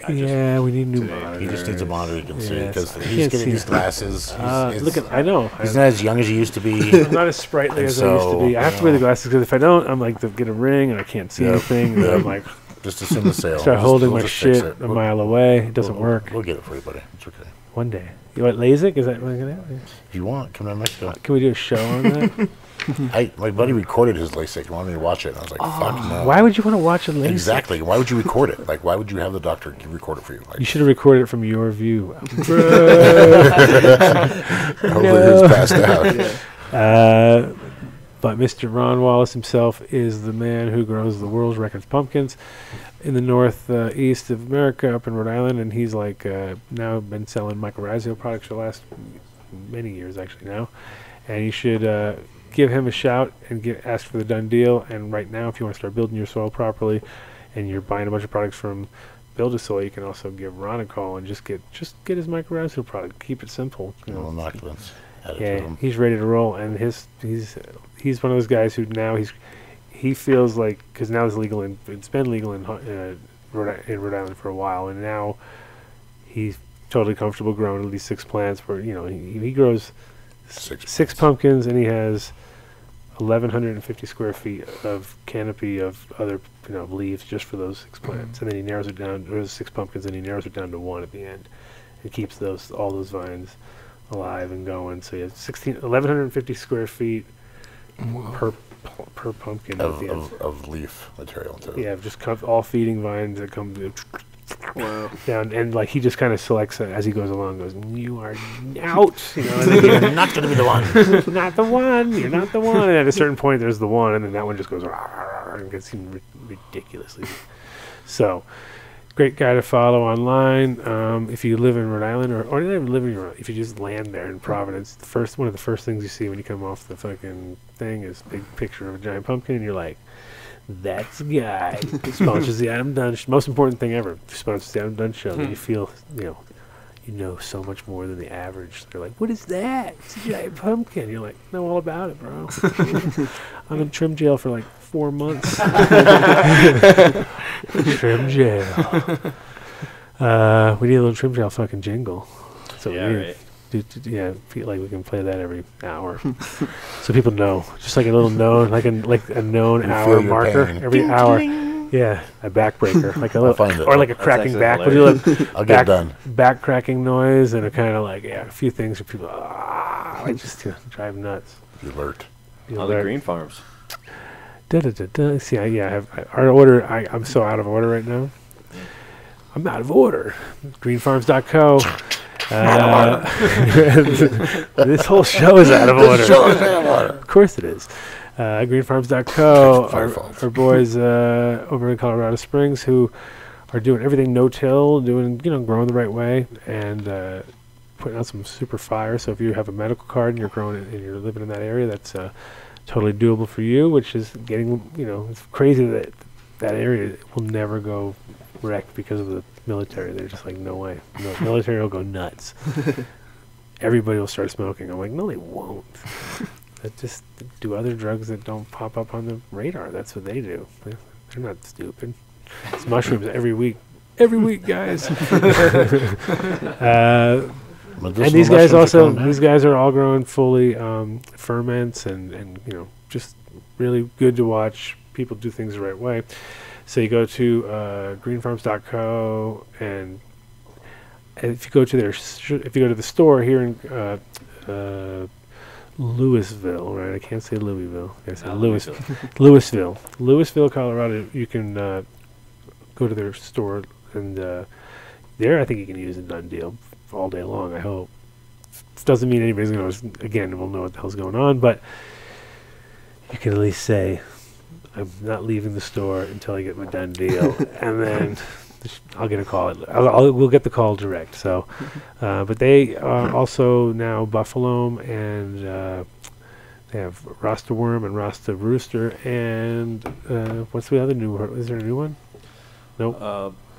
We need a new monitor. He just needs a monitor you can see because he's getting these glasses. I know. He's not as young as he used to be. I'm not as sprightly as I used to be. I have to wear the glasses because if I don't, I'm like, get a ring and I can't see anything. And I'm like, just assume the sale. Start holding my shit a mile away. It doesn't work. We'll get it for you, buddy. It's okay. One day. You want LASIK? Is that what I'm gonna? If you want, come to Mexico. Can we do a show on that? My buddy recorded his LASIK. He wanted me to watch it, and I was like, "Fuck no!" Why would you want to watch a LASIK? Exactly. Why would you record it? Like, why would you have the doctor record it for you? Like, you should have recorded it from your view. Hopefully, he was passed out. But Mr. Ron Wallace himself is the man who grows the world's record pumpkins in the northeast of America, up in Rhode Island, and he's like now been selling mycorrhizal products for the last many years, actually now. And you should give him a shout and ask for the done deal. And right now, if you want to start building your soil properly, and you're buying a bunch of products from Build a Soil, you can also give Ron a call and just get his mycorrhizal product. Keep it simple. Inoculants. Yeah, he's ready to roll, and he's one of those guys who now he feels like, because now it's legal and it's been legal in Rhode Island for a while, and now he's totally comfortable growing at least 6 plants. Where he grows six pumpkins, and he has 1,150 square feet of canopy of other leaves just for those 6 plants, and then he narrows it down. There's 6 pumpkins, and he narrows it down to 1 at the end, and keeps all those vines alive and going. So you have 1,150 square feet per pumpkin of leaf material too. Yeah, just all feeding vines that come down, and like he just kind of selects it as he goes along. Goes, you are out. You're not going to be the one. Not the one. You're not the one. And at a certain point, there's the one, and then that one just goes and gets ridiculously So, great guy to follow online. If you live in Rhode Island, or not even live in Rhode Island, if you just land there in Providence, one of the first things you see when you come off the fucking thing is a big picture of a giant pumpkin, and you're like, that's the guy who sponsors the Adam Dunn most important thing ever, sponsors the Adam Dunn show. That you feel, you know so much more than the average. They're like, what is that? It's a giant pumpkin. You're like, know all about it, bro. I'm in trim jail for like 4 months. Trim jail. We need a little trim jail fucking jingle. So right. Feel like we can play that every hour, so people know. Just like a little known, like a known hour marker every hour. Yeah, a backbreaker, like a little, or like a cracking back. I'll get it done. Back cracking noise, and a kind of like a few things for people. Like just drive nuts. The alert. On the green farms. See, I have our order. I'm so out of order right now. I'm out of order. Greenfarms.co. This whole show is out of order. Of course it is. Greenfarms.co. Our boys over in Colorado Springs who are doing everything no-till, growing the right way, and putting out some super fire. So if you have a medical card and you're growing it and you're living in that area, that's totally doable for you. Which is getting, it's crazy that area will never go wrecked because of the military. They're just like, no way. No, military will go nuts. Everybody will start smoking. I'm like, no, they won't. Just do other drugs that don't pop up on the radar. That's what they do. They're not stupid. It's mushrooms every week. Every week, guys. And these guys are all growing fully ferments and just really good to watch people do things the right way. So you go to greenfarms.co, and if you go to the store here in Louisville, right? I can't say Louisville. I say Louisville, Colorado. You can go to their store, and there I think you can use a Dunn deal all day long. I hope. This doesn't mean anybody's going to will know what the hell's going on, but you can at least say, I'm not leaving the store until I get my Dunn deal, and then I'll get a call. We'll get the call direct. So, but they also now Buffalo, and they have Rasta Worm and Rasta Rooster, and what's the other new? Is there a new one? Nope.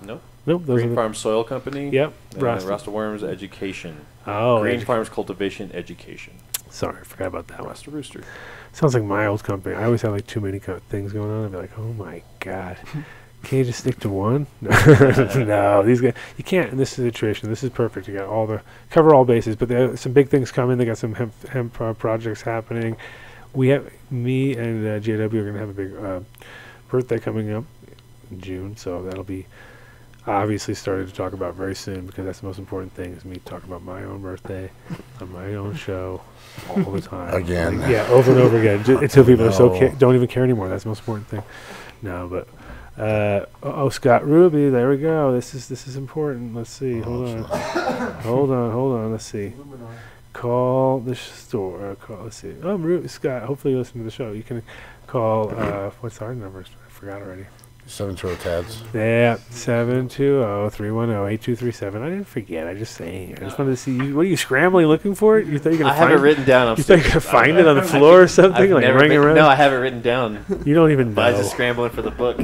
Nope. Nope. Green Farm Soil Company. Yep. Rasta Worms Education. Oh. Green Farms Cultivation Education. Sorry, I forgot about that one. Rasta Rooster. Sounds like my old company. I always have like too many things going on. I'd be like, oh my god, can't you just stick to one? No, these guys, you can't in this situation. This is perfect. You got cover all bases, but there are some big things coming. They got some hemp projects happening. Me and JW are going to have a big birthday coming up in June, so that'll be obviously started to talk about very soon, because that's the most important thing, is me talking about my own birthday on my own show all the time. Again. Over and over again, until people don't even care anymore. That's the most important thing. No, but Scott Ruby, there we go. This is important. Let's see. Hold on. Let's see. Call the store. Let's see. Scott. Hopefully you listen to the show. You can call. What's our numbers? I forgot already. 720 Tads. Yeah, 720-310-8237. I didn't forget. I just saying. I just wanted to see you. What are you scrambling looking for it? You thought you're gonna have it written down. You thought you're gonna find it on the floor or something? Like ringing around? No, I have it written down. You don't even know. I was just scrambling for the book.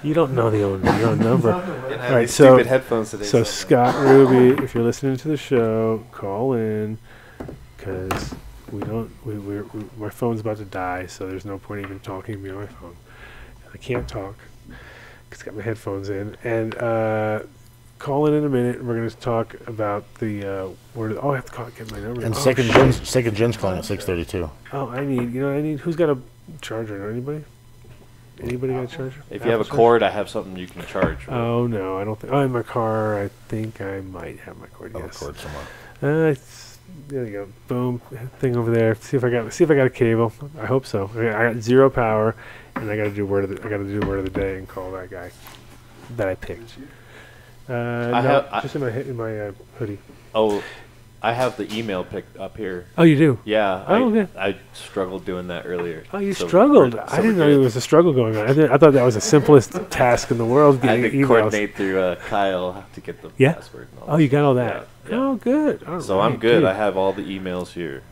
You don't know your own number. All right, stupid headphones today. So Scott Ruby, if you're listening to the show, call in, because my phone's about to die, so there's no point even talking to me on my phone. I can't talk because I got my headphones in. And call in a minute, and we're going to talk about the I have to get my number. And second gen's calling at 6:32. Oh, I need. Who's got a charger? Anybody? Anybody got a charger? If you have a cord, I have something you can charge. Right? Oh no, I don't think. Oh, in my car, I think I might have my cord. Yes. A cord somewhere. There you go. Boom. Thing over there. See if I got a cable. I hope so. I got zero power, and I got to do word of the day and call that guy that I picked. Just in my hoodie. Oh, I have the email picked up here. Oh, you do? Yeah. Oh, okay. I struggled doing that earlier. Oh, you struggled. I didn't know there was a struggle going on. I thought that was the simplest task in the world. I had to emails. coordinate through Kyle to get the password. And all you got all that. Yeah. Oh, good. All so right, I'm good. I have all the emails here.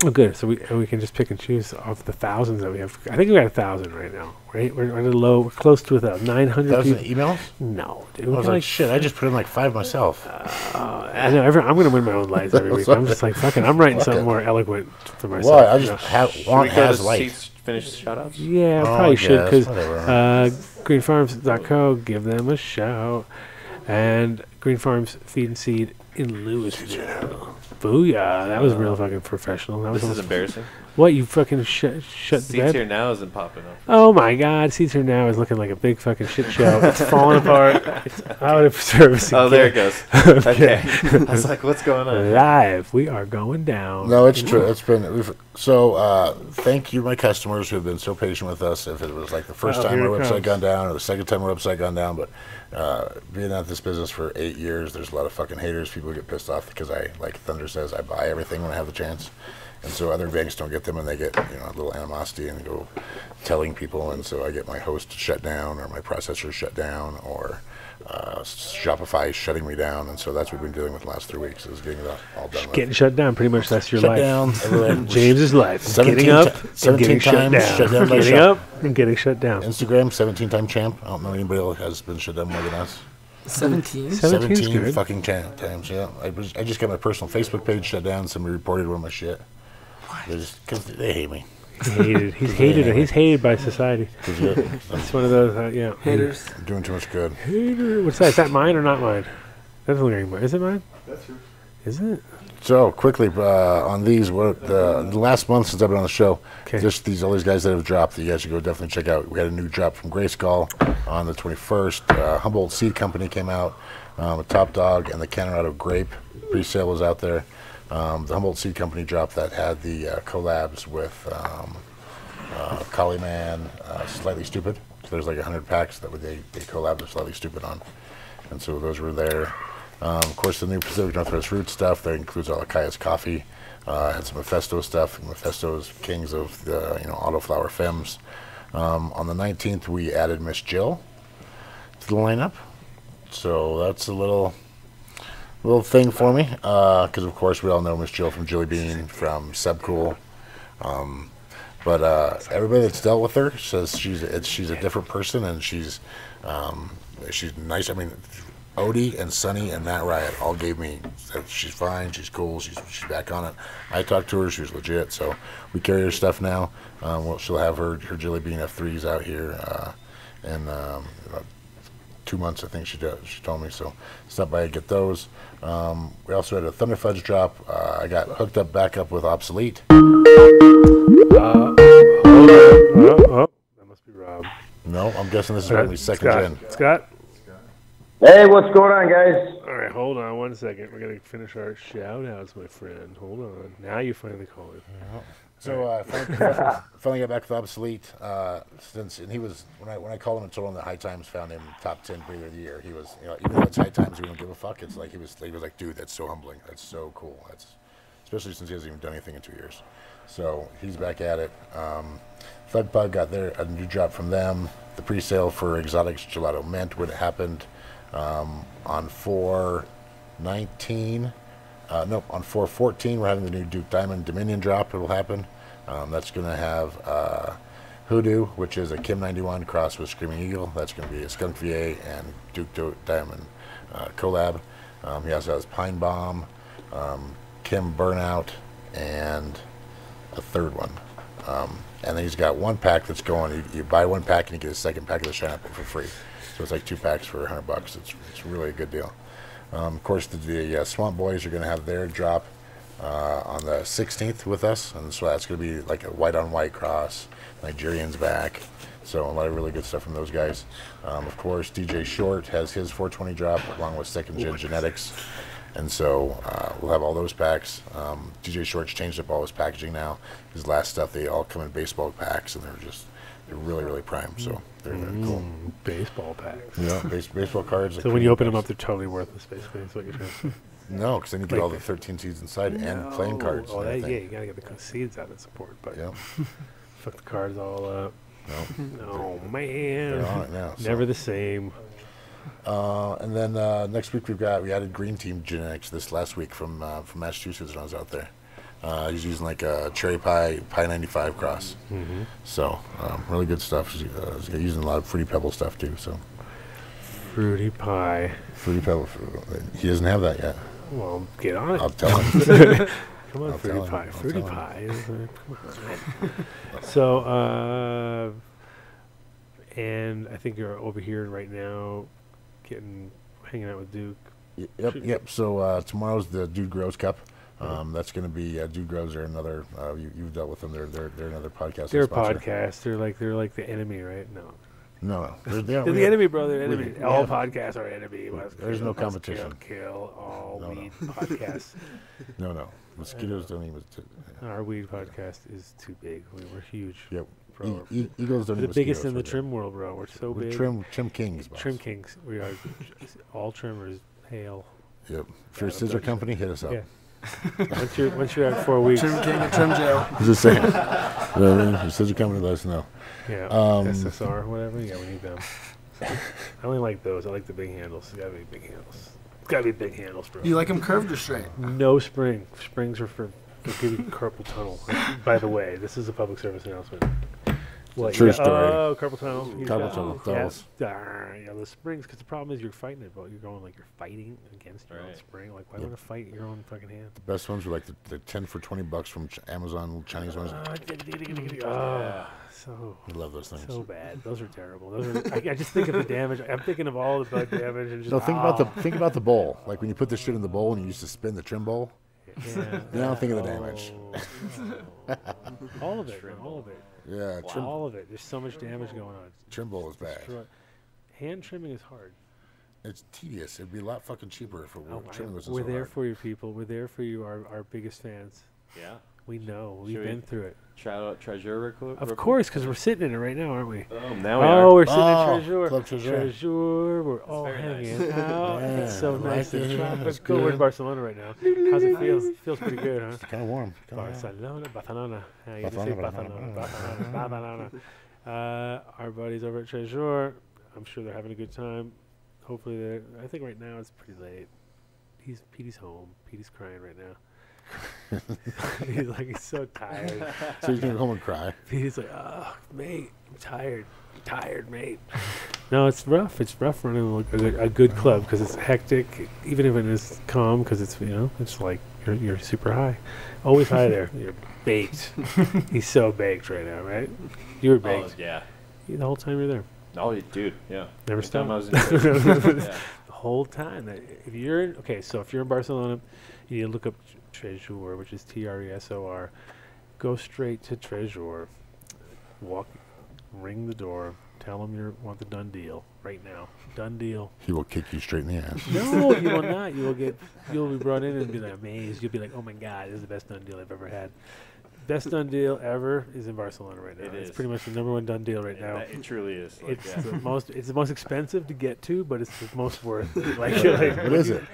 Oh, good. So we can just pick and choose off the thousands that we have. I think we got 1,000 right now. Right? We're under low. We're close to 900 emails. No, dude. I was like, shit. I just put in like 5 myself. I know. I'm going to win my own lives every week. I'm just like fucking. I'm writing something more eloquent for myself. Well, I just want has life. Finish the shout outs? Yeah, probably should because greenfarms.co, give them a shout. And Green Farms Feed and Seed in Louisville. Booyah. That was real fucking professional. This is embarrassing. What, you fucking shut the bed? Seeds Here Now isn't popping up. Oh my god, Seeds Here Now is looking like a big fucking shit show. It's falling apart. It's out of service again. Oh, there it goes. Okay. I was like, what's going on? Live. We are going down. No, it's true. It's been... thank you, my customers who have been so patient with us. If it was like the first time our website gone down or the second time our website gone down, but being at this business for 8 years, there's a lot of fucking haters. People get pissed off because like Thunder says, I buy everything when I have the chance. And so other banks don't get them, and they get a little animosity and go telling people. And so I get my host shut down, or my processor shut down, or Shopify shutting me down. And so that's what we've been dealing with the last 3 weeks, is getting it all done. Getting shut down, pretty much. That's your shut life. Down. James's life. Getting up, 17 times shut down. Getting up and getting shut down. Instagram, 17-time champ. I don't know anybody else has been shut down more than us. 17? 17 fucking times, yeah. I just got my personal Facebook page shut down. Somebody reported one of my shit. Because they hate me. He's hated by society. It's one of those, haters. I'm doing too much good. Hater. What's that? Is that mine or not mine? That's looking mine. Is it mine? That's yours. Is it? So quickly on these, the last month since I've been on the show, just all these guys that have dropped that you guys should go definitely check out. We had a new drop from Grayskull on the 21st. Humboldt Seed Company came out, with Top Dog and the Colorado Grape pre-sale was out there. The Humboldt Seed Company drop that had the collabs with Collie Man, Slightly Stupid. So there's like 100 packs that they collabed with Slightly Stupid on, and so those were there. Of course, the new Pacific Northwest Root stuff that includes all Akaya's coffee. Had some Mephisto stuff. Mephisto's kings of the autoflower femmes. On the 19th, we added Miss Jill to the lineup, so that's a little thing for me, because of course we all know Miss Jill from Jamez Bean, from Subcool, but everybody that's dealt with her says she's a different person, and she's nice. I mean, Odie and Sonny and Matt Riot all gave me that she's fine, she's cool, she's back on it. I talked to her, she was legit, so we carry her stuff now. She'll have her Jamez Bean F3s out here in about 2 months, I think she told me, so stop by and get those. We also had a Thunder Fudge drop. I got hooked up back up with Obsolete. That must be Rob. No, I'm guessing this is probably second gen. Scott? Hey, what's going on, guys? All right, hold on 1 second. We're going to finish our shout-outs, my friend. Hold on. Now you finally call it. So finally got back with Obsolete. And he was when I called him and told him that High Times found him top 10 breeder of the year. He was, even though it's High Times, we don't give a fuck. It's like he was like, dude, that's so humbling. That's so cool. That's especially since he hasn't even done anything in 2 years. So he's back at it. Thug Pug got a new drop from them. The pre-sale for Exotics Gelato Mint would have happened on 4/19. On 4/14, we're having the new Duke Diamond Dominion drop. It will happen. That's going to have Hoodoo, which is a Kim 91 crossed with Screaming Eagle. That's going to be a Skunk VA and Duke Diamond collab. He also has Pine Bomb, Kim Burnout, and a third one. And then he's got one pack that's going. You buy one pack and you get a second pack of the Shine Apple for free. So it's like 2 packs for $100. It's really a good deal. Of course, the Swamp Boys are going to have their drop on the 16th with us, and so that's going to be like a white-on-white cross. Nigerian's back, so a lot of really good stuff from those guys. Of course, DJ Short has his 420 drop along with Second Gen Genetics, and so we'll have all those packs. DJ Short's changed up all his packaging now. His last stuff, they all come in baseball packs, and they're They're really, really prime. So they're cool. Baseball packs. Yeah, baseball cards. So when you open them up, they're totally worthless. Basically, that's what you're trying to say. No, because then you get all the 13 seeds inside and playing cards. Oh, yeah, you gotta get the seeds out of support. But fuck the cards all up. No, man. They're on it now. Never the same. And then next week we added Green Team genetics this last week from Massachusetts when I was out there. He's using like a cherry pie 95 cross. So really good stuff. He's using a lot of Fruity Pebble stuff too. So Fruity Pie. Fruity Pebble. He doesn't have that yet. Well, get on it. I'll tell him. Come on, Fruity Pie. Fruity Pie. Come on. So, and I think you're over here right now, hanging out with Duke. Yep. So tomorrow's the Dude Grows Cup. That's going to be Dude Grows are another. You've dealt with them. They're another podcast. They're a podcast. They're like the enemy, right? No. They're the enemy, brother. Enemy. All podcasts are enemy. There's no competition. Kill all weed podcasts. No. Mosquitoes don't even. Our weed podcast is too big. We're huge. Yep. Eagles don't. The biggest in the trim world, bro. We're so big. Trim kings. Boss. Trim kings. We are all trimmers. Hail. Yep. If you're a scissor company, hit us up. Yeah. once you're at 4 weeks. Trim king and trim jail. I was just saying. Your scissor company, let us know. Yeah. SSR, whatever. Yeah, we need them. I only like those. I like the big handles. It's gotta be big handles. It's gotta be big handles, bro. You like them curved or straight? No spring. Springs are for giving carpal tunnel. By the way, this is a public service announcement. True story. Oh, carpal tunnel. Carpal tunnel. Yeah, the springs. Because the problem is you're fighting it, but you're going like you're fighting against your own spring. Like, why want to fight your own fucking hand? The best ones were like the 10 for $20 from Amazon Chinese ones. So I love those things. So bad. Those are terrible. I just think of the damage. I'm thinking of all the bud damage and just. No, think about the bowl. Like when you put this shit in the bowl and you used to spin the trim bowl. Yeah. Now think of the damage. All of it. All of it. Yeah, all of it. There's so much damage going on. Trim bowl is bad. Hand trimming is hard. It's tedious. It'd be a lot fucking cheaper if trimming was. We're there for you, people. We're there for you, our biggest fans. Yeah. We know. We've been through it. Shout out Treasure. Of course, because we're sitting in it right now, aren't we? Now we are. We're sitting in Treasure. Club Treasure. We're all hanging nice. out. It's so nice and It's tropical. We're in Barcelona right now. How's it feel? Feels pretty good, huh? It's kind of warm. Barcelona. Yeah, you just say Barcelona. Our buddies over at Treasure, I'm sure they're having a good time. Hopefully I think right now it's pretty late. Petey's home. Petey's crying right now. he's so tired. So he's gonna go home and cry. He's like, oh, mate, I'm tired, mate. No, it's rough. It's rough running a good club because it's hectic, even if it is calm because it's it's like you're super high, always high there. You're baked. He's so baked right now, right? You were baked. Oh, yeah. The whole time you're there. Oh, dude, yeah. Never stopped. The whole time. If you're in Barcelona, you need to look up Treasure, which is Tresor. Go straight to Treasure. Ring the door. Tell him you want the Dunn deal right now. Dunn deal. He will kick you straight in the ass. No, you will not. You'll be brought in and be like amazed. You'll be like, oh my god, this is the best Dunn deal I've ever had. Best Dunn deal ever is in Barcelona right now. It's pretty much the #1 Dunn deal right now. It truly is. It's the most expensive to get to, but it's the most worth it. What is it?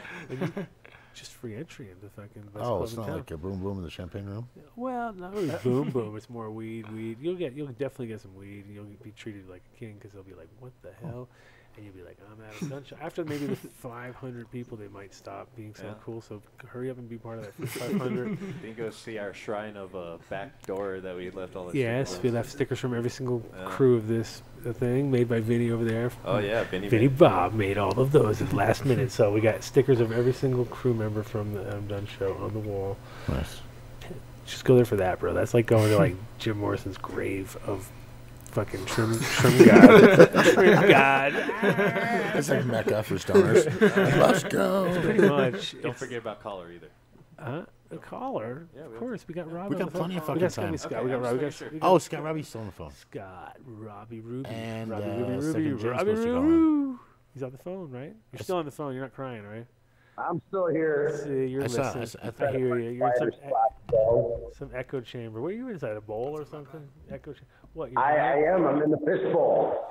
Just free entry into fucking best club it's not like a boom boom in the champagne room. Well, not really boom boom. It's more weed. You'll definitely get some weed. You'll be treated like a king because they'll be like, what the hell? And you'll be like, I'm out of sunshine. After maybe the 500 people, they might stop being so cool. So hurry up and be part of that 500. Then go see our shrine of a back door that we left all the Yes, we left stickers from every single crew of this thing made by Vinny over there. Oh, yeah, Vinny Bob made all of those at the last minute. So we got stickers of every single crew member from the Dunn show on the wall. Nice. Just go there for that, bro. That's like going to like Jim Morrison's grave of fucking trim god. Trim god. It's like Mecca for stoners. Let's go. Pretty much. Don't forget about collar either. The collar? Yeah, of course. We got Robbie. We got plenty of fucking time. Scott. We got Robbie. Scott Robbie's still on the phone. Scott, Robbie Ruby. And Robbie Ruby. He's on the phone, right? You're still on the phone. You're not crying, right? I'm still here. See, you're listening. I hear you. You're in some echo chamber. What are you inside? A bowl or something? Echo chamber. What? I am. I'm in the fishbowl.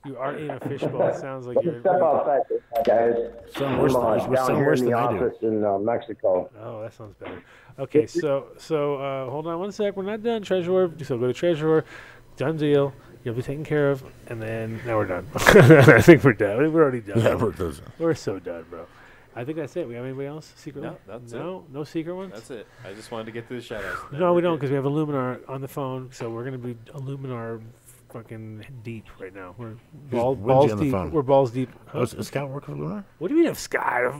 You are in a fishbowl. It sounds like you're. Step outside, guys. Some worse than I do. In Mexico. Oh, that sounds better. Okay, so hold on one sec. We're not done, Treasurer. So go to Treasurer. Done deal. You'll be taken care of, and then now we're done. I think we're done. We're already done. Yeah, we're so done, bro. I think that's it. We have anybody else? Secret one? That's it. No secret ones? That's it. I just wanted to get to the shout-outs. No, we don't, because we have Illuminar on the phone, so we're going to be Illuminar fucking deep right now. We're balls deep. We're balls deep. Huh? Is Scott working for Illuminar? What do you mean if Scott?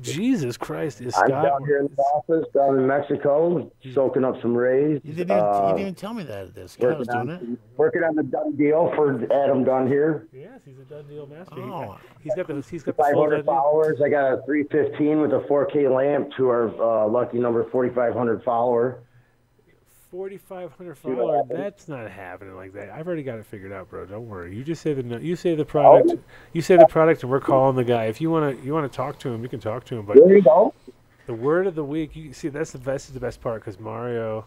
Jesus Christ, is Scott? I'm down here in the office, down in Mexico, soaking up some rays. You didn't even tell me that Scott was doing it. Working on the Dunn deal for Adam Dunn here. Yes, he's a Dunn deal master. Oh. He's got the 500 followers. I got a 315 with a 4K lamp to our lucky number 4,500 follower. 4,500 followers. That's not happening like that. I've already got it figured out, bro. Don't worry. You just say the product. You say the product, and we're calling the guy. If you want to talk to him, you can talk to him. But there you go. The word of the week. You see, that's the best part, because Mario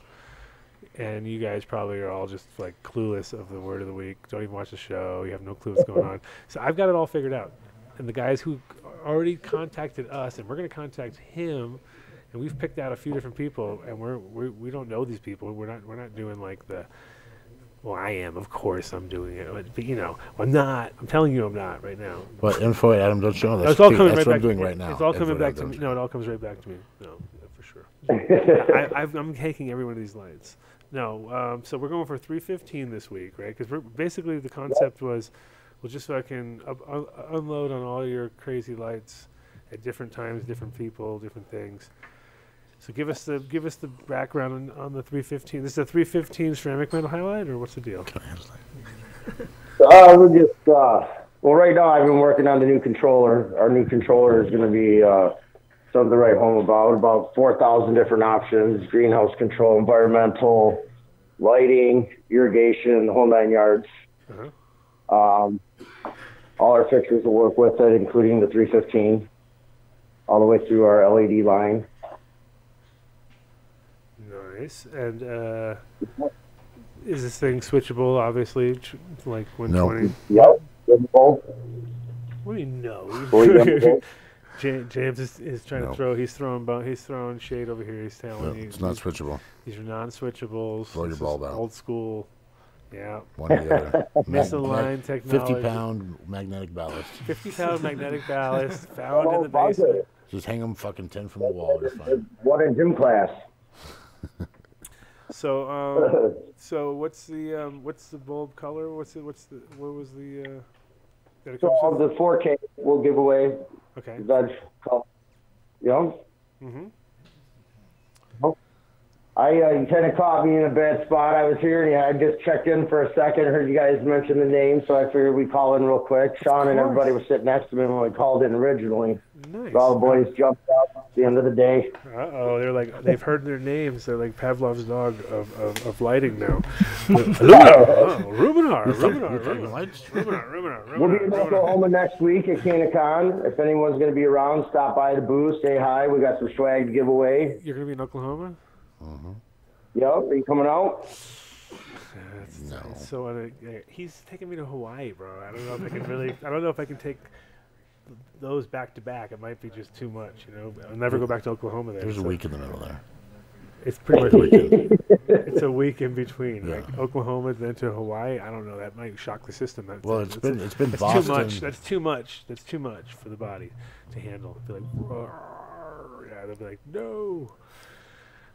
and you guys probably are all just like clueless of the word of the week. Don't even watch the show. You have no clue what's going on. So I've got it all figured out. And the guys who already contacted us, and we're going to contact him. And we've picked out a few different people, and we don't know these people. We're not doing like the. Well, I am, of course, I'm doing it, but I'm not. I'm telling you, I'm not right now. But info at Adam, don't show that. It's all coming that's right what back. I'm doing right now. It's all coming back to me. No, it all comes right back to me. No, for sure. I'm taking every one of these lights. No, so we're going for 315 this week, right? Because basically the concept was, we'll just fucking unload on all your crazy lights at different times, different people, different things. So give us the background on the 315. This is a 315 ceramic metal highlight, or what's the deal? We're just well, right now I've been working on the new controller. Our new controller is going to be something to write home about 4,000 different options: greenhouse control, environmental, lighting, irrigation, the whole 9 yards. All our fixtures will work with it, including the 315, all the way through our LED line. Nice. And is this thing switchable, obviously, like 120? No. Yep. What do you know? James is trying to throw. He's throwing shade over here. He's telling you it's not switchable. These are non-switchables. Throw your ball down. Old school. Yeah. One or the other. Misaligned technology. 50-pound magnetic ballast. 50-pound magnetic ballast found in the basement. Just hang them fucking 10 from the wall. You're fine. One in gym class. So what's the bulb color? What was the? So the 4K we'll give away. Okay. Veg color. Yeah. Mhm. You kind of caught me in a bad spot. I was here, and I just checked in for a second. Heard you guys mention the name, so I figured we'd call in real quick. Sean and everybody was sitting next to me when we called in originally. Nice. So all the boys jumped up at the end of the day. They're like, they've heard their names. They're like Pavlov's dog of lighting now. Rubinar. We'll be in Oklahoma next week at CanaCon. If anyone's going to be around, stop by the booth, say hi. We got some swag to give away. You're going to be in Oklahoma? Yep. Are you coming out? No. So he's taking me to Hawaii, bro. I don't know if I can really. I don't know if I can take those back to back. It might be just too much, I'll never go back to Oklahoma. There's a week in the middle there. It's pretty much it's a week in between. Yeah. Like Oklahoma then to Hawaii. I don't know. That might shock the system. It's been Boston. Too much. That's too much. That's too much for the body to handle. They'll be like, they'll be like, no.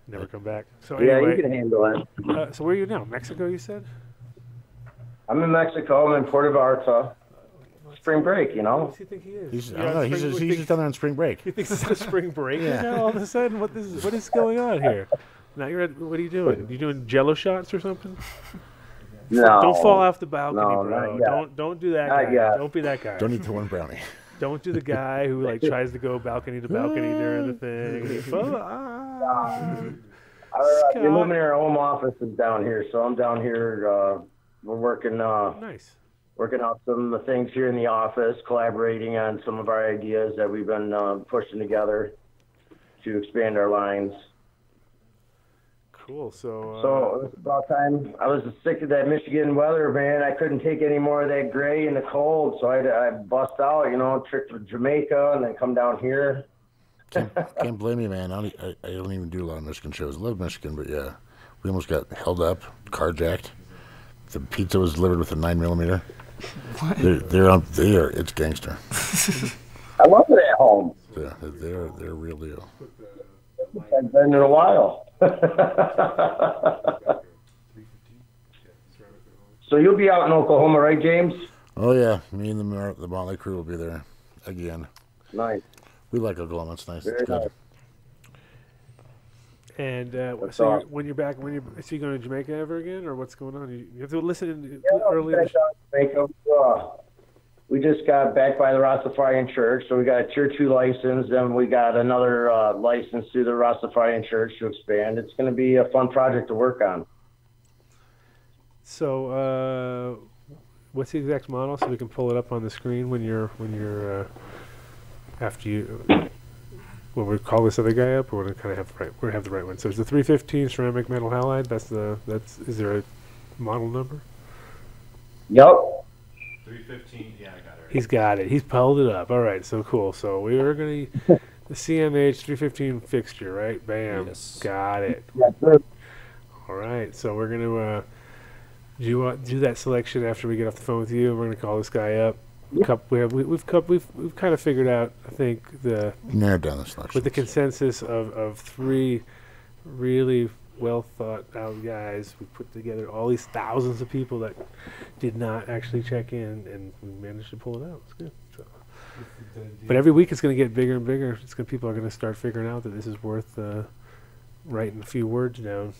Never come back. So anyway, you can handle it. So where are you now? Mexico, you said? I'm in Mexico. I'm in Puerto Vallarta. Spring break, What does he think he is? I don't know. He's just down there on spring break. He thinks it's a spring break. Yeah. All of a sudden, what is going on here? Now what are you doing? You doing Jello shots or something? No. Don't fall off the balcony, no, bro. Don't do that guy. Don't be that guy. Don't eat the one brownie. Don't do the guy who tries to go balcony to balcony during the thing. The Illuminator home office is down here, so I'm down here. We're working. Nice. working out some of the things here in the office, collaborating on some of our ideas that we've been pushing together to expand our lines. Cool. So it was about time. I was sick of that Michigan weather, man. I couldn't take any more of that gray and the cold, so I bust out, trip to Jamaica and then come down here. Can't blame you, man. I don't even do a lot of Michigan shows. I love Michigan, but yeah, we almost got held up, carjacked. The pizza was delivered with a 9mm. What? It's gangster. I love it at home. Yeah, they're real deal. I've been in a while. So you'll be out in Oklahoma, right, James? Oh yeah, me and the Motley crew will be there again. Nice. We like Oklahoma. It's nice. Very it's good. nice. And when you're back, is he going to Jamaica ever again, or what's going on? You have to listen earlier. Jamaica. We just got back by the Rastafarian Church, so we got a Tier 2 license, and we got another license through the Rastafarian Church to expand. It's going to be a fun project to work on. So, what's the exact model, so we can pull it up on the screen when you're after you? When we call this other guy up, or we're gonna have the right one. So it's the 315 ceramic metal halide. Is there a model number? Yep. 315. Yeah, I got it. He's got it. He's pulled it up. All right. So cool. So we are gonna the CMH 315 fixture, right? Bam. Yes. Got it. Yes, sir. All right. So we're gonna do that selection after we get off the phone with you. We're gonna call this guy up. We've kind of figured out, I think, narrowed down the selection with the consensus of 3 really well thought out guys. We put together all these thousands of people that did not actually check in, and we managed to pull it out. It's good. So. But every week it's going to get bigger and bigger. People are going to start figuring out that this is worth writing a few words down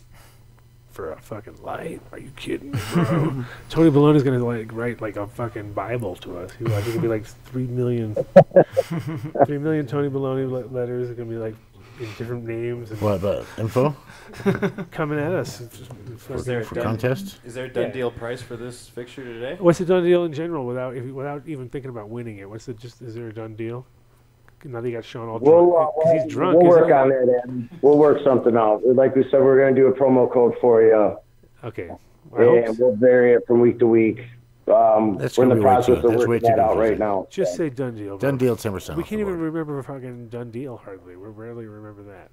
for a fucking light. Are you kidding me, bro? Tony Baloney's going to write like a fucking Bible to us. I think it'll be like 3 million Tony Baloney letters. It's going to be like in different names. And what about info? Coming at us. Is there for contests? Is there a done deal price for this fixture today? What's the done deal in general without even thinking about winning it? Is there a done deal? Now that you got Sean all drunk. He's drunk. We'll work on it, and we'll work something out. Like we said, we're going to do a promo code for you. Okay. And we'll vary it from week to week. We're in the process of working that out right now. Just say done deal. Done deal, 10%. We can't even remember fucking done deal hardly. We rarely remember that.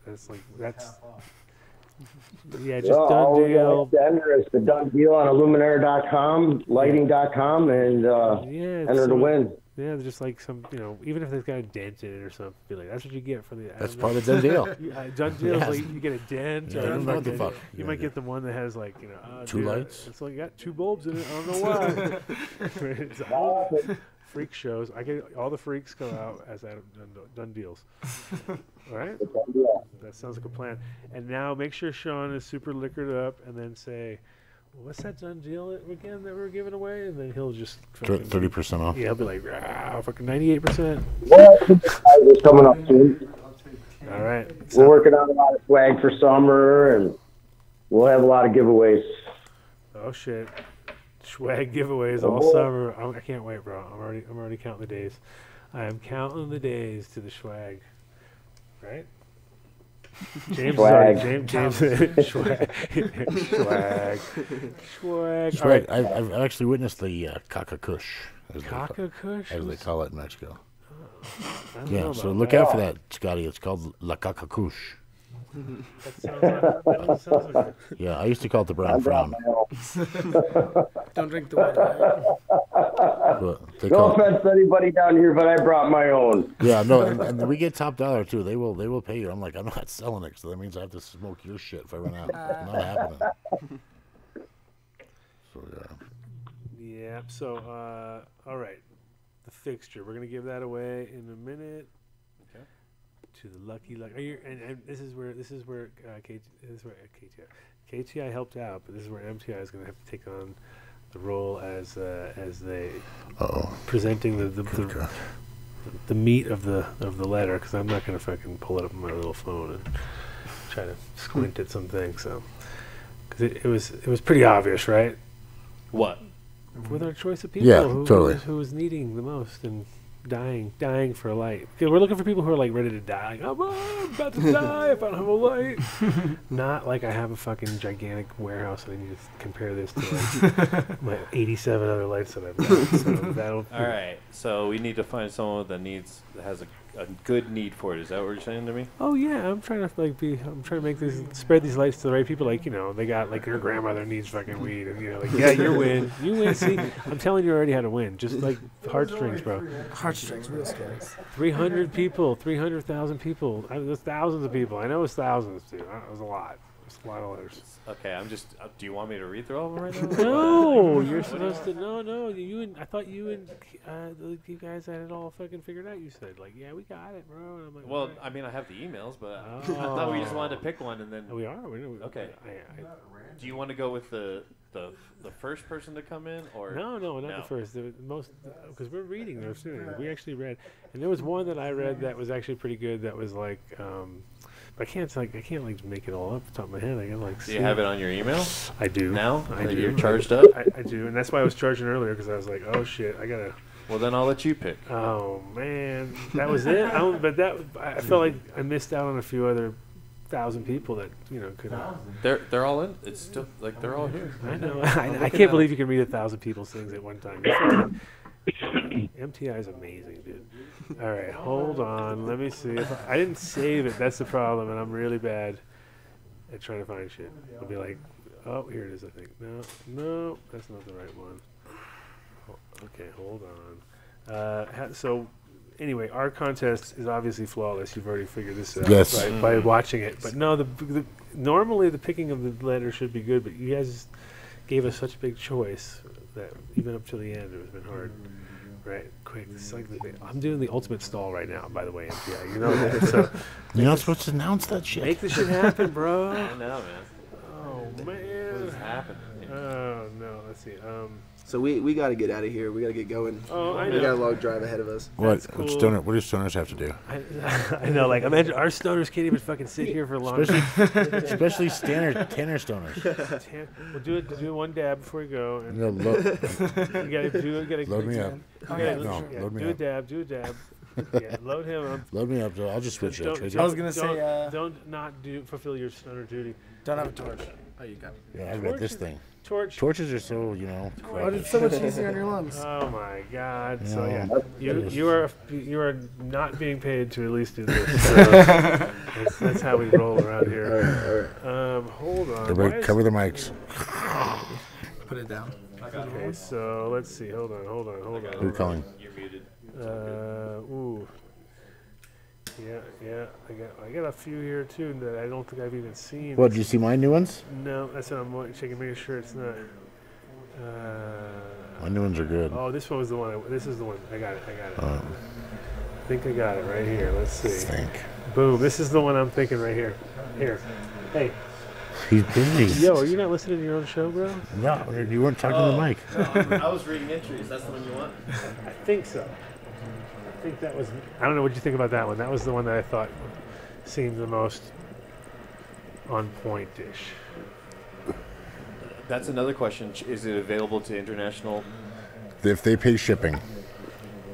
Yeah, just done deal. It's the done deal on Illuminator.com, lighting.com, and enter to win. Yeah, just like some, even if they've got a dent in it or something, be like, that's what you get for the. That's part of the done deal. Done deal is like you get a dent. Yeah, what the fuck? You might get the one that has like, 2 lights. It's like got 2 bulbs in it. I don't know why. It's all freak shows. I get all the freaks come out as done deals. All right. That sounds like a plan. And now make sure Sean is super liquored up, and then say, what's that done deal again that we're giving away? And then he'll just 30% off. Yeah, he'll be like, fucking 98%. It's coming up soon. All right. We're working on a lot of swag for summer, and we'll have a lot of giveaways. Oh shit! Swag giveaways all summer. I can't wait, bro. I'm already counting the days. I am counting the days to the swag. Right? James swag. James swag. Swag. I've actually witnessed the Kakakush. Kakakush? As they call it in Mexico. Yeah, so look out for that, Scotty. It's called La Kakakush. That sounds like yeah, I used to call it the brown frown. Don't drink the water. No offense to anybody down here, but I brought my own. Yeah, no, and we get top dollar too. They will pay you. I'm like, I'm not selling it, so that means I have to smoke your shit if I run out. It's not happening. So yeah. Yeah. So all right, the fixture. We're gonna give that away in a minute. Okay. To the lucky. And this is where KTI helped out, but this is where MTI is going to have to take on the role as they presenting the meat of the letter, because I'm not going to fucking pull it up on my little phone and try to squint at something. So because it was pretty obvious, right? What? with our choice of people. Yeah, who, totally. Who's needing the most and dying for a light. We're looking for people who are like ready to die. Like, I'm about to die if I don't have a light. Not like I have a fucking gigantic warehouse and I need to compare this to like my 87 other lights that I've got. So that'll. All right. So we need to find someone that has a good need for it. Is that what you're saying to me? Oh yeah, I'm trying to make spread these lights to the right people. Like, they got like your grandmother needs fucking weed, and like, yeah, you win. See, I'm telling you already how to win. Just like heartstrings, bro. Heartstrings, real scary. 300 people, 300,000 people. There's thousands of people. I know it's thousands, dude. It was a lot. It's a lot of letters. Okay, I'm just. Do you want me to read through all of them right now? No, you're supposed to. No. I thought you and you guys had it all fucking figured out. You said like, yeah, we got it, bro. And I'm like, well, right. I mean, I have the emails, but I thought we just wanted to pick one and then. We are. Okay. Do you want to go with the first person to come in, or no, not the first. The most, because we're reading those soon. We actually read, and there was one that I read that was actually pretty good. That was like. But I can't make it all up the top of my head. I gotta like. Do you have it on your email? I do. Now I do. You're charged up. I do, and that's why I was charging earlier because I was like, oh shit, I gotta. Well, then I'll let you pick. Oh man, that was it. I felt like I missed out on a few other 1,000 people that could. They're all in. It's still like they're all here. I know. I can't believe you can read 1,000 people's things at one time. MTI is amazing, dude. All right, hold on. Let me see. I didn't save it. That's the problem, and I'm really bad at trying to find shit. I'll be like, oh, here it is, I think. No, that's not the right one. Okay, hold on. So, anyway, our contest is obviously flawless. You've already figured this out by watching it. But no, normally the picking of the letter should be good, but you guys gave us such a big choice that even up to the end, it's been hard. Right, quick. I'm doing the ultimate stall right now, by the way, MPI. You know that. So you're not supposed to announce that shit. Make this shit happen, bro. I know, man. Oh, man. What is happening? Oh, no. Let's see. So we got to get out of here. We got to get going. Oh, I know. We got a long drive ahead of us. What? Cool. What do stoners have to do? I know. Like, imagine our stoners can't even fucking sit here for long. Especially Tanner stoners. We'll do it one dab before we go. And no, you gotta load me up. Load me up. Do a dab. Yeah, load him up. Load me up. I'll just switch it. I was gonna say, don't not fulfill your stoner duty. Don't have a torch. Oh, you got it. Yeah, I've got this thing. Torches are so Oh, it's so much easier on your lungs. Oh my God! So yeah, you are not being paid to at least do this. So that's how we roll around here. All right. Hold on. Everybody cover the mics. Put it down. Okay, so let's see. Hold on. Who are calling? You're muted. Ooh. Yeah. I got a few here too that I don't think I've even seen. What? Did you see my new ones? No, that's what I'm checking, making sure it's not. My new ones are good. Oh, this one was the one. This is the one. I got it. I think I got it right here. Let's see. Boom. This is the one I'm thinking right here. Here. Hey. He's busy. Yo, are you not listening to your own show, bro? No, you weren't talking to the mic. No, I was reading entries. That's the one you want? I think so. I think that was. I don't know what you think about that one. That was the one that I thought seemed the most on point-ish. That's another question. Is it available to international? If they pay shipping,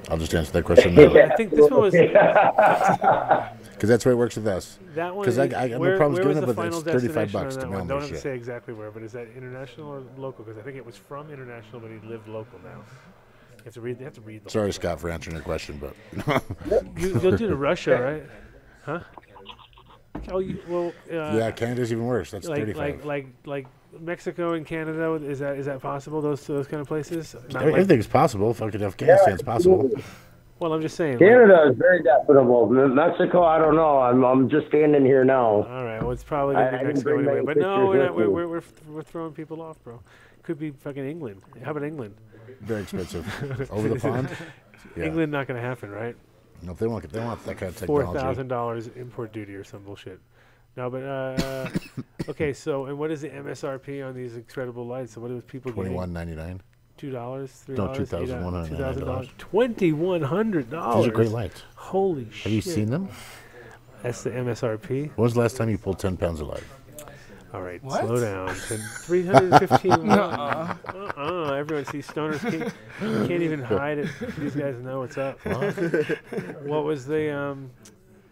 I'll just answer that question now. I think this one was. Because that's the way it works with us. That one. Because I have no problems giving it, but it's $35 to mail Don't me have to shit. say exactly where, but is that international or local? Because I think it was from international, but he lived local now. You have to read. The Sorry, Scott, for answering your question, but you'll do to Russia, right? Huh? Oh, yeah, Canada's even worse. That's $35. Like Mexico and Canada. Is that possible? Those kind of places. Everything's possible. Fucking Afghanistan's possible. Well, I'm just saying. Canada is very definable. Mexico, I don't know. I'm just standing here now. All right. Well, it's probably gonna be Mexico anyway. But no, we're throwing people off, bro. Could be fucking England. How about England? Very expensive. Over the pond. Yeah. England not gonna happen, right? No, they want that kind of technology. $4,000 import duty or some bullshit. No, but okay. So, and what is the MSRP on these incredible lights? So, what are people getting? $21.99. $2, $3, no, $2,199. $2,100. These are great lights. Holy shit! Have you seen them? That's the MSRP. When was the last time you pulled 10 pounds of light? All right, What? slow down. 315. Everyone sees stoners can't even hide it. These guys know what's up. What was the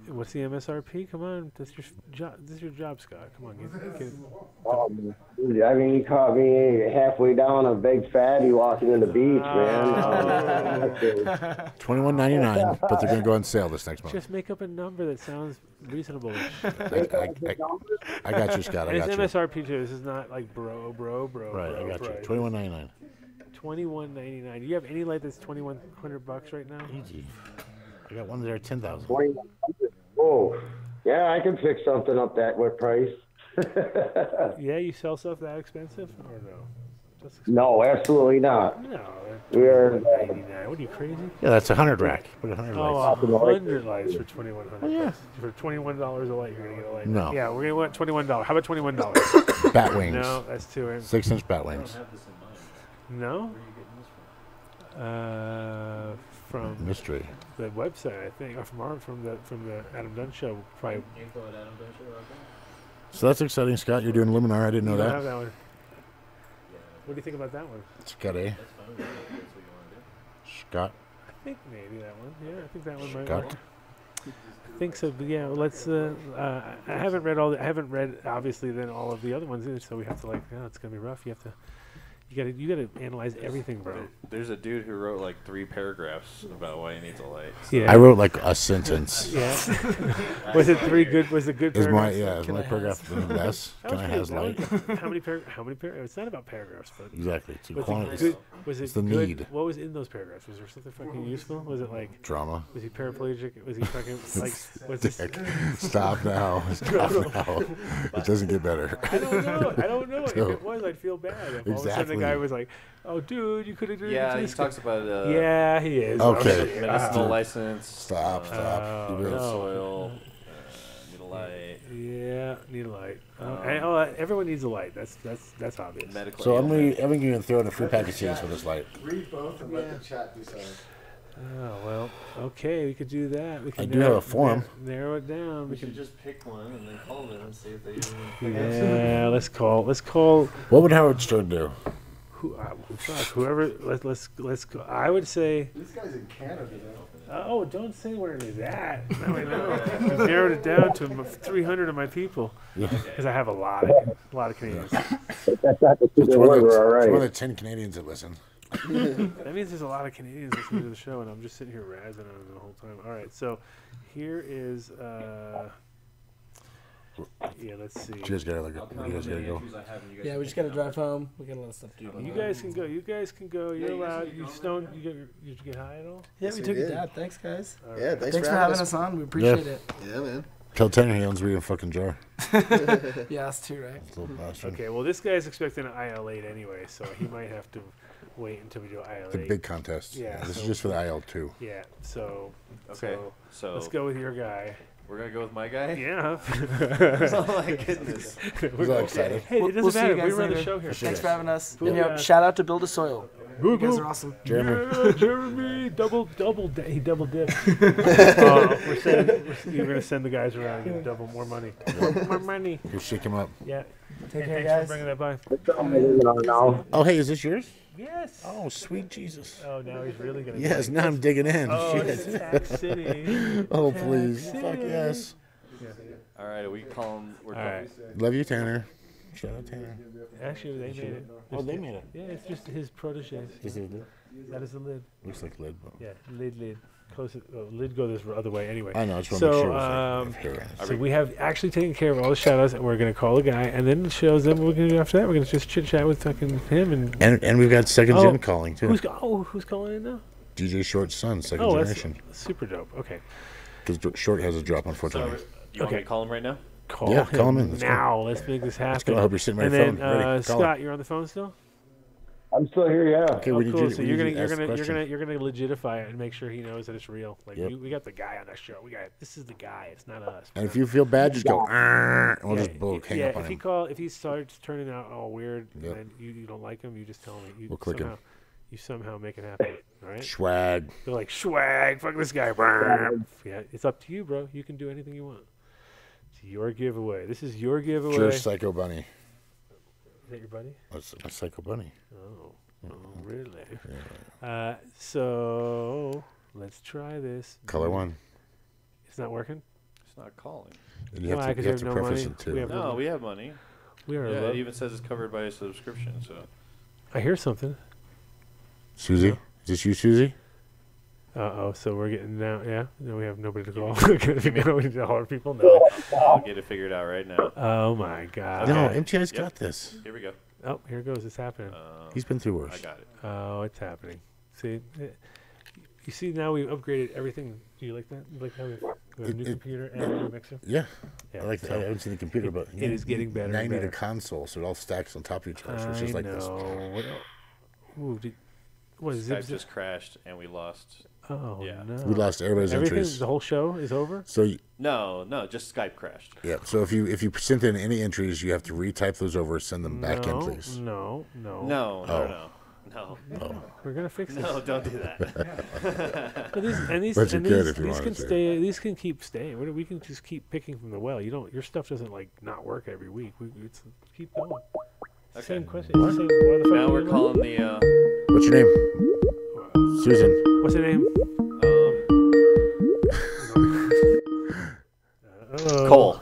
what's the MSRP? Come on, that's your job. This is your job, Scott. Come on, get it. I mean, you caught me halfway down a big fatty walking in the beach, man. $21.99, but they're gonna go on sale this next month. Just make up a number that sounds reasonable. I got you, Scott. I got you. It's MSRP too. This is not like bro. Right, I got you. Right. $21.99. $21.99. Do you have any light that's $2,100 right now? Easy. I got one there, 10,000. Oh, yeah, I can fix something up that with price. Yeah, you sell stuff that expensive or no? No, absolutely not. No. We're $99. What are you, crazy? Yeah, that's 100 rack. Put 100 lights. 100 lights for $2,100. Oh, yeah. For $21 a light, you're gonna get a light. No. Yeah, we're gonna want $21. How about $21? Bat wings. No, that's too. 6-inch bat wings. No. From Mystery. the website, I think, or from the Adam Dunn show, probably. So that's exciting, Scott. You're doing Luminar. I didn't know You don't that. have that one. What do you think about that one? Scott A. Scott. I think maybe that one. Yeah, I think that one might Scott. work. I think so. But yeah, let's. I haven't read all. I haven't read obviously then all of the other ones either. So we have to it's gonna be rough. You have to. You gotta analyze everything, bro. There's a dude who wrote like 3 paragraphs about why he needs a light. So. Yeah. I wrote like a sentence. Yeah. Was it 3 good? Was it good? Is paragraphs? my paragraph the best? Can I has light? How many paragraphs? It's not about paragraphs, but Exactly. It's was quantity. Was it It's the good? need. What was in those paragraphs? Was there something fucking useful? Was it like Drama. Was he paraplegic? Was he fucking like? Was this? Stop now. Stop now. It doesn't get better. I don't know. If it was, I'd feel bad. If all of a sudden the guy was like, "Oh, dude, you could have done Yeah, he this." talks about. Yeah, he is. Okay. Medicinal license. Stop. Soil. Need a light. Yeah, need a light. Everyone needs a light. That's obvious. Medical. So I'm going to throw in a free pack of seeds for this light. Read both and let the chat decide. Oh well, okay, we could do that. We can I do have a form. Narrow it down. We should just pick one and then call them and see if they. Yeah, let's call. What would Howard Stern do? Whoever. Let's go. I would say. This guy's in Canada now. Oh, don't say where it is at. Now I know. I've narrowed it down to 300 of my people because I have a lot of Canadians. That's not the It's word, one all right. of the 10 Canadians that listen. That means there's a lot of Canadians listening to the show, and I'm just sitting here razzing on them the whole time. All right, so here is. Yeah, let's see. You guys gotta go. Yeah, we just gotta drive home. We got a lot of stuff to do. You guys can go. You're allowed. You stoned. You get high at all? Yeah, we took a dab. Thanks, guys. Right. Yeah, thanks for having us on. We appreciate it. Yeah, man. Tell Tanner he owns me a fucking jar. Yeah, us too, right? Okay, well, this guy's expecting an IL8 anyway, so he might have to wait until we do IL8. The big contest. Yeah. This is just for the IL2. Yeah, so. Okay, so let's go with your guy. We're gonna go with my guy. Yeah. Oh my goodness. We're all excited. Hey, it doesn't matter. We run the show here. Thanks for having us. And shout out to Build a Soil. You guys are awesome. Jeremy, double he double dipped. You're gonna send the guys around and get double more money. More money. You shake him up. Yeah. Take care, thanks guys. for bringing that by. Oh, hey, is this yours? Yes. Oh, sweet Jesus. Oh, now he's really gonna. Yes, now I'm digging in. Oh, Shit. it's Tax City. Oh, Tax please. City. Fuck yes. Yeah. All right, we call him. We're all right. Love you, Tanner. Shout out Tanner. Actually, they made it. Oh, they made it. Yeah, it's just his proteges. Is it lid? That is the lid. Looks like lid. But Yeah, lid. Close it. Oh, lid go this other way anyway. I know. I just want to make sure. So we have actually taken care of all the shout outs, and we're going to call a guy, and then the shows. Then what we're going to do after that, we're going to just chit chat with fucking him. And we've got second gen calling, too. Who's calling in now? DJ Short's son, second generation. That's super dope. Okay. Because Short has a drop, unfortunately. You want me to call him right now? Call him in. Now. Let's make this happen. Let's go. I hope you're sitting by your phone. Ready. Scott, you're on the phone still? I'm still here, yeah. Okay, cool. So you're gonna legitify it and make sure he knows that it's real. Like we got the guy on that show. This is the guy. It's not us. And if you feel bad, just go. And we'll just hang up on him. If he starts turning out all weird and you don't like him, you just tell him. We'll click him. You somehow make it happen. All right. Swag. They're like swag. Fuck this guy. Yeah, it's up to you, bro. You can do anything you want. It's your giveaway. This is your giveaway. Your Psycho Bunny. Is that your buddy? That's a Psycho Bunny. Oh, really? Yeah. So let's try this. Color one. It's not working? It's not calling. And you have to no preface money. it too. We have money. We are. Yeah, it even says it's covered by a subscription. So. I hear something. Susie, is this you, Susie? So we're getting now. Yeah, no, we have nobody to call. Nobody to call our people. No. I'll get it figured out right now. Oh my God. No, MTI's got this. Here we go. Oh, here it goes. It's happening. He's been through worse. I got it. Oh, it's happening. See, you see now we've upgraded everything. Do you like that? You like how we have a new computer and a new mixer? Yeah. Yeah, I like that. I haven't seen the computer, but it is getting better. Now and you need better. a console, so it all stacks on top of each other. So it's just like this. Ooh, what is Skype it? just crashed and we lost. Oh yeah. no! We lost everybody's Everything, entries. The whole show is over. So no, just Skype crashed. Yeah. So if you sent in any entries, you have to retype those over, send them back in, please. No. No. We're gonna fix this. No, don't do that. These can keep staying. We can just keep picking from the well. Your stuff doesn't like not work every week. It's keep going. Okay. Same question. Now we're calling the. What's your name? Susan. What's your name? Cole.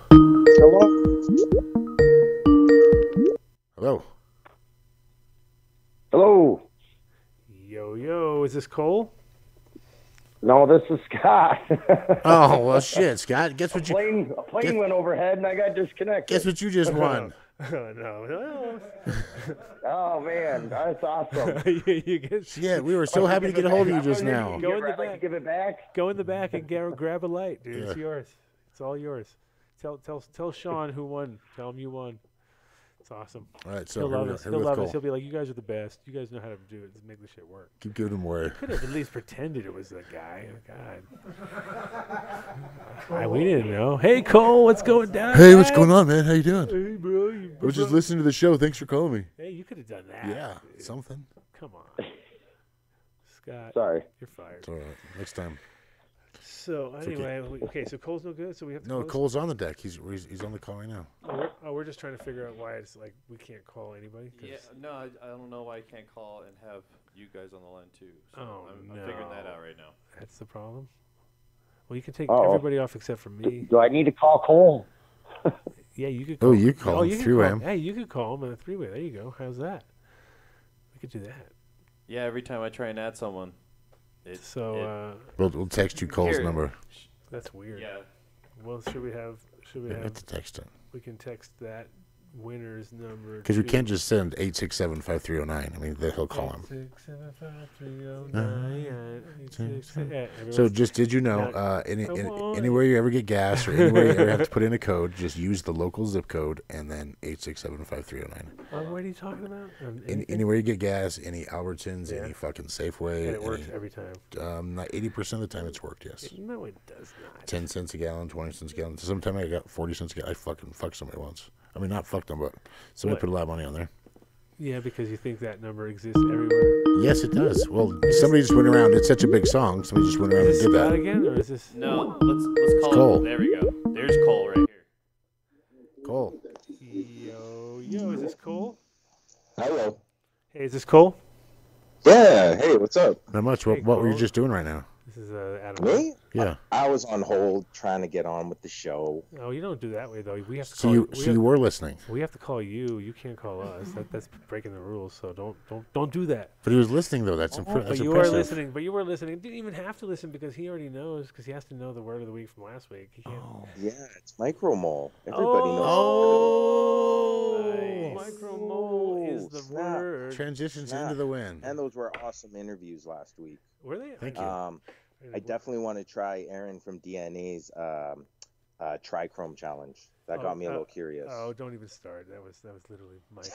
Hello. Hello. Yo, is this Cole? No, this is Scott. Oh well, shit, Scott. Guess what A plane went overhead and I got disconnected. Guess what you just won. No. Oh man, that's awesome. Yeah, we were so happy to get a hold of you just now. Go in the back. Give it back. Go in the back and grab a light, dude. Yeah. It's yours. It's all yours. Tell Sean who won. Tell him you won. It's awesome. All right, so he'll love us. here He'll with love Cole. us. He'll be like, you guys are the best. You guys know how to do it. Just make this shit work. Keep giving him away. Could have at least pretended it was the guy. God. We didn't know. Hey, Cole, what's going down? Hey, what's going on, man? How you doing? Hey, bro. I was just listening to the show. Thanks for calling me. Hey, you could have done that. Yeah, something. Come on. Scott. Sorry. You're fired. It's all right. Next time. So, anyway, so Cole's no good, so we have to No, close? Cole's on the deck. He's on the call right now. We're just trying to figure out why it's like we can't call anybody. Yeah, no, I don't know why I can't call and have you guys on the line too. So I'm figuring that out right now. That's the problem. Well, you can take everybody off except for me. Do I need to call Cole? Yeah, you could call. Oh, you call him three-way. Hey, you could call him in a three-way. There you go. How's that? We could do that. Yeah, every time I try and add someone. We'll text you Cole's number. That's weird. Yeah. Well, should we have? Have to text it. We can text that winner's number. Because we can't just send 867-5309. I mean, he'll call him. 867-5309. So did you know, anywhere you ever get gas or anywhere you ever have to put in a code, just use the local zip code and then 867-5309. What are you talking about? Anywhere you get gas, any Albertsons, any fucking Safeway. And it works every time. Not 80% of the time it's worked, yes. No, it does not. 10 cents a gallon, 20 cents a gallon. Sometimes I got 40 cents a gallon. I fucking fucked somebody once. I mean, not fucked them, but somebody put a lot of money on there. Yeah, because you think that number exists everywhere. Yes, it does. Well, somebody just went around. It's such a big song. Somebody just went around and did that. Again, or is this? No, let's call Cole. There we go. There's Cole right here. Cole. Yo, is this Cole? Hello. Hey, is this Cole? Yeah. Hey, what's up? Not much. What were you just doing right now? This is Adam. Me? Yeah. I was on hold trying to get on with the show. No, you don't do that way though. We have to. So you were listening. We have to call you. You can't call us. That's breaking the rules. So don't do that. But he was listening though. That's But impressive. you were listening. But you were listening. Didn't even have to listen because he already knows. Because he has to know the word of the week from last week. He can't. Yeah, it's micromole. Everybody knows. Micromole is the word. Transitions into the wind. And those were awesome interviews last week. Were they? Thank you. I definitely want to try Aaron from DNA's Trichrome challenge. That got me a little curious. Oh, don't even start. That was literally Mike.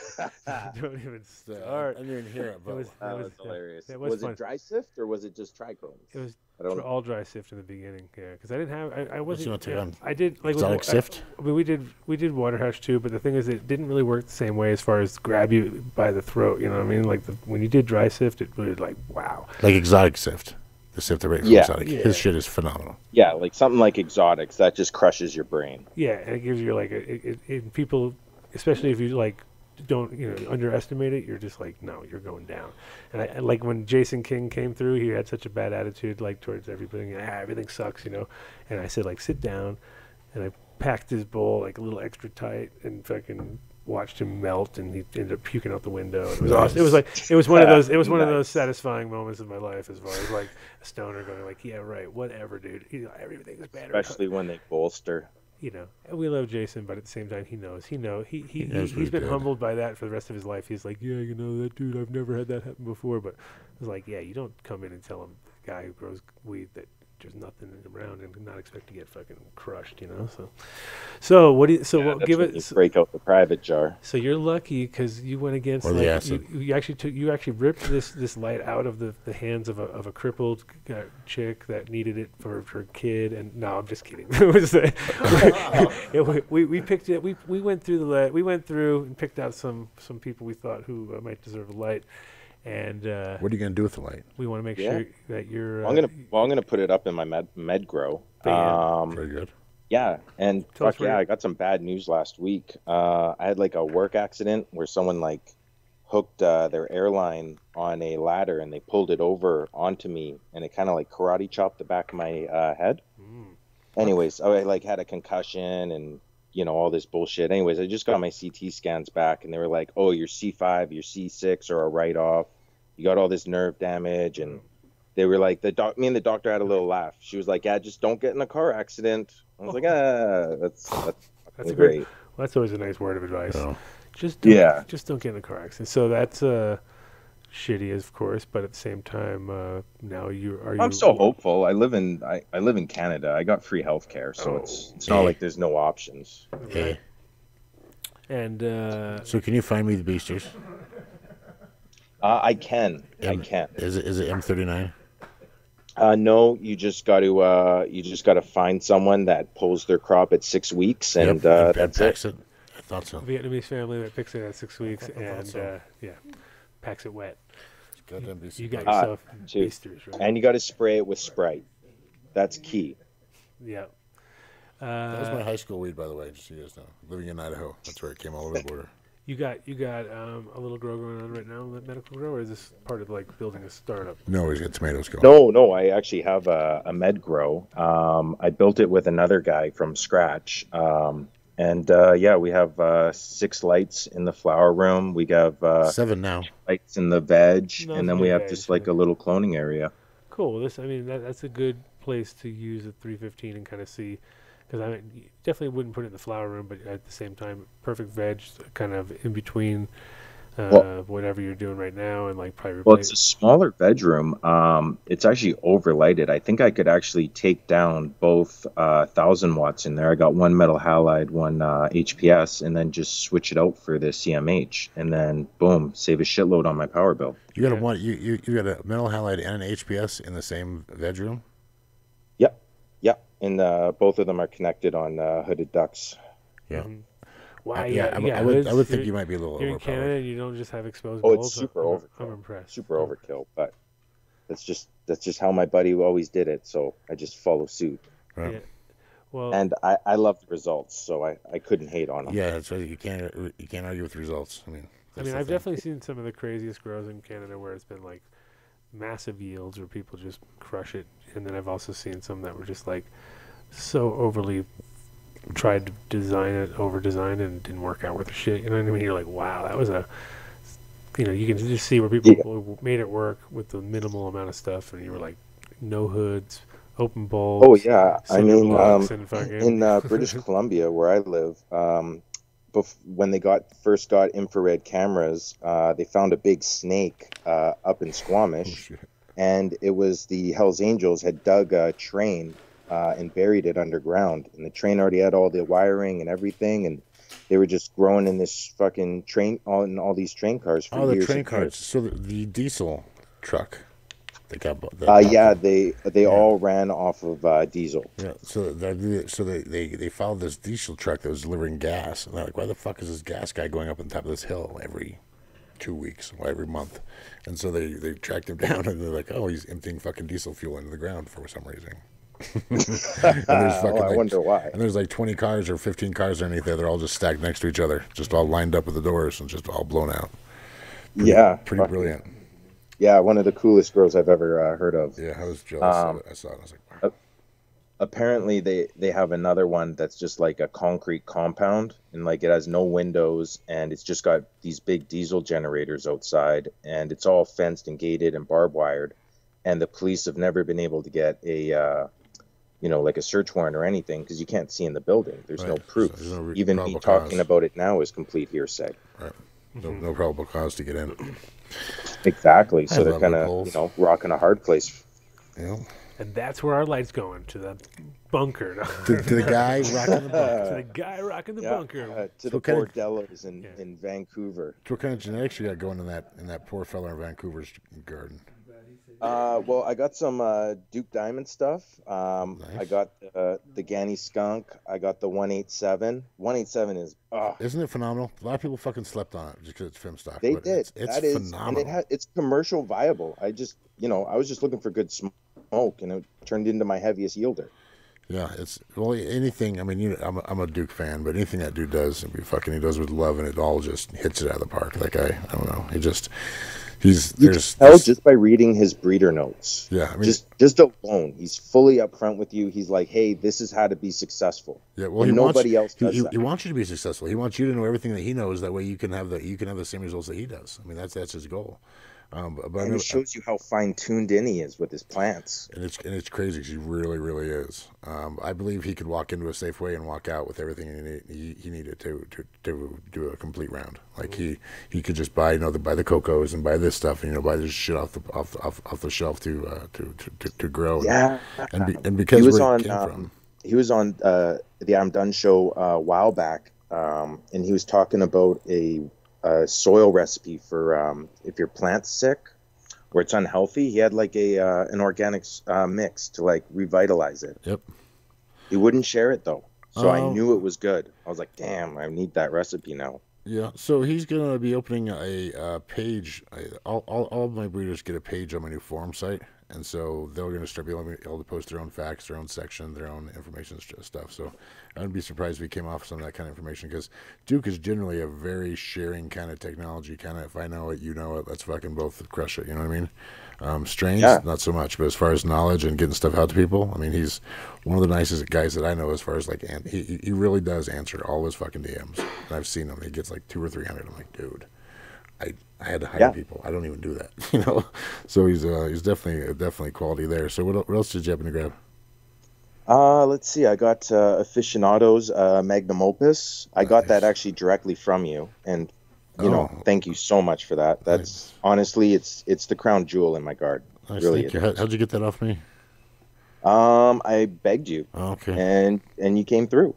Don't even start. I didn't hear it, but that was hilarious. It was fun. it dry sift or was it just trichromes? It was all dry sift in the beginning. Yeah, because I didn't have. I wasn't. I did like exotic sift. I mean, we did water hash too, but the thing is, it didn't really work the same way as far as grab you by the throat. You know what I mean? Like when you did dry sift, it really like wow. Like exotic sift. As if the right from exotic. His shit is phenomenal. Yeah, like something like exotics that just crushes your brain. Yeah, and it gives you like people, especially if you like don't underestimate it. You're just like, no, you're going down. And I like when Jason King came through, he had such a bad attitude like towards everything. Everything sucks, And I said like, sit down, and I packed his bowl like a little extra tight and fucking watched him melt, and he ended up puking out the window. It was awesome. It was one of those satisfying moments of my life, as far as like a stoner going like, yeah, right, whatever, dude. Everything is better. Especially when they bolster. And we love Jason, but at the same time, he's been humbled by that for the rest of his life. He's like, yeah, that dude, I've never had that happen before. But I was like, yeah, you don't come in and tell him, the guy who grows weed, that there's nothing around and not expect to get fucking crushed, So what do you? So give it. Break out the private jar. So you're lucky because you went against. You actually ripped this light out of the hands of a crippled chick that needed it for her kid. And no, I'm just kidding. We picked it. We went through the light. We went through and picked out some people we thought who might deserve a light. And what are you gonna do with the light? We want to make sure that you're. I'm gonna put it up in my med grow. Very good. Yeah, and I got some bad news last week. I had like a work accident where someone like hooked their airline on a ladder and they pulled it over onto me, and it kind of like karate chopped the back of my head. Anyways, I like had a concussion and all this bullshit. Anyways, I just got my CT scans back, and they were like, "Oh, you're C5, you're C6, or a write-off. You got all this nerve damage." And they were like, me and the doctor had a little laugh. She was like, "Yeah, just don't get in a car accident." I was like, that's great. Well, that's always a nice word of advice. Oh. Just don't get in a car accident. So that's shitty, of course, but at the same time, now I'm still hopeful. I live in Canada. I got free healthcare, so it's not like there's no options. Okay. And so, can you find me the boosters? I can. I can. Is it M39? No, you just got to find someone that pulls their crop at 6 weeks, and that's it. I thought so. Vietnamese family that picks it at 6 weeks, and packs it wet. You got yourself boosters, right? And you got to spray it with Sprite. That's key. Yeah. That was my high school weed, by the way. Just so you guys know, living in Idaho, that's where it came all over the border. You got a little grow going on right now, medical grow, or is this part of like building a startup? No, he's got tomatoes going. No, I actually have a med grow. I built it with another guy from scratch. We have 6 lights in the flower room. We have 7 now. Lights in the veg, and then we have just like a little cloning area. Cool. That's a good place to use a 315 and kind of see. Because I definitely wouldn't put it in the flower room, but at the same time, perfect veg, kind of in between whatever you're doing right now, and like probably. Well, it's a smaller bedroom. It's actually overlighted. I think I could actually take down both 1,000 watts in there. I got one metal halide, one HPS, and then just switch it out for the CMH, and then boom, save a shitload on my power bill. You got you got a metal halide and an HPS in the same bedroom. Yep, and both of them are connected on hooded ducts. Yeah. Mm-hmm. Why? I would think you might be a little You're overpowered. in Canada and you don't just have exposed balls? Oh, it's super overkill. I'm impressed. Super overkill, but that's just how my buddy always did it, so I just follow suit. Right. Yeah. Well, and I love the results, so I couldn't hate on them. Yeah, that's right. You can't argue with results. I've definitely seen some of the craziest grows in Canada where it's been like massive yields where people just crush it, and then I've also seen some that were just like so overly tried to design it, over design, and didn't work out worth a shit. You know what I mean? You're like, wow, that was you can just see where people made it work with the minimal amount of stuff, and you were like, no hoods, open bowls. Oh yeah, I mean, in British Columbia where I live, when they first got infrared cameras, they found a big snake up in Squamish, and it was the Hells Angels had dug a train and buried it underground, and the train already had all the wiring and everything, and they were just growing in this fucking train on all these train cars for years. Oh, the train cars. So the diesel truck. They got they all ran off of diesel. Yeah, so they followed this diesel truck that was delivering gas, and they're like, why the fuck is this gas guy going up on top of this hill every 2 weeks, every month. And so they tracked him down, and they're like, oh, he's emptying fucking diesel fuel into the ground for some reason. And there's fucking, I wonder why. And there's like 20 cars or 15 cars underneath there. They're all just stacked next to each other, just all lined up with the doors and just all blown out. Pretty brilliant. Yeah, one of the coolest girls I've ever heard of. Yeah, I was jealous of it. I saw it. I was like, wow. Apparently, they have another one that's just like a concrete compound, and like it has no windows, and it's just got these big diesel generators outside, and it's all fenced and gated and barbed wired, and the police have never been able to get a like a search warrant or anything because you can't see in the building. There's no proof. Even me talking about it now is complete hearsay. Right. No probable cause to get in. Exactly. So they're kind of rocking a hard place. Yeah. And that's where our light's going, to the bunker. to the guy rocking the bunker. To the guy rocking the bunker. To the bordellos in Vancouver. What kind of genetics you got going in that poor fella in Vancouver's garden? Well, I got some Duke Diamond stuff. Nice. I got the Ganny Skunk. I got the 187. 187 is Isn't it phenomenal? A lot of people fucking slept on it just because it's film stock. They did. It's phenomenal. And it's commercial viable. I just, I was just looking for good smoke, and it turned into my heaviest yielder. Yeah, anything. I mean, I'm a Duke fan, but anything that dude does, he does with love, and it all just hits it out of the park. Like I don't know, he's just by reading his breeder notes. Yeah, I mean, just alone, he's fully upfront with you. He's like, hey, this is how to be successful. Yeah, well, nobody else does that. He wants you to be successful. He wants you to know everything that he knows. That way, you can have the same results that he does. I mean, that's his goal. But it shows you how fine-tuned in he is with his plants. And it's crazy. He really, really is. I believe he could walk into a Safeway and walk out with everything he needed to do a complete round. Like he could just buy buy the cocos and buy this stuff and buy this shit off the shelf to grow. Yeah. And because he was on the Adam Dunn show a while back, and he was talking about a soil recipe for if your plant's sick or it's unhealthy. He had like an organic mix to like revitalize it. Yep. He wouldn't share it though, so I knew it was good. I was like, damn, I need that recipe now. Yeah, so he's gonna be opening a page. All of my breeders get a page on my new forum site, and so they're gonna start being able to post their own facts, their own section, their own information stuff. So I wouldn't be surprised if he came off some of that kind of information, because Duke is generally a very sharing kind of technology. Kind of, if I know it, you know it. Let's fucking both crush it. You know what I mean? Strains, not so much, but as far as knowledge and getting stuff out to people, I mean, he's one of the nicest guys that I know as far as like, and he really does answer all his fucking DMs. And I've seen him. He gets like 200 or 300. I'm like, dude, I had to hire people. I don't even do that, So he's definitely quality there. So what else did you happen to grab? Let's see. I got Aficionado's Magnum Opus. I got that actually directly from you, and thank you so much for that. That's honestly, it's the crown jewel in my garden. Nice, really. Thank you. How'd you get that off me? I begged you. Oh, okay. And you came through.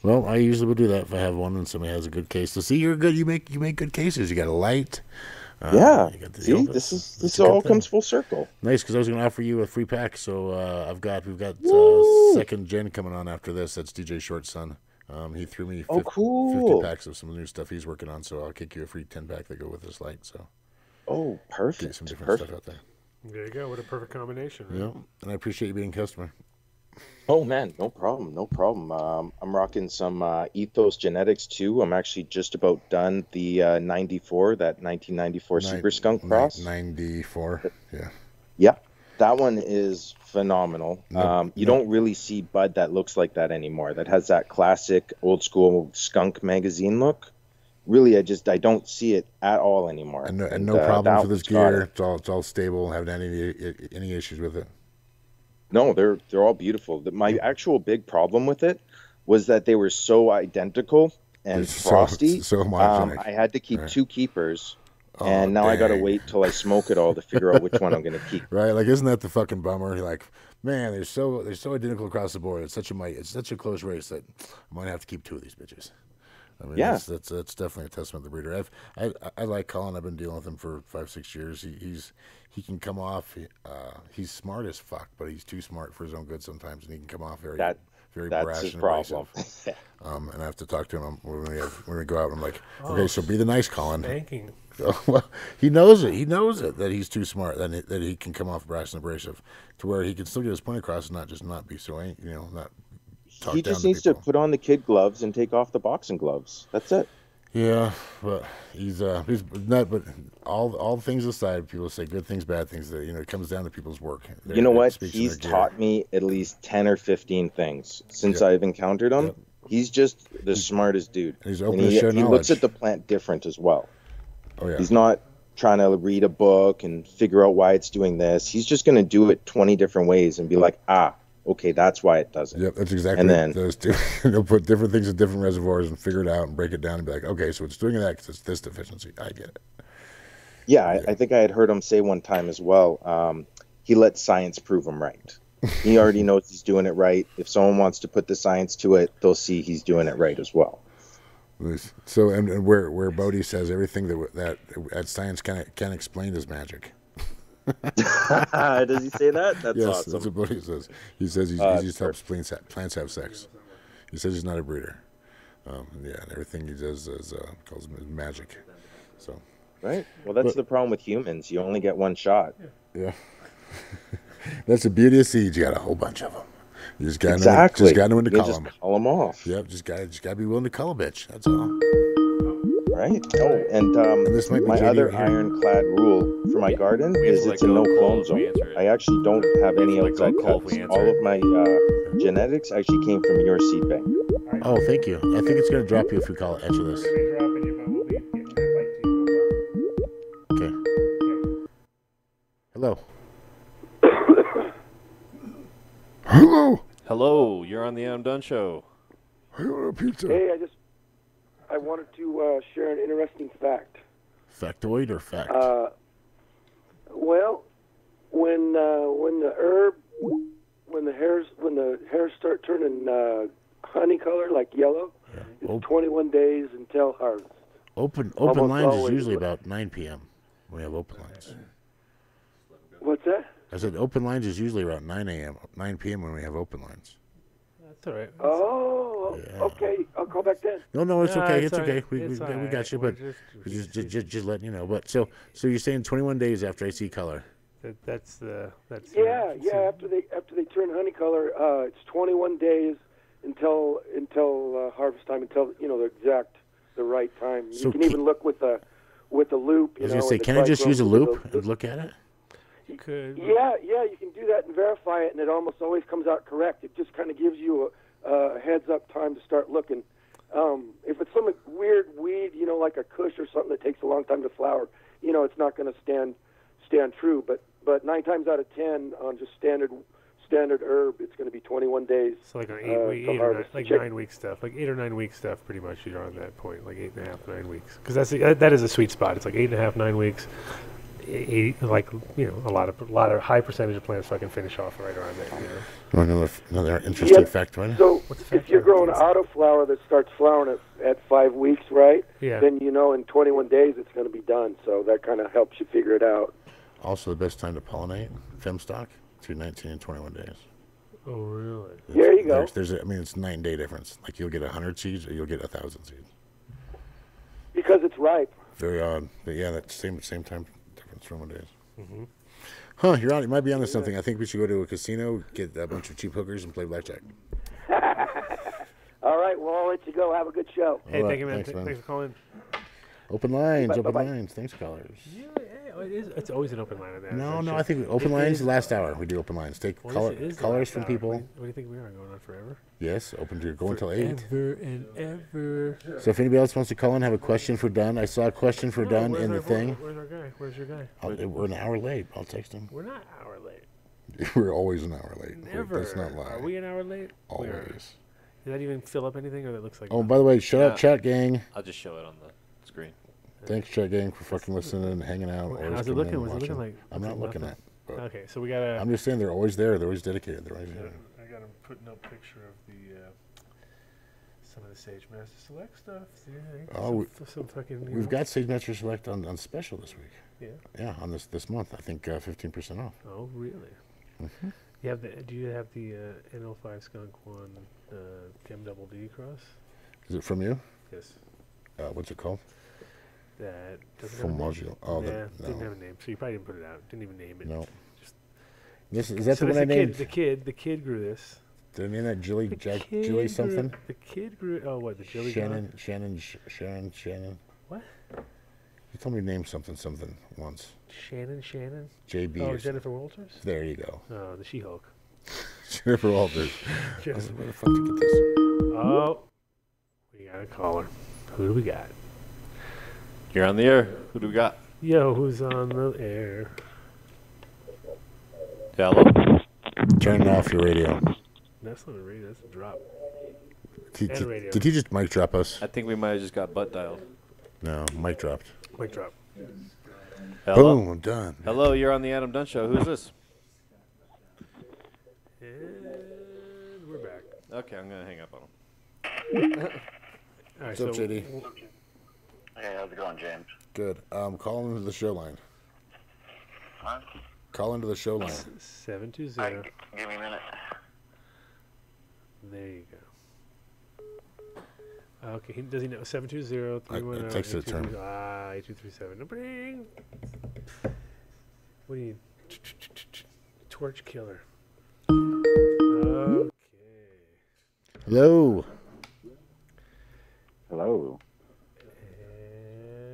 Well, I usually would do that if I have one and somebody has a good case. So see, you're good. You make good cases. You got a light. Yeah. See, this all comes full circle. Nice, because I was going to offer you a free pack. So we've got second gen coming on after this. That's DJ Short's son. He threw me 50 packs of some new stuff he's working on. So I'll kick you a free 10-pack that go with this light. So. Perfect. Get some different stuff out there. There you go. What a perfect combination. Right? Yeah, and I appreciate you being a customer. Oh man, no problem. I'm rocking some Ethos Genetics too. I'm actually just about done the 94, that 1994 Super Skunk Cross. 94, yeah. Yeah, that one is phenomenal. You don't really see bud that looks like that anymore. That has that classic old school skunk magazine look. Really, I don't see it at all anymore. And no problems with this gear. It's all stable. Haven't had any issues with it. No, they're all beautiful. My actual big problem with it was that they were so identical and frosty. So homogenic. I had to keep two keepers, and now I got to wait till I smoke it all to figure out which one I'm going to keep. Right? Like, isn't that the fucking bummer? You're like, man, they're so identical across the board. It's such a close race that I might have to keep two of these bitches. I mean, that's definitely a testament to the breeder. I like Colin. I've been dealing with him for 5-6 years. He can come off. He's smart as fuck, but he's too smart for his own good sometimes, and he can come off very That's brash his and problem. abrasive. And I have to talk to him when we go out. I'm like, okay, so be the nice Colin. Spanking. Well, he knows it. He knows it that he's too smart, that he can come off brash and abrasive, to where he can still get his point across and not be so not. He just needs to put on the kid gloves and take off the boxing gloves. That's it. Yeah, but he's not. But all things aside, people say good things, bad things. That it comes down to people's work. You know what? He's taught me at least 10 or 15 things since I've encountered him. Yep. He's just the smartest dude. He's open to share knowledge. He looks at the plant different as well. Oh yeah. He's not trying to read a book and figure out why it's doing this. He's just going to do it 20 different ways and be like, okay, that's why it does it. Yep, that's exactly. And then those two, they'll put different things in different reservoirs and figure it out and break it down and be like, okay, so it's doing that because it's this deficiency. I get it. Yeah, I think I had heard him say one time as well. He lets science prove him right. He already knows he's doing it right. If someone wants to put the science to it, they'll see he's doing it right as well. So, and where Bodhi says everything that science can't explain is magic. Does he say that? That's yes, awesome. That's what Bodhi says. He says he just helps plants have sex. He says he's not a breeder. And everything he does calls him magic. So. Right. Well, that's the problem with humans. You only get one shot. Yeah. That's the beauty of seeds. You got a whole bunch of them. You just got exactly. Just got to know when to call them. Just call them off. Yep. Just got to be willing to call a bitch. That's all. Right. Oh, and this might be my JD other right here. ironclad rule for my garden is it's a no clone zone. I actually don't have any outside cuts. All of my genetics actually came from your seed bank. Oh, thank you. I think it's going to drop you if we call it answer this. Okay. Hello. Hello. Hello. You're on the Adam Dunn Show. I order a pizza. Hey, I wanted to share an interesting fact. Factoid or fact? Well, when the hairs start turning honey color, like yellow, it's 21 days until harvest. Open lines is usually about 9 p.m. when we have open lines. What's that? I said open lines is usually around 9 p.m. when we have open lines. That's all right. Oh, okay. I'll call back then. No, it's okay. It's okay. Right. We got you, but just letting you know. But so you're saying 21 days after I see color. That's After they turn honey color, it's 21 days until harvest time, until the right time. So you can even look with a loop. I was gonna say, can I just use a loop and look at it? You could. Yeah, you can do that and verify it, and it almost always comes out correct. It just kind of gives you a heads-up time to start looking. If it's some weird weed, like a kush or something that takes a long time to flower, it's not going to stand true. But 9 times out of 10 on just standard herb, it's going to be 21 days. So like an 9 week stuff, like 8 or 9 week stuff, pretty much you're on that point, like 8.5, 9 weeks, because that is a sweet spot. It's like 8.5, 9 weeks. A lot of high percentage of plants fucking finish off right around there. Another interesting fact, right? So if you're growing autoflower that starts flowering at 5 weeks, right? Yeah. Then in 21 days it's going to be done. So that kind of helps you figure it out. Also, the best time to pollinate femstock between 19 and 21 days. Oh, really? There you go. It's 9-day difference. Like you'll get 100 seeds or you'll get 1,000 seeds. Because it's ripe. Very odd, but yeah, that same time. 21 days. Mm-hmm. Huh, you're on. You might be onto something. I think we should go to a casino, get a bunch of cheap hookers, and play blackjack. All right, well, I'll let you go. Have a good show. Hey, thank you, man. Thanks for calling. Open lines, Bye-bye. lines. Thanks, callers. Yeah, it is. It's always an open line on that. No, I think open lines the last hour. We do open lines. Take callers from people. What do you think we are going on forever? Yes, open to go until 8. Forever and ever. So if anybody else wants to call in, have a question for Dunn. I saw a question for Dunn in the thing. Where's our guy? Where's your guy? We're an hour late. I'll text him. We're not an hour late. We're always an hour late. Never. Let's not lie. Are we an hour late? Always. Does that even fill up anything, or that looks like? Oh, by the way, shut up, chat gang. I'll just show it on the screen. Thanks, chat gang, for fucking listening and hanging out. How's it looking? Was it looking like? I'm not looking at. Okay, so we gotta. I'm just saying they're always there. They're always dedicated. They're always there. I got him putting up a picture of some of the Sage Master Select stuff. Some fucking. We've got Sage Master Select on special this week. Yeah. Yeah, on this month. I think 15% off. Oh, really? Mm-hmm. Do you have the NL5 Skunk One Chem Double D cross? Is it from you? Yes. What's it called? That doesn't From have a name. Module. Oh, yeah, no. didn't have a name, so you probably didn't put it out. Didn't even name it. No. Just Is that the one I named? The kid grew this. Did I name that Julie something? The kid grew. Oh, what? The Julie. Shannon. What? You told me to name something once. Shannon. JB. Oh, Jennifer Walters. There you go. Oh, the She-Hulk. Jennifer Walters. Where the fuck did you get this? Oh, we got a caller. Who do we got? You're on the air. Who do we got? Yo, who's on the air? Hello. Turn off your radio. That's not a radio. That's a drop. Did he just mic drop us? I think we might have just got butt dialed. No, mic dropped. Mic drop. Hello? Boom, I'm done. Hello, you're on the Adam Dunn Show. Who's this? And we're back. Okay, I'm going to hang up on him. All right, What's up, JD? Hey, how's it going, James? Good. Call into the show line. Huh? Call into the show line. 720. Give me a minute. There you go. Okay, does he know? 720-310. I texted it to him. 8237. Bring. What do you need? Torch killer. Okay. Hello. Hello.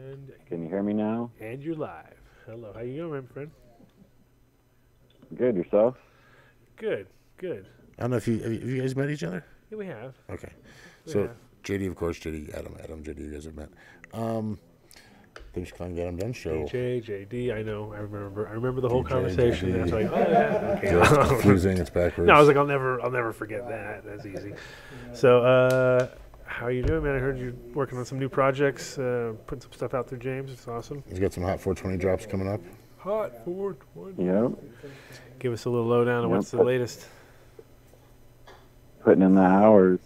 And can you hear me now? And you're live. Hello. How you doing, my friend? Good. Yourself? Good. I don't know if you guys met each other? Yeah, we have. Okay. JD, of course, JD, Adam, JD, you guys have met. Thanks for calling the Adam Dunn Show. JD, I know. I remember the whole conversation. That's like, oh yeah, okay. It's confusing. It's backwards. No, I was like, I'll never forget that. That's easy. So, how are you doing, man? I heard you're working on some new projects, putting some stuff out there, James. It's awesome. He's got some Hot 420 drops coming up. Hot 420. Yep. Give us a little lowdown on what's the latest. Putting in the hours.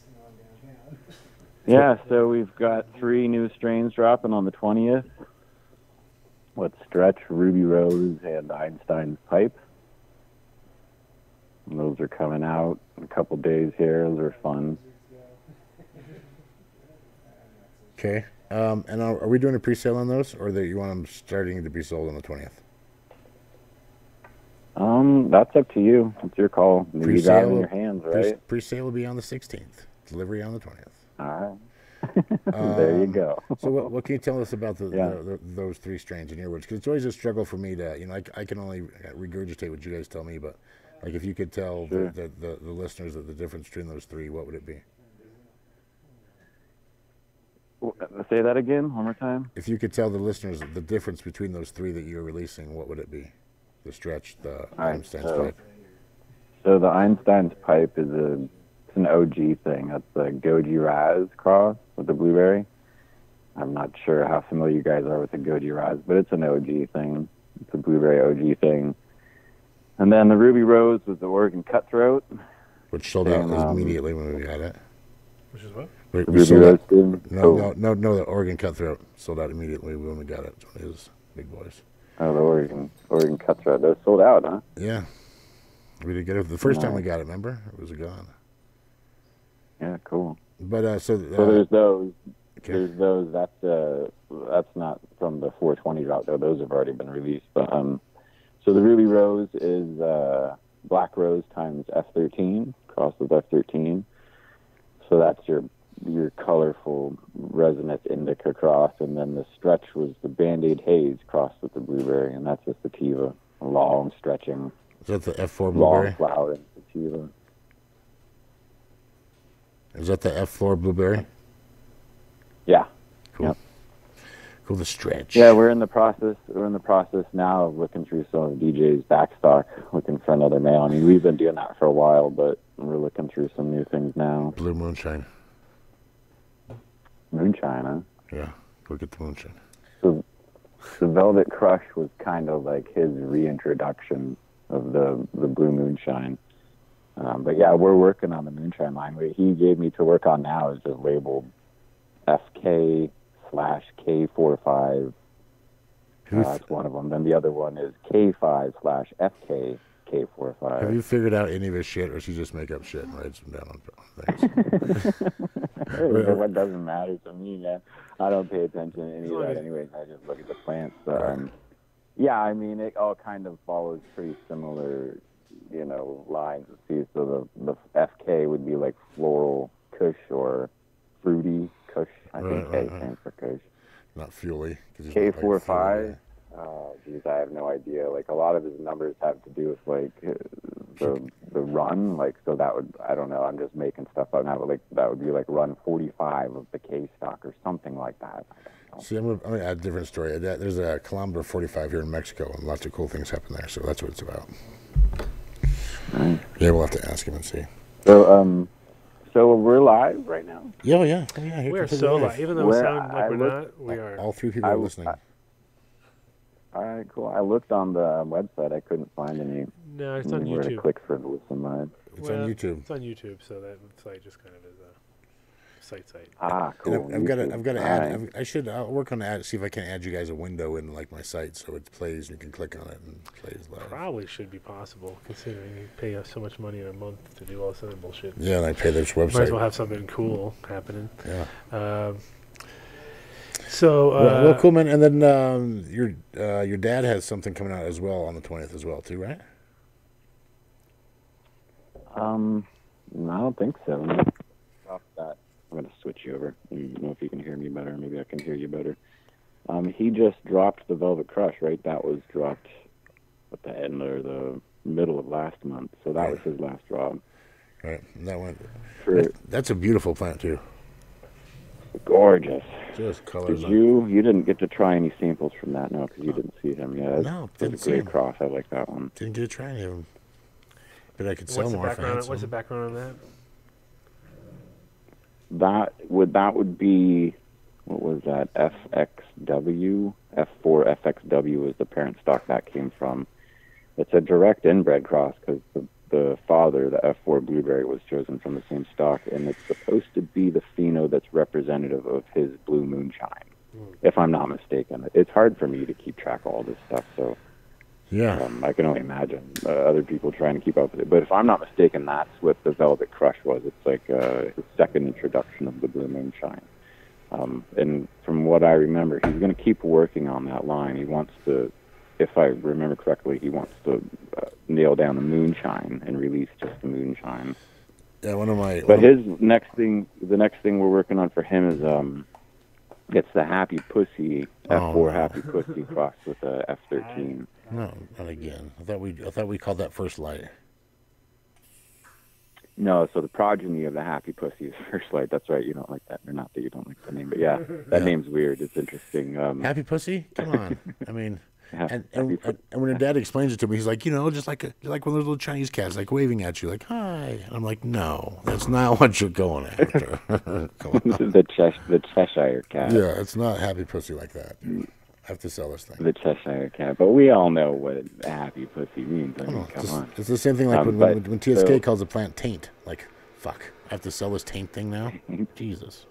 Yeah, so we've got 3 new strains dropping on the 20th. Stretch, Ruby Rose, and Einstein's Pipe. And those are coming out in a couple days here. Those are fun. Okay. And are we doing a pre-sale on those, or that you want them starting to be sold on the 20th? That's up to you. It's your call. You got it in your hands, right? Pre-sale will be on the 16th. Delivery on the 20th. All right. There you go. So what can you tell us about those 3 strains in your words? Because it's always a struggle for me to, I can only regurgitate what you guys tell me, but like if you could tell the listeners the difference between those 3, what would it be? Say that again, one more time. If you could tell the listeners the difference between those 3 that you're releasing, what would it be? The Stretch, the Einstein's Pipe. So the Einstein's Pipe is it's an OG thing. That's the Goji Raz cross with the blueberry. I'm not sure how familiar you guys are with the Goji Raz, but it's an OG thing. It's a blueberry OG thing. And then the Ruby Rose was the Oregon Cutthroat, which sold out immediately when we got it. Which is what? Ruby Rose. No, the Oregon Cutthroat sold out immediately when we got it. It's one of his big boys. Oh, the Oregon Cutthroat. Those sold out, huh? Yeah. We did get it the first time we got it, remember? It was gone. Yeah, cool. But so there's those. Okay. There's those. That's not from the 420 drop though. Those have already been released. But so the Ruby Rose is Black Rose times F13 crossed with F13. So that's your colorful resonant indica cross, and then the Stretch was the Band-Aid Haze crossed with the blueberry, and that's a sativa, a long stretching. Is that the F4 blueberry? Long flowering sativa. Is that the F4 blueberry? Yeah. Cool. Yep. Cool. The Stretch. Yeah, we're in the process now of looking through some of DJ's backstock, looking for another mail. I mean, we've been doing that for a while, but we're looking through some new things now. Blue Moonshine. Moonshine, huh? Yeah, go get the moonshine. So the Velvet Crush was kind of like his reintroduction of the Blue Moonshine. But yeah, we're working on the moonshine line. What he gave me to work on now is just labeled FK/K45. That's one of them. Then the other one is K5/FK K45. Have you figured out any of his shit, or does he just make up shit and writes them down on things? What doesn't matter to me, man. I don't pay attention to any of that anyways. I just look at the plants. But, yeah, I mean, it all kind of follows pretty similar, lines. See, so the FK would be like floral kush or fruity kush. I think K stands for kush. Not fuely. K45. Geez, I have no idea. Like, a lot of his numbers have to do with, like, the run. Like, so that would, I don't know, I'm just making stuff up now, but, like, that would be, like, run 45 of the K stock or something like that. See, I'm going to add a different story. There's a kilometer 45 here in Mexico, and lots of cool things happen there, so that's what it's about. Right. Yeah, we'll have to ask him and see. So we're live right now? Yeah. We're so live. Even though we sound like we're not, we are. All three people are listening. All right, cool. I looked on the website. I couldn't find any. No, it's on YouTube. YouTube. To click for the listen live. It's on YouTube. It's on YouTube, so that site just kind of is a site. Ah, cool. And I've got to add. I'll work on that. See if I can add you guys a window in like my site, so it plays. You can click on it and it plays live. Probably should be possible, considering you pay us so much money in a month to do all this other bullshit. Yeah, and I pay this website. Might as well have something cool happening. Yeah. Well, cool, man. And then your dad has something coming out as well on the 20th as well, too, right? No, I don't think so. Stop that. I'm going to switch you over. I don't know if you can hear me better. Maybe I can hear you better. He just dropped the Velvet Crush, right? That was dropped at the end or the middle of last month. So that was his last drop. Right. And that went. For, that's a beautiful plant, too. Gorgeous. Just colors. You didn't get to try any samples from that, no, because you didn't see him yet. No, didn't see him. Cross. I like that one. Didn't get to try any of them. But I could sell more. What's the background on that? That would be, what was that? FXW, F4 FXW is the parent stock that came from. It's a direct inbred cross because the father, the F4 Blueberry, was chosen from the same stock, and it's supposed to be the pheno that's representative of his Blue Moonshine, if I'm not mistaken. It's hard for me to keep track of all this stuff, so yeah, I can only imagine other people trying to keep up with it. But if I'm not mistaken, that's what the Velvet Crush was. It's like his second introduction of the Blue Moonshine. And from what I remember, he's going to keep working on that line. He wants to, if I remember correctly, he wants to nail down the Moonshine and release just the Moonshine. Yeah, But the next thing we're working on for him is it's the Happy Pussy F4 Happy Pussy crossed with a F13. No, not again. I thought we called that First Light. No, so the progeny of the Happy Pussy is First Light. That's right. You don't like that, or not that you don't like the name, but yeah, that name's weird. It's interesting. Happy Pussy? Come on. I mean, and when your dad explains it to me, he's like, just like one of those little Chinese cats, like waving at you, like hi. And I'm like, no, that's not what you're going after. the Cheshire cat. Yeah, it's not Happy Pussy like that. I have to sell this thing. The Cheshire cat, but we all know what Happy Pussy means. I mean, come on. It's the same thing like when TSK calls a plant taint. Like, fuck, I have to sell this taint thing now? Jesus.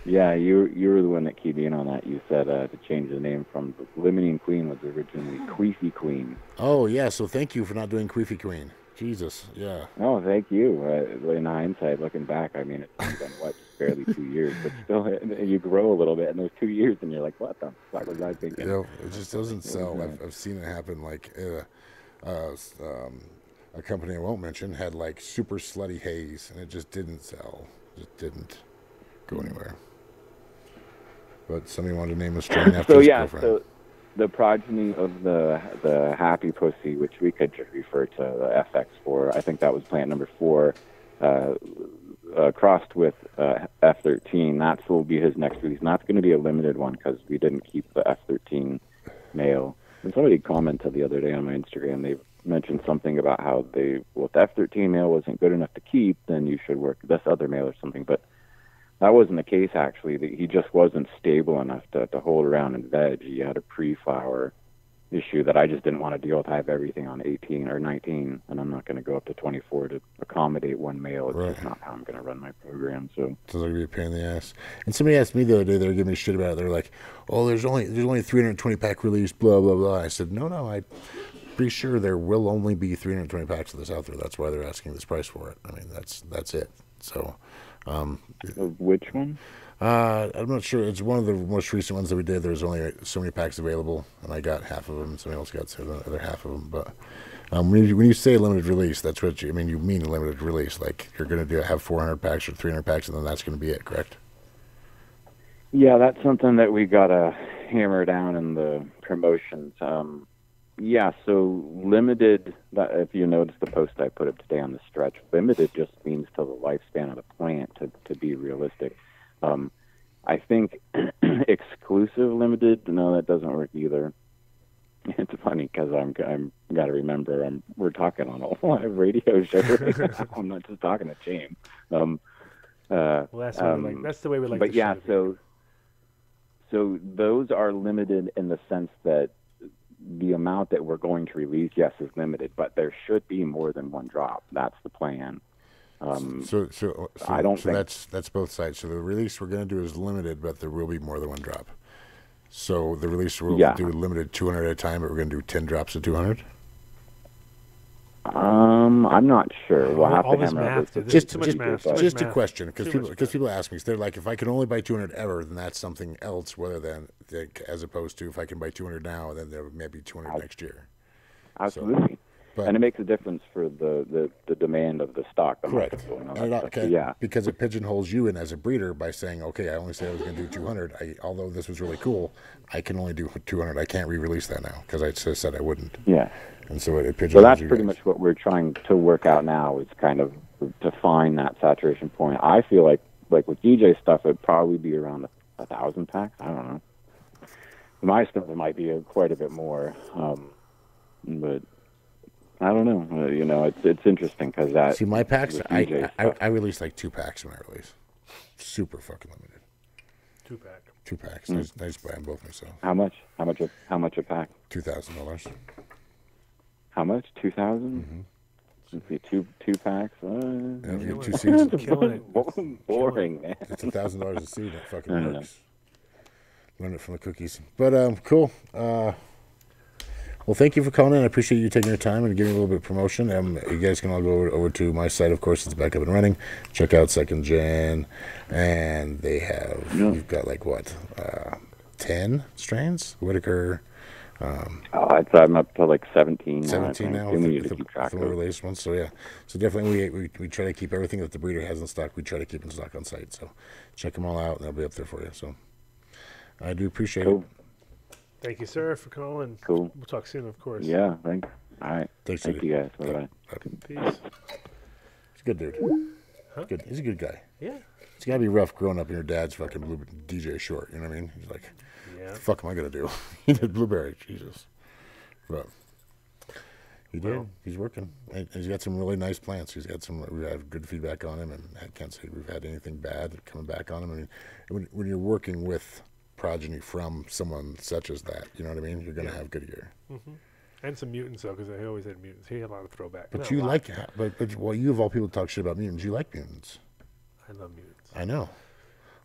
Yeah, you were the one that keyed in on that. You said to change the name from Limonene Queen was originally Queefy Queen. Oh, yeah, so thank you for not doing Queefy Queen. Jesus, yeah. Oh, thank you. In hindsight, looking back, I mean, it's been, just barely 2 years, but still, you grow a little bit in those 2 years, and you're like, what the fuck was I thinking? It just doesn't sell. I've seen it happen, like, a company I won't mention had, like, super slutty haze, and it just didn't sell. It just didn't go anywhere. But somebody wanted to name a strain after his girlfriend. So the progeny of the Happy Pussy, which we could refer to the FX4, I think that was plant number 4, crossed with F13. That will be his next release. And that's going to be a limited one because we didn't keep the F13 male. And somebody commented the other day on my Instagram, they mentioned something about how if the F13 male wasn't good enough to keep, then you should work this other male or something. But that wasn't the case, actually. He just wasn't stable enough to hold around and veg. He had a pre-flower issue that I just didn't want to deal with. I have everything on 18 or 19, and I'm not going to go up to 24 to accommodate one male. It's just not how I'm going to run my program. So it's like be a pain in the ass. And somebody asked me the other day, they were giving me shit about it. They're like, "Oh, there's only 320 pack release, blah blah blah." I said, "No, I pretty sure there will only be 320 packs of this out there. That's why they're asking this price for it. I mean, that's it. So, which one? I'm not sure. It's one of the most recent ones that we did. There's only so many packs available, and I got half of them. Somebody else got the other half of them. But when you say limited release, that's what you mean. You mean limited release, like you're going to have 400 packs or 300 packs, and then that's going to be it, correct? Yeah, that's something that we got to hammer down in the promotions. Yeah, so limited, if you notice the post I put up today on the stretch, limited just means to the lifespan of the plant to be realistic. I think exclusive limited, no, that doesn't work either. It's funny because I'm got to remember we're talking on a live radio show right now. I'm not just talking to James. Well, that's the way we like. But yeah, so those are limited in the sense that the amount that we're going to release, yes, is limited, but there should be more than one drop. That's the plan. So I don't think that's both sides. So the release we're going to do is limited, but there will be more than one drop. So the release we'll do limited 200 at a time, but we're going to do 10 drops of 200. I'm not sure. We'll have to hammer out this. Just a question, because people ask me, so they're like, if I can only buy 200 ever, then that's something else, as opposed to if I can buy 200 now, then there may be 200 next year. Absolutely. And it makes a difference for the demand of the stock. Correct. Because it pigeonholes you in as a breeder by saying, okay, I only said I was going to do 200. Although this was really cool, I can only do 200. I can't re-release that now because I just said I wouldn't. Yeah. And so it pigeonholes you. So that's you pretty much what we're trying to work out now is kind of to find that saturation point. I feel like with DJ stuff, it'd probably be around 1,000 packs. I don't know. My stuff might be quite a bit more, but. I don't know. It's interesting because that. See, my packs, I release like 2 packs when I release. Super fucking limited. 2-pack. 2 packs. I just buy them both myself. How much? How much a pack? $2,000. How much? 2,000. Let's see, two packs. You get 2 seeds. Boring, man. It's $1,000 a seed. That fucking works. Learn it from the cookies. But cool. Well, thank you for calling in. I appreciate you taking your time and giving a little bit of promotion. You guys can all go over to my site. Of course, it's back up and running. Check out Second Gen. And they have, you've got 10 strains? Whitaker. I'm up to 17 now. 17 now with the released ones. So, yeah. So, definitely, we try to keep everything that the breeder has in stock. We try to keep in stock on site. So, check them all out, and they'll be up there for you. So, I do appreciate it. Thank you, sir, for calling. Cool. We'll talk soon, of course. Yeah, thanks. All right. Thanks, Thank you, guys. Bye-bye. Peace. He's a good dude. Huh? Good. He's a good guy. Yeah. It's got to be rough growing up in your dad's fucking blue DJ short. You know what I mean? He's like, what the fuck am I going to do? He did blueberry. Jesus. But he did. He's working. And he's got some really nice plants. We've had good feedback on him, and I can't say we've had anything bad coming back on him. I mean, when you're working with progeny from someone such as that, you know what I mean? You're going to have good year. Mm-hmm. And some mutants, though, because I always had mutants. He had a lot of throwback. But you like, you of all people talk shit about mutants. You like mutants. I love mutants. I know.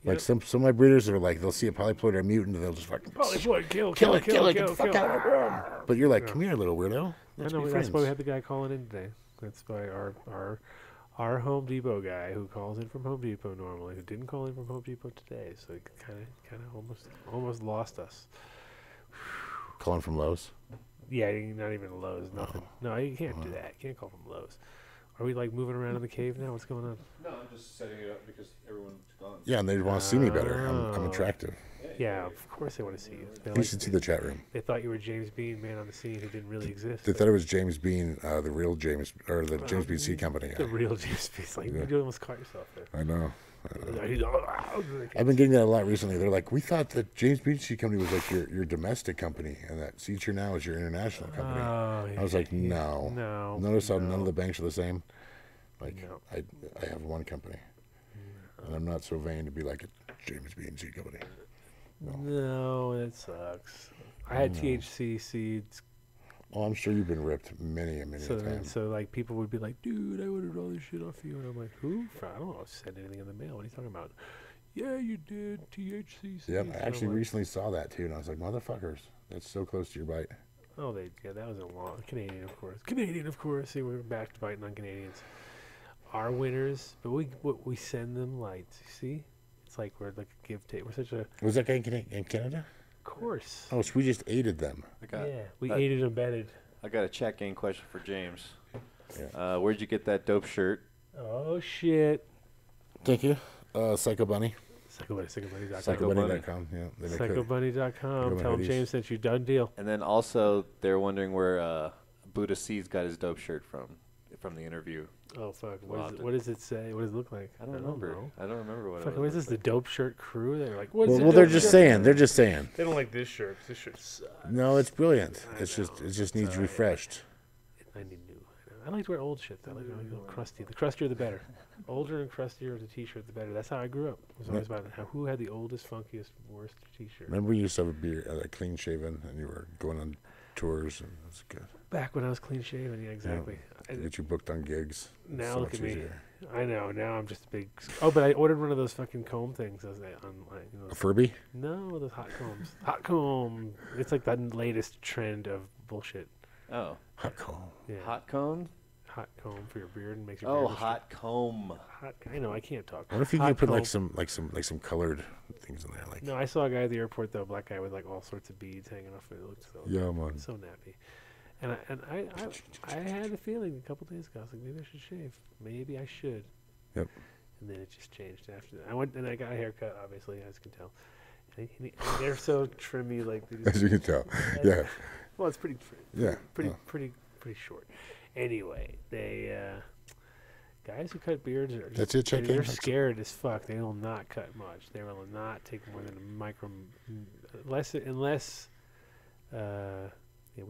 Like some of my breeders are like, they'll see a polyploid or a mutant and they'll just fucking polyploid, kill it, get the fuck out of the room. But you're like, come here, little weirdo. I know, that's why we had the guy calling in today. That's why our Home Depot guy who calls in from Home Depot normally, who didn't call in from Home Depot today, so he kind of almost lost us. Calling from Lowe's? Yeah, not even Lowe's, nothing. No, you can't do that. You can't call from Lowe's. Are we moving around in the cave now? What's going on? No, I'm just setting it up because everyone's gone. Yeah, and they want to see me better. I'm attractive. Yeah, of course they want to see you. You should see the chat room. They thought you were Jamez Bean, man on the scene who didn't really exist. They thought it was Jamez Bean, the real James, or the Jamez Bean Seed Company. The real Jamez Bean. You almost caught yourself there. I know. I've been getting that a lot recently. They're like, we thought that Jamez Bean Seed Company was like your domestic company, and that Seed Here Now is your international company. I was like, no. Notice how none of the banks are the same? I have one company, and I'm not so vain to be like a Jamez Bean Seed Company. No, it sucks. I had THC seeds. Oh, I'm sure you've been ripped many a times. So people would be like, dude, I ordered all this shit off you. And I'm like, who? I don't know. Send anything in the mail. What are you talking about? Yeah, you did. THC seeds. Yep, I actually recently saw that too, and I was like, motherfuckers, that's so close to your bite. Oh, that was a long Canadian, of course. Canadian, of course. See, we're back to biting on Canadians. Our winners, but we send them lights. See, it's like we're like a give take. We're such a. Was that guy in Canada? Of course. Oh, so we just aided them. We aided and abetted. I got a chat game question for James. Yeah. Where'd you get that dope shirt? Oh shit! Thank you, Psycho Bunny. Psychobunny.com. Psychobunny.com. Yeah. Psychobunny.com. Tell them James sent you, done deal. And then also they're wondering where Buddha C's got his dope shirt from the interview. Oh fuck! What does it say? What does it look like? I don't remember. I don't remember what. Fuck, what is this? The dope shirt crew? They're like, well, they're just saying. They're just saying. They don't like this shirt. This shirt sucks. No, it's brilliant. It just needs refreshed. I need new. I like to wear old shit. I like a little crusty. The crustier, the better. Older and crustier the t-shirt, the better. That's how I grew up. It was always about who had the oldest, funkiest, worst t-shirt. Remember, you used to have a beard, like clean shaven, and you were going on tours, and it was good. Back when I was clean shaven, yeah, exactly. Yeah, get you booked on gigs. Now so look at me. Easier. I know. Now I'm just a big. Oh, but I ordered one of those fucking comb things. On, a Furby? No, those hot combs. Hot comb. It's like the latest trend of bullshit. Oh, hot comb. Yeah. Hot cone. Hot comb for your beard and makes your beard. Oh, hot comb. I know. I can't talk. What if you could put like some colored things in there? Like no, I saw a guy at the airport though, a black guy with like all sorts of beads hanging off it. It looked so nappy. And I had a feeling a couple days ago. I was like, maybe I should shave. Maybe I should. Yep. And then it just changed after that. I went and I got a haircut, obviously, as you can tell. And they're so trimmy, like as you can tell. Yeah. Well, it's pretty. Yeah. Pretty short. Anyway, they guys who cut beards are just, they're scared as fuck. They will not cut much. They will not take more than a micro, unless we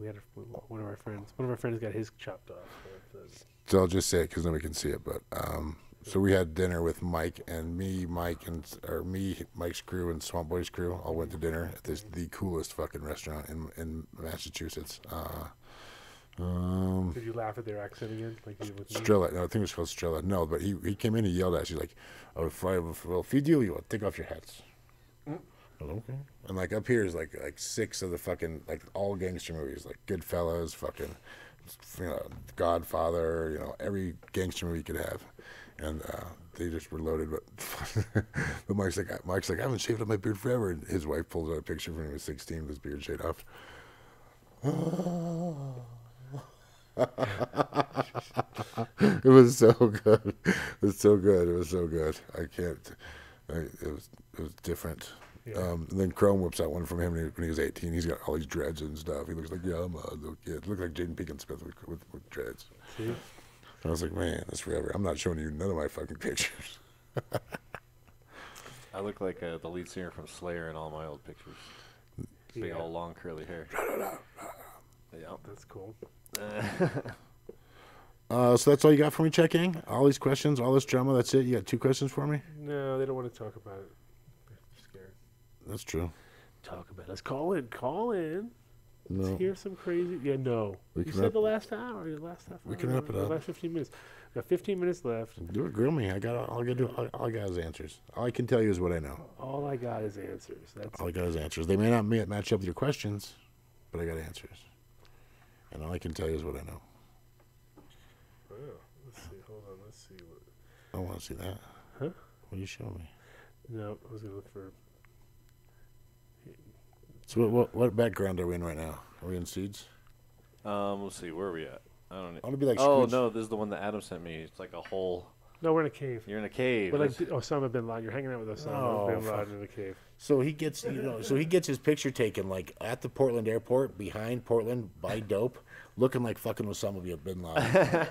had one of our friends got his chopped off. So I'll just say it because nobody can see it, but so we had dinner with Mike and me, Mike's crew, and Swamp Boy's crew all went to dinner at the coolest fucking restaurant in Massachusetts. Did you laugh at their accent again? Like you did with Strilla. No, I think it was called Strilla. No, but he came in and yelled at us. He's like, "Oh, we'll feed you. You take off your hats." Okay. And like up here is like 6 of the fucking like all gangster movies, like Goodfellas, fucking, Godfather, every gangster movie you could have, and they just were loaded. But Mike's like, I haven't shaved up my beard forever. And his wife pulled out a picture from when he was 16 with his beard shaved off. It was so good. It was so good. It was different. Yeah. And then Chrome whips out one from him when he was 18. He's got all these dreads and stuff. He looks like I'm a little kid. Looked like Jaden Pekin Smith with dreads. See? And I was like, man, that's forever. I'm not showing you none of my fucking pictures. I look like the lead singer from Slayer in all my old pictures. Big old long curly hair. Yeah, that's cool. So that's all you got for me, Check Gang? All these questions, all this drama, that's it? You got 2 questions for me? No, they don't want to talk about it. They're scared. That's true. Talk about us. Call in. No. Let's hear some crazy. Yeah, no. You said the last hour. We can wrap it up. The last 15 minutes. We got 15 minutes left. Do it, grill me. All I got is answers. All I can tell you is what I know. All I got is answers. All I got is answers. They may not match up with your questions, but I got answers. And all I can tell you is what I know. Oh, let's see. Hold on. Let's see. I want to see that. Huh? What are you showing me? No, I was going to look for... So what background are we in right now? Are we in Seeds? Let's see. Where are we at? I don't know. I want to be like Scrooge. No, this is the one that Adam sent me. It's like a whole... No, we're in a cave. You're in a cave. But like Osama bin Laden. You're hanging out with Osama bin Laden in a cave. So he gets his picture taken like at the Portland airport, behind Portland, by dope, looking like fucking Osama bin Laden.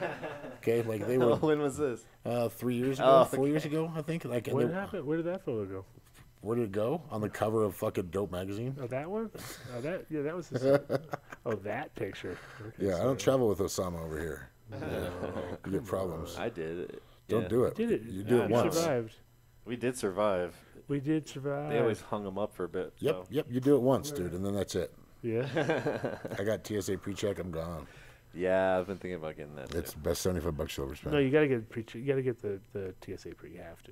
Okay, like they were. When was this? 3 years ago, 4 years ago, I think. Like what happened? Where did that photo go? Where did it go? On the cover of fucking Dope magazine. Oh, that one? That was. That picture. Okay, yeah, I don't travel with Osama over here. You get problems. I did. Don't do it. You did it. You do it once. Survived. We did survive. They always hung him up for a bit. Yep, so. Yep. You do it once, dude, and then that's it. Yeah. I got TSA pre-check. I'm gone. Yeah, I've been thinking about getting that. It's the best $75 you'll ever spend. No, you gotta get you gotta get the TSA pre. You have to.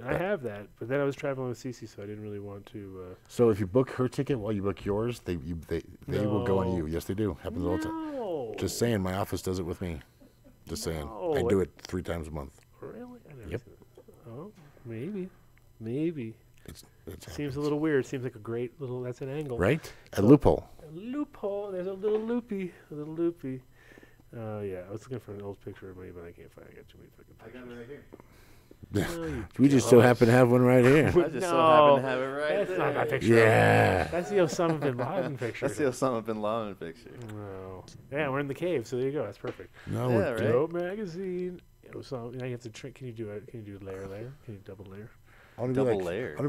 I have that, but then I was traveling with Cece, so I didn't really want to. So if you book her ticket while you book yours, they will go on you. Yes, they do. Happens all the time. Just saying, my office does it with me. Just saying, I do it 3 times a month. Really? I never Yep. seen it. Oh, maybe. It seems a little weird. Seems like a great little. That's an angle, right? A loophole. A loophole. There's a little loopy. Yeah, I was looking for an old picture of me, but I can't find it. I got too many fucking pictures. I got it right here. We just so happen to have one right here. I just so happen to have it right that's there. Not my picture. Yeah. That's the Osama bin Laden picture. That's the Osama bin Laden picture. No. Yeah, we're in the cave, so there you go. That's perfect. No, yeah, right. Dope magazine. Osama. Now you have to. Can you do it? Can you do layer? Can you double layer? I want to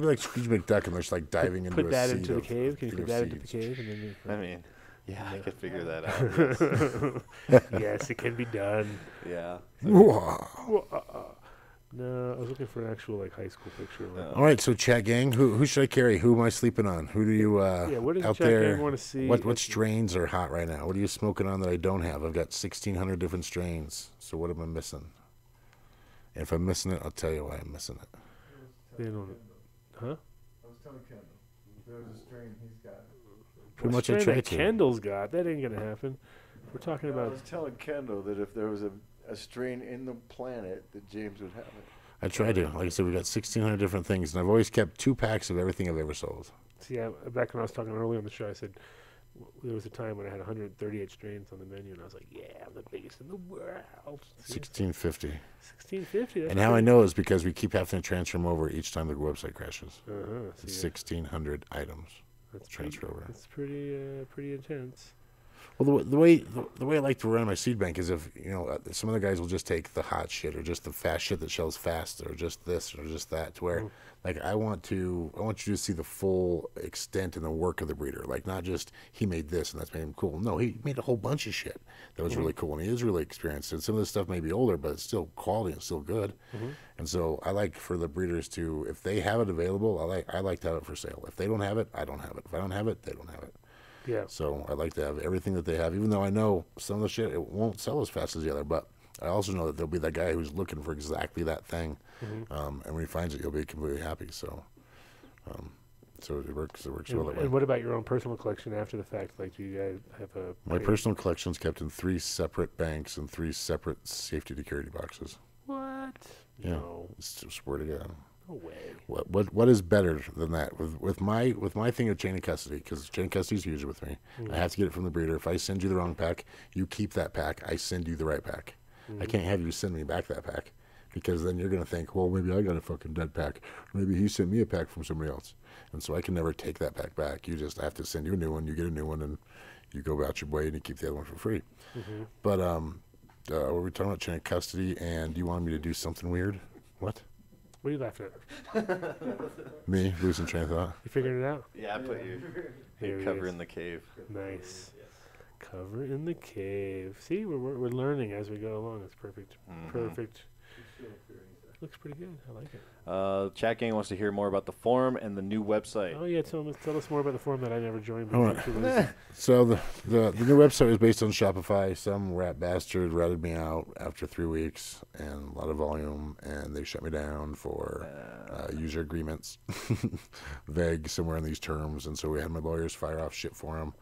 be like Scrooge McDuck, and they're just like diving into put a that seed into the of- cave. Can you of put that into the seeds. cave, and then you? I mean, yeah, I could figure that out. Yes, it can be done. Yeah. No, I was looking for an actual like high school picture. All right, so chat gang, who should I carry? Who am I sleeping on? Who do you what does out chat there? gang wanna see? What strains are hot right now? What are you smoking on that I don't have? I've got 1,600 different strains. So what am I missing? And if I'm missing it, I'll tell you why I'm missing it. They don't. Huh? I was telling Kendall. There's a strain he's got. Pretty much strain I tried that to. Kendall's got. That ain't gonna happen. We're talking I about. was telling Kendall that if there was a strain in the planet, that James would have it. I tried to. Like I said, we got 1,600 different things, and I've always kept 2 packs of everything I've ever sold. See, back when I was talking earlier on the show, I said there was a time when I had 138 strains on the menu, and I was like, "Yeah, I'm the biggest in the world." See? 1,650. 1,650. And how I know is because we keep having to transfer them over each time the website crashes. See, 1,600 items. That's transfer over. That's pretty intense. Well, the way I like to run my seed bank is if some of the guys will just take the hot shit or just the fast shit that sells fast or just this or just that. To where like I want you to see the full extent and the work of the breeder. Like not just he made this and that's made him cool. No, he made a whole bunch of shit that was really cool and he is really experienced. And some of this stuff may be older, but it's still quality and still good. And so I like for the breeders to, if they have it available, I like to have it for sale. If they don't have it, I don't have it. If I don't have it, they don't have it. Yeah. So I like to have everything that they have, even though I know some of the shit it won't sell as fast as the other. But I also know that there'll be that guy who's looking for exactly that thing, and when he finds it, he'll be completely happy. So, so it works. It works well that way. And what about your own personal collection after the fact? Like, do you guys have a? My personal collection's kept in 3 separate banks and 3 separate safety security boxes. What? Yeah. No. Swear to God. No way. What is better than that? With my thing of chain of custody, because chain of custody is huge with me. I have to get it from the breeder. If I send you the wrong pack, you keep that pack. I send you the right pack. I can't have you send me back that pack, because then you're gonna think, well, maybe I got a fucking dead pack. Maybe he sent me a pack from somebody else, and so I can never take that pack back. I have to send you a new one. You get a new one, and you go about your way, and you keep the other one for free. But we're talking about chain of custody, and you wanted me to do something weird. What? What are you laughing at? Me losing train of thought. You figured it out? Yeah, I put your Here he cover is. in the cave. Nice. Cover in the cave. See, we're learning as we go along. It's perfect. Perfect. Looks pretty good. I like it. Chat gang wants to hear more about the forum and the new website. Oh yeah, tell us more about the forum that I never joined. All right. So the new website is based on Shopify. Some rat bastard ratted me out after 3 weeks and a lot of volume, and they shut me down for user agreements, vague somewhere in these terms. And so we had my lawyers fire off shit for them.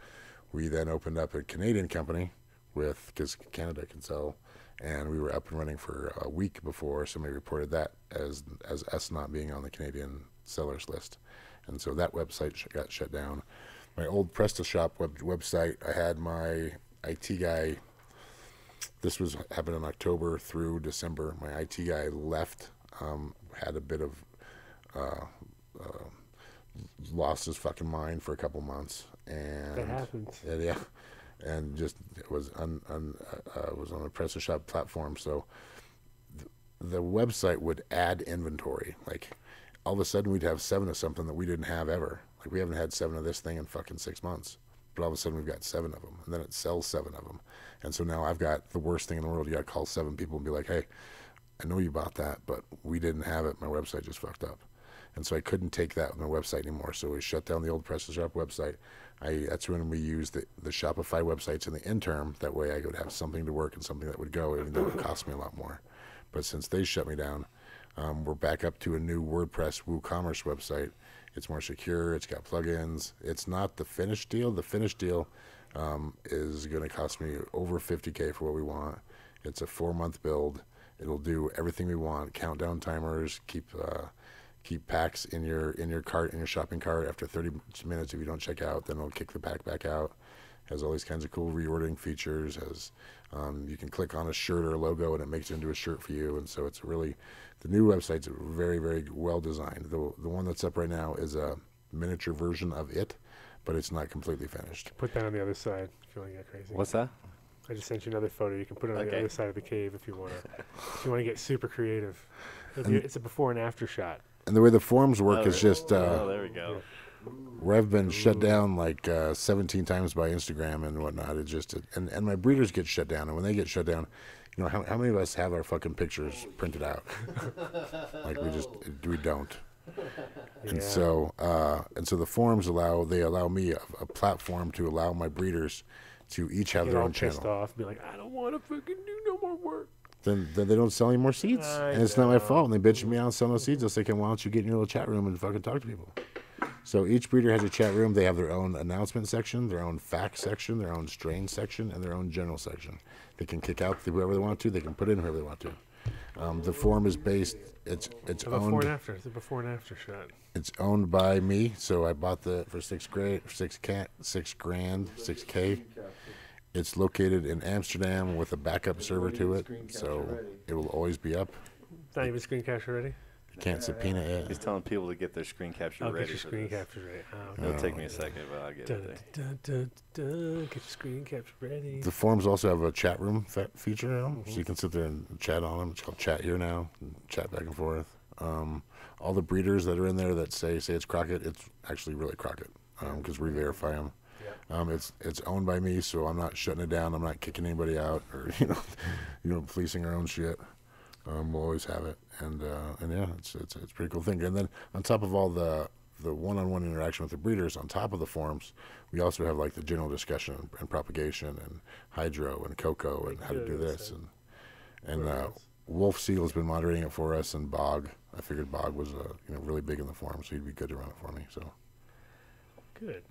We then opened up a Canadian company because Canada can sell. And we were up and running for a week before somebody reported that as us not being on the Canadian sellers list. And so that website got shut down. My old PrestaShop website, I had my IT guy, this was happened in October through December. My IT guy left, had a bit of lost his fucking mind for a couple months. And that happens. Yeah. And just it was was on a PrestaShop platform, so the website would add inventory. Like all of a sudden, we'd have 7 of something that we didn't have ever. Like we haven't had 7 of this thing in fucking 6 months, but all of a sudden we've got 7 of them, and then it sells 7 of them, and so now I've got the worst thing in the world. You got to call 7 people and be like, "Hey, I know you bought that, but we didn't have it. My website just fucked up." And so I couldn't take that with my website anymore. So we shut down the old PrestaShop website. That's when we used the Shopify websites in the interim. That way I would have something to work and something that would go, even though it would cost me a lot more. But since they shut me down, We're back up to a new WordPress WooCommerce website. It's more secure. It's got plugins. It's not the finished deal. The finished deal is going to cost me over $50K for what we want. It's a 4-month build. It'll do everything we want. Countdown timers. Keep packs in your cart, in your shopping cart. After 30 minutes, if you don't check out, then it'll kick the pack back out. Has all these kinds of cool reordering features. Has you can click on a shirt or a logo and it makes it into a shirt for you. And so it's really, the new website's very, very well designed. The one that's up right now is a miniature version of it, but it's not completely finished. Put that on the other side if you want to get crazy. What's that? I just sent you another photo. You can put it on the other side of the cave if you want to. If you want to get super creative, it's a before and after shot. And the way the forums work is just there we go. Where I've been shut down like 17 times by Instagram and whatnot. It's just and my breeders get shut down, and when they get shut down, you know, how many of us have our fucking pictures printed out? Like we don't. Yeah. And so the forums allow me a platform to allow my breeders to each have their own channel. Pissed off, be like, I don't want to fucking do no more work. Then they don't sell any more seeds, and it's not my fault. And they bitch at me, I don't sell no seeds. They'll say, why don't you get in your little chat room and fucking talk to people? So each breeder has a chat room. They have their own announcement section, their own fact section, their own strain section, and their own general section. They can kick out whoever they want to. They can put in whoever they want to. The forum is based. It's owned. Before and after. It's a before and after shot. It's owned by me, so I bought for $6,000. It's located in Amsterdam with a backup server to it, so it will always be up. It's not even screen capture ready. You can't subpoena it. He's telling people to get their screen capture ready. Get your screen capture ready. It'll take me a second, but I'll get it there. Get your screen capture ready. The forums also have a chat room feature now, so you can sit there and chat on them. It's called Chat Here now, and chat back and forth. All the breeders that are in there that say it's Crockett, it's actually really Crockett, because we verify them. It's owned by me, so I'm not shutting it down. I'm not kicking anybody out or policing our own shit. We'll always have it, and yeah, it's a pretty cool thing. And then on top of all the one-on-one interaction with the breeders, on top of the forums, we also have like the general discussion and propagation and hydro and cocoa and how to do this and Wolf Seal has been moderating it for us, and Bog. I figured Bog was really big in the forum, so he'd be good to run it for me. So good.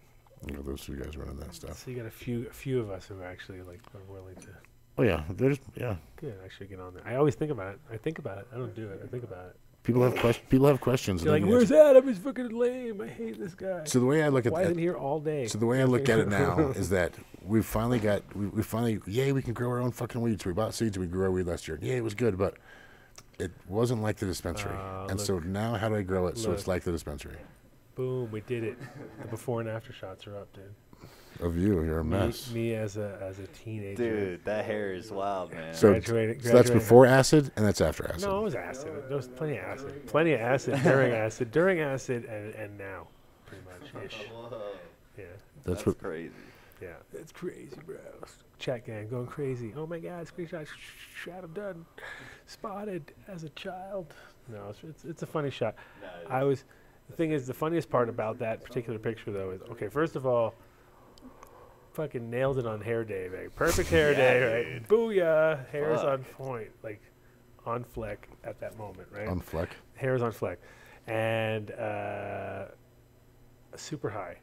Those two guys running that stuff. So you got a few of us who actually are willing to. Oh yeah, there's Good, actually get on there. I always think about it. I think about it. I don't do it. I think about it. People have questions. You're like, where's Adam? He's fucking lame. I hate this guy. So the way I look at why isn't he here all day? So the way I look at it now is that we finally we can grow our own fucking weeds. We bought seeds. We grew our weed last year. Yeah, it was good, but it wasn't like the dispensary. So now how do I grow it so it's like the dispensary? Boom, we did it. The before and after shots are up, dude. Of you're a mess. Me as a teenager. Dude, that hair is wild, man. So that's before acid and that's after acid. No, it was acid. There was plenty of acid. Plenty of acid during acid, and now, pretty much ish. Yeah. That's crazy. Yeah, it's crazy, bro. Chat gang going crazy. Oh my God, screenshot. Adam Dunn spotted as a child. No, it's a funny shot. The thing is, the funniest part about that particular picture, though, is, okay, first of all, fucking nailed it on hair day, man. Perfect hair day, right? Booyah. Hair's on point, like on fleck at that moment, right? On fleck? Hair's on fleck. And super high,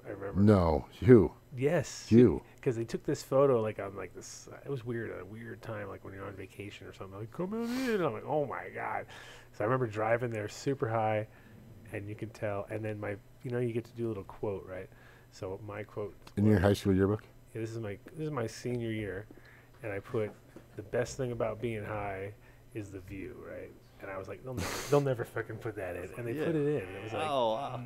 I remember. No. Who? Yes. You. Because they took this photo, like, on, like, this, it was weird, at a weird time, like, when you're on vacation or something. Like, come on in. I'm like, oh, my God. So I remember driving there super high, and you can tell. And then you get to do a little quote, right? So my quote in your high school yearbook. Yeah, this is my senior year, and I put, the best thing about being high is the view, right? And I was like, they'll never fucking put that in, and they put it in. It was like,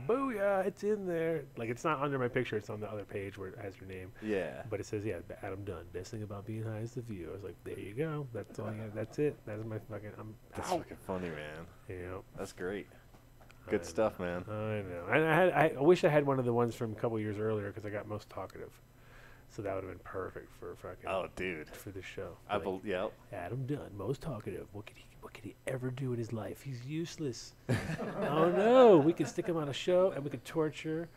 booyah, it's in there. Like, it's not under my picture; it's on the other page where it has your name. Yeah. But it says, Adam Dunn. Best thing about being high is the view. I was like, there you go. That's all. That's it. That's my fucking. That's fucking funny, man. Yeah. That's great. Good stuff, man. I know. And I wish I had one of the ones from a couple years earlier because I got most talkative. So that would have been perfect for fucking. Oh, dude. For the show. Yep. Adam Dunn, most talkative. What could he ever do in his life? He's useless. Oh no! We could stick him on a show and we could torture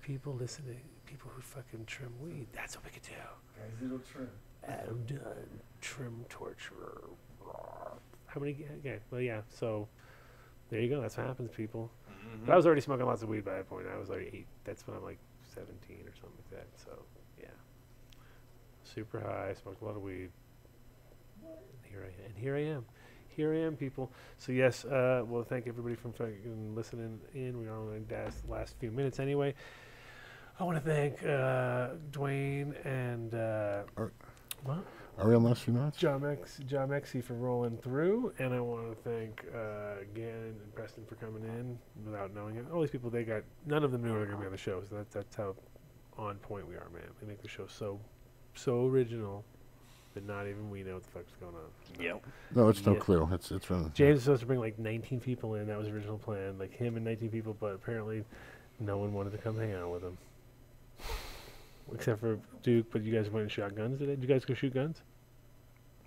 people listening. People who fucking trim weed. That's what we could do. Guys, it'll trim. Adam Dunn, trim torturer. How many? Okay. Well, yeah. So. There you go. That's what happens, people. But I was already smoking lots of weed by that point. I was like 8. That's when I'm like 17 or something like that. So, yeah. Super high. Smoked a lot of weed. And here I am. Here I am, people. So, yes, well, thank everybody for fucking listening in. We are on the last few minutes anyway. I want to thank Dwayne and what? Are we on last few minutes? Jamexy for rolling through, and I want to thank Gannon and Preston for coming in without knowing it. All these people, they got none of them knew they were going to be on the show, so that's how on point we are, man. They make the show so original that not even we know what the fuck's going on. Yep. No, it's no clue. It's from James was supposed to bring like 19 people in. That was the original plan, like him and 19 people, but apparently no one wanted to come hang out with him. Except for Duke, but you guys went and shot guns today? Did you guys go shoot guns?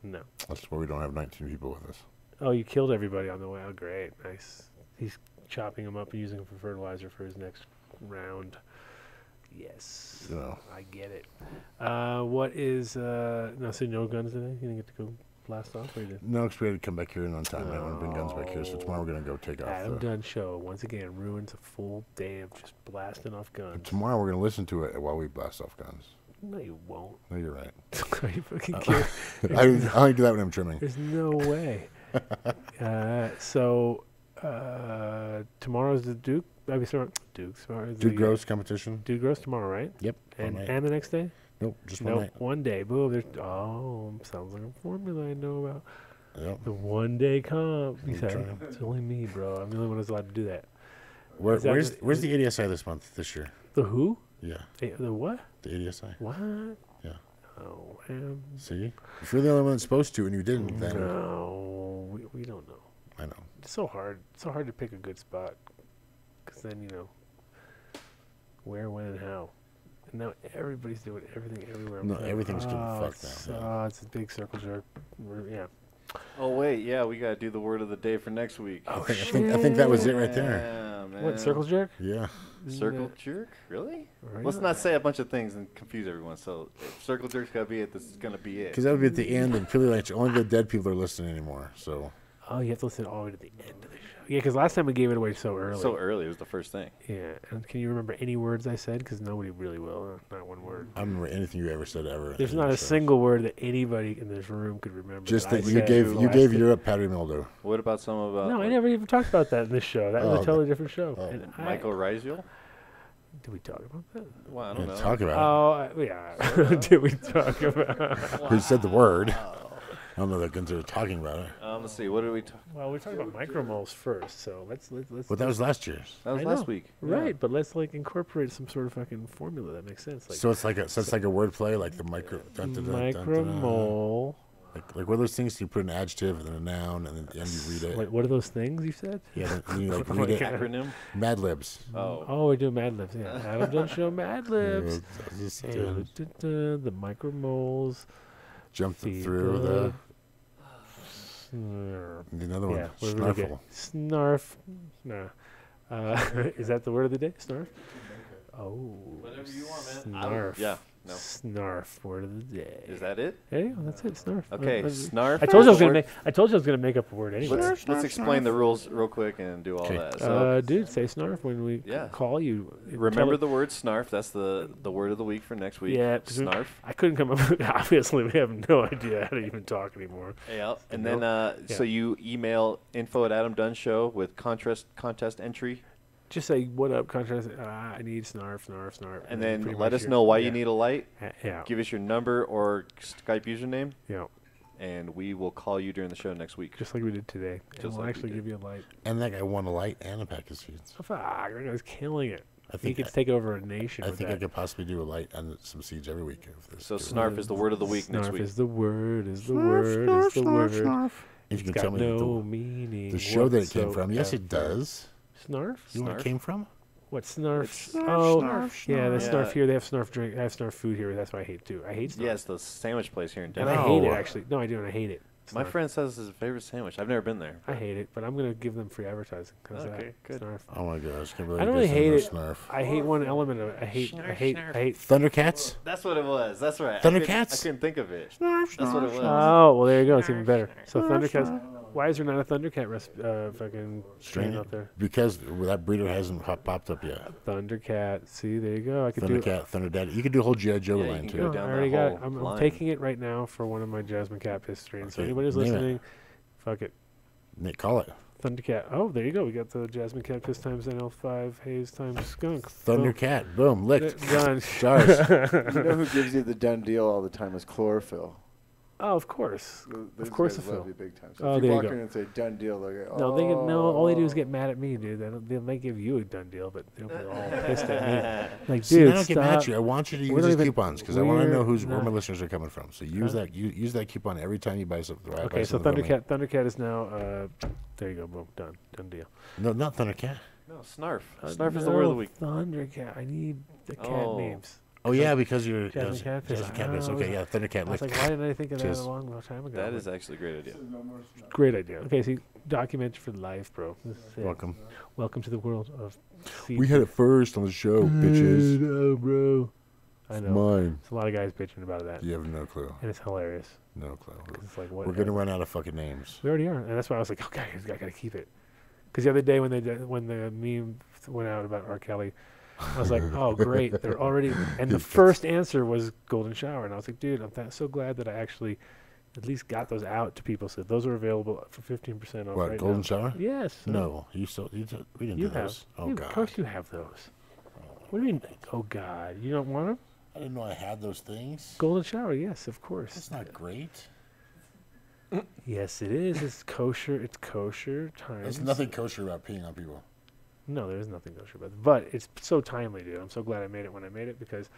No. That's why we don't have 19 people with us. Oh, you killed everybody on the way. Oh, great. Nice. He's chopping them up and using them for fertilizer for his next round. Yes. No. I get it. What is... no, so no guns today? You didn't get to go blast off? Or you did? No, because we had to come back here in on time. I want to bring guns back here, so tomorrow we're going to go take off. Adam Dunn show, once again, ruins a full day of just blasting off guns. Tomorrow we're going to listen to it while we blast off guns. No, you won't. No, you're right. Are you fucking kidding? I only do that when I'm trimming. There's no way. So, tomorrow's the Duke. Dude Gross competition. Dude Gross tomorrow, right? Yep. And the next day? Nope, just one night. One day. Boom. Sounds like a formula I know about. Yep. The 1 day comp. It's only me, bro. I'm the only one who's allowed to do that. Where's the ADSI this year? The who? Yeah. The what? The ADSI. What? Yeah. Oh, see? If you're the only one that's supposed to and you didn't, then... No, we don't know. I know. It's so hard. It's so hard to pick a good spot. Because then, where, when, and how. And now everybody's doing everything everywhere. No, everything's getting fucked now. It's a big circle jerk. Yeah. Oh, wait. Yeah, we got to do the word of the day for next week. Oh, I think that was it right there. Man. What, circle jerk? Yeah. Circle jerk? Really? Right. Let's not say a bunch of things and confuse everyone. So if circle jerk's got to be it, this is going to be it. Because that would be at the end, and Philly Lights, only the dead people are listening anymore. So. Oh, you have to listen all the way to the end of the show. Yeah, because last time we gave it away so early. So early, it was the first thing. Yeah, and can you remember any words I said? Because nobody really will. Not one word. I don't remember anything you ever said ever. There's not a single word that anybody in this room could remember. Just that you gave Europe powdery mildew. What about some about? No, I never even talked about that in this show. That was a totally different show. Michael Riziel? Did we talk about that? Well, I don't know. Talk about it. Oh, yeah. Did we talk about it? Who said the word? I don't know that guns are talking about it. Let's see. What did we talk? Well, we're talking about micromoles first, so let's. Well, that was last year's. That was last week. Right, Yeah. but let's incorporate some sort of fucking formula that makes sense. So it's like a wordplay, like the micromole. Like what are those things you put an adjective and then a noun and then at the end you read it? Wait, what are those things you said? Yeah, then you read it. Acronym? Mad Libs. Oh, we do Mad Libs. Yeah, Adam Dunn show Mad Libs. Yeah, the micromoles. Jump through the. Another one. Yeah, Snarfle. Snarf. Nah. Is that the word of the day? Snarf? Oh. Whatever you want, man. Snarf. Yeah. No. Snarf. Word of the day. Is that it? Hey, that's it. Snarf. Okay. Snarf. I told you I was gonna make up a word anyway. Let's explain the rules real quick and do all that. So, dude, say snarf when we call you. Remember the word snarf. That's the word of the week for next week. Yeah. Snarf. I couldn't come up with it. Obviously, we have no idea how to even talk anymore. Yeah. And then, so you email info@AdamDunnShow with contest entry. Just say, what up, contrast? I need snarf. And then let us know why you need a light. Yeah. Give us your number or Skype username. Yeah. And we will call you during the show next week. Just like we did today. And we'll actually give you a light. And that guy won a light and a pack of seeds. Oh, fuck, that guy's killing it. He could take over a nation. I think I could possibly do a light and some seeds every week. So snarf is the word of the week next week. Snarf is the word, is the word. Snarf. If you can tell me meaning the show that it came from. Yes, it does. Snarf? You know where it came from? What, Snarf? Snarf. Yeah, the Snarf here. They have Snarf drink. I have Snarf food here. That's why I hate too. I hate Snarf. Yeah, it's the sandwich place here in And Denver. I hate it, actually. No, I do, and I hate it. My friend says it's his favorite sandwich. I've never been there. I hate it, but I'm going to give them free advertising. Okay, good. Snarf. Oh my gosh. I don't really hate it. Snarf. I hate one element of it. I hate Thundercats? That's what it was. That's right. Thundercats? I couldn't think of it. Snarf. That's what it was. Oh, well, there you go. It's even better. So Thundercats. Why is there not a Thundercat fucking strain out there? Because that breeder hasn't popped up yet. Thundercat. See, there you go. I could Thundercat, Thunderdad. You could do a whole G.I. Joe line too. I already got it. I'm taking it right now for one of my Jasmine Cat Piss strains. So anybody who's listening, fuck it. Nick, call it. Thundercat. Oh, there you go. We got the Jasmine Cat Piss times NL5 Haze times Skunk. Thundercat. Boom. Licked. Done. Jars. You know who gives you the done deal all the time is chlorophyll. Oh, of course. Those of course, guys love you big time. So oh, if there you you walk go. in and say done deal, they'll go, No, all they do is get mad at me, dude. They might give you a done deal, but they'll be all pissed at me. Like, See, dude, I don't get mad at you. I want you to use these coupons because I want to know where my listeners are coming from. So use that coupon every time you buy something. Okay, so Thundercat is now. There you go, boom, done deal. No, not Thundercat. No, Snarf. Snarf is the word of the week. Thundercat. I need the cat names. Oh yeah, because you're Jasmine Catfish. Okay, yeah, Thundercat. I was like, why didn't I think of that a long time ago? That is actually a great idea. Great idea. Okay, see, document for life, bro. Welcome. Welcome to the world of. We had it first on the show, bitches. Oh, bro. I know. Mine. There's a lot of guys bitching about that. You have no clue. And it's hilarious. No clue. It's like, we're gonna run out of fucking names. We already are, and that's why I was like, okay, I gotta keep it. Because the other day when the meme went out about R. Kelly, I was like, oh great, they're already. And the first answer was Golden Shower, and I was like, dude, I'm so glad that I actually at least got those out to people. So those are available for 15% off. What, right Golden now. Shower? Yes. No, we didn't do those. Oh God. Of course you have those. What do you mean? Oh God, you don't want them? I didn't know I had those things. Golden Shower, yes, of course. That's not great. Yes, it is. It's kosher. It's kosher times. There's nothing kosher about peeing on people. No, there is nothing kosher about it. But it's so timely, dude. I'm so glad I made it when I made it because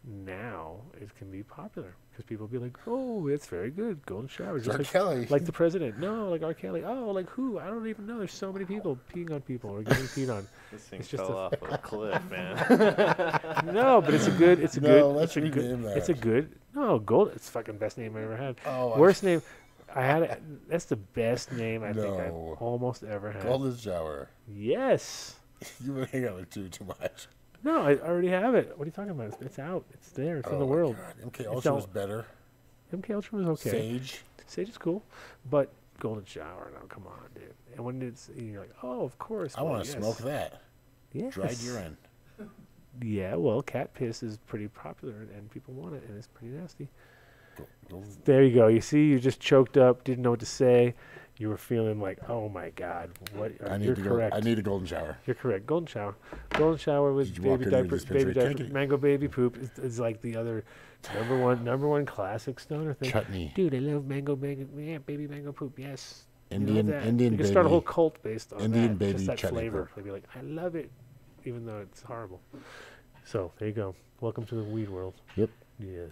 now it can be popular. Because people will be like, oh, it's very good. Golden Shower. Just R. Kelly. Like the president. No, like R. Kelly. Oh, like who? I don't even know. There's so many people peeing on people or getting peed on. This thing it's just fell off a cliff, man. No, but it's a good. It's a No, good. let's it's a good. rename that. It's a good. No, gold. It's the fucking best name I ever had. Oh, worst name. I had it. That's the best name I think I've No. almost ever had. Golden Shower. Yes. You would hang out with too much. No, I already have it. What are you talking about? It's out. It's there. It's in the world. God. MK Ultra was better. MK Ultra was okay. Sage. Sage is cool, but Golden Shower. Now, come on, dude. And when it's you're like, oh, of course. I want to smoke that. Yes. Dried urine. Yeah, well, cat piss is pretty popular, and people want it, and it's pretty nasty. There you go. You see, you just choked up, didn't know what to say. You were feeling like, oh my God, what? You're correct. I need a golden shower. You're correct. Golden shower. Golden shower with baby diaper, mango baby poop is like the other number one classic stoner thing. Chutney. Dude, I love baby mango poop. Yes. Indian you can start a whole cult based on Indian that. baby Just that chutney flavor. poop. They'd be like, I love it, even though it's horrible. So there you go. Welcome to the weed world. Yep. Yes.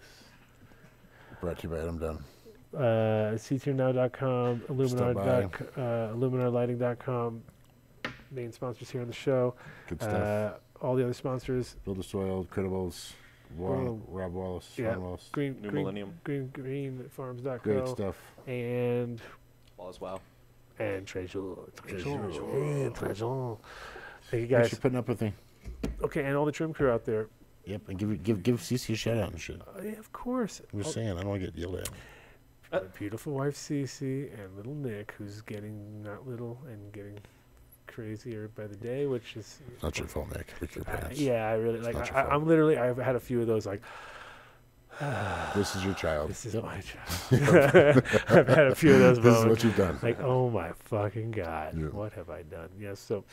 Brought to you by Adam Dunn. ctnow.com, illuminarlighting.com, main sponsors here on the show. Good stuff. All the other sponsors. Build the Soil, Credibles, Rob Wallace, Sean Wallace. New Millennium. Greenfarms.co. Great stuff. And Wallace Wow. And Treasure. Thank you, guys. Thanks for putting up with me. Okay, and all the trim crew out there. Yep, and give CC a shout out and shit. Yeah, of course. I'm just saying, I don't want to get yelled at. My beautiful wife Cece and little Nick, who's getting not little and getting crazier by the day, which is Not your fault, Nick. With your pants. yeah, I really It's like. not your fault. I'm literally. I've had a few of those. Like, This is your child. this is my child. I've had a few of those. This is moments. what you've done. Like, oh my fucking God, Yeah. what have I done? Yes, so.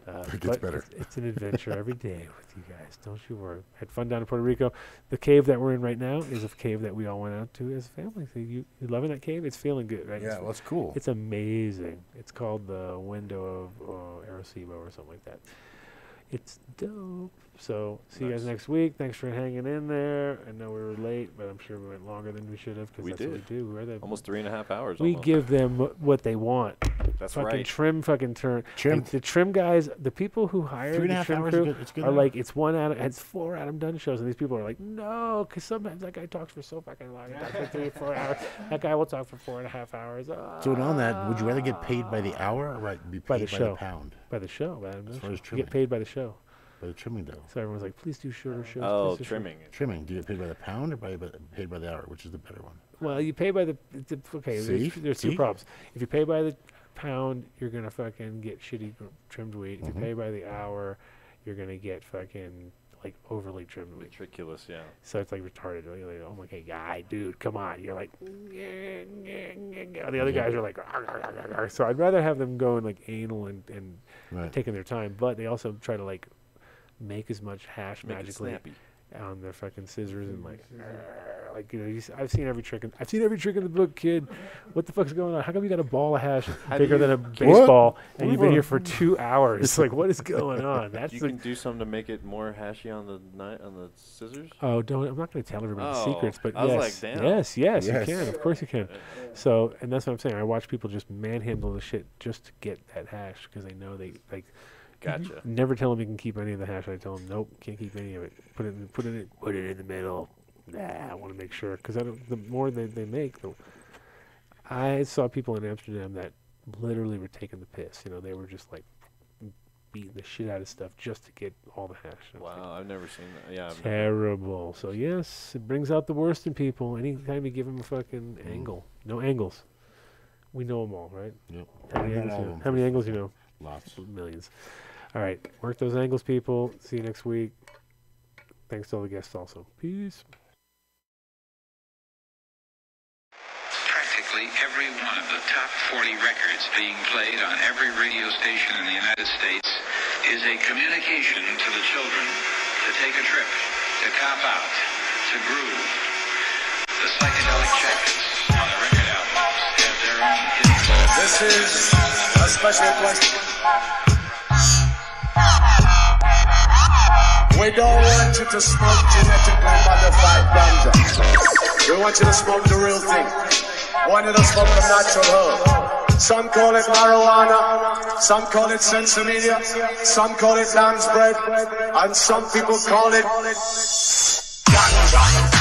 It gets but better. It's an adventure every day with you guys. Don't you worry. Had fun down in Puerto Rico. The cave that we're in right now is a cave that we all went out to as a family. So you loving that cave? It's feeling good, right? Yeah, well, it's cool. It's amazing. It's called the Window of Arecibo or something like that. It's dope. So see you guys next week. Thanks for hanging in there. I know we were late, but I'm sure we went longer than we should have because We that's did. what we do. We're the Almost 3.5 hours. we almost. give them what they want. That's fucking right. Trim fucking turn. Trim. Like, the trim guys, the people who hire 3.5 the trim hours crew is good- it's good are now. like, it's 4 Adam Dunn shows, and these people are like, no, because sometimes that guy talks for so fucking long. He talks for 3 or 4 hours. That guy will talk for 4.5 hours. So on that, would you rather get paid by the hour or be paid By the by show. the pound? By the show, by Adam Dunn As far show. as You trimming. get paid by the show. By the trimming, though. So everyone's like, please do shorter shows. Oh, please do trimming. Trimming. Do you get paid by the pound or paid by the hour? Which is the better one? Well, you pay by the okay. See? There's See? two problems. If you pay by the pound, you're gonna fucking get shitty trimmed wheat. If you pay by the hour, you're gonna get fucking like overly trimmed wheat. Ridiculous, yeah. So it's like retarded. You're like, oh my god, guy, dude, come on. You're like, the other guys are like, so I'd rather have them going like anal and taking their time, but they also try to like make as much hash magically on their fucking scissors and like you know, I've seen every trick in the book, kid. What the fuck's going on? How come you got a ball of hash bigger than a baseball and you've been here for 2 hours? Like, what is going on? That's you can do something to make it more hashy on the scissors. Oh, don't! I'm not going to tell everybody the secrets, but I yes, was like, damn. yes, you can. Of course you can. So, and that's what I'm saying. I watch people just manhandle the shit just to get that hash because they know they like. Gotcha. Never tell them you can keep any of the hash. I tell them, nope, can't keep any of it. Put it in the middle. I want to make sure because the more they make, I saw people in Amsterdam that literally were taking the piss. You know, they were just like beating the shit out of stuff just to get all the hash. Wow, I've never seen that. Yeah, terrible. So yes, it brings out the worst in people. Anytime you give them a fucking angle, no angles. We know them all, right? Yep. How many angles you know? Lots. Millions. All right, work those angles, people. See you next week. Thanks to all the guests also. Peace. Practically every one of the top 40 records being played on every radio station in the United States is a communication to the children to take a trip, to cop out, to groove. The psychedelic jackets on the record albums have their own hidden. This is a special question. We don't want you to smoke genetically modified ganja. We want you to smoke the real thing. We want you to smoke the natural herb. Some call it marijuana, some call it sensimedia, some call it lamb's bread, and some people call it ganja.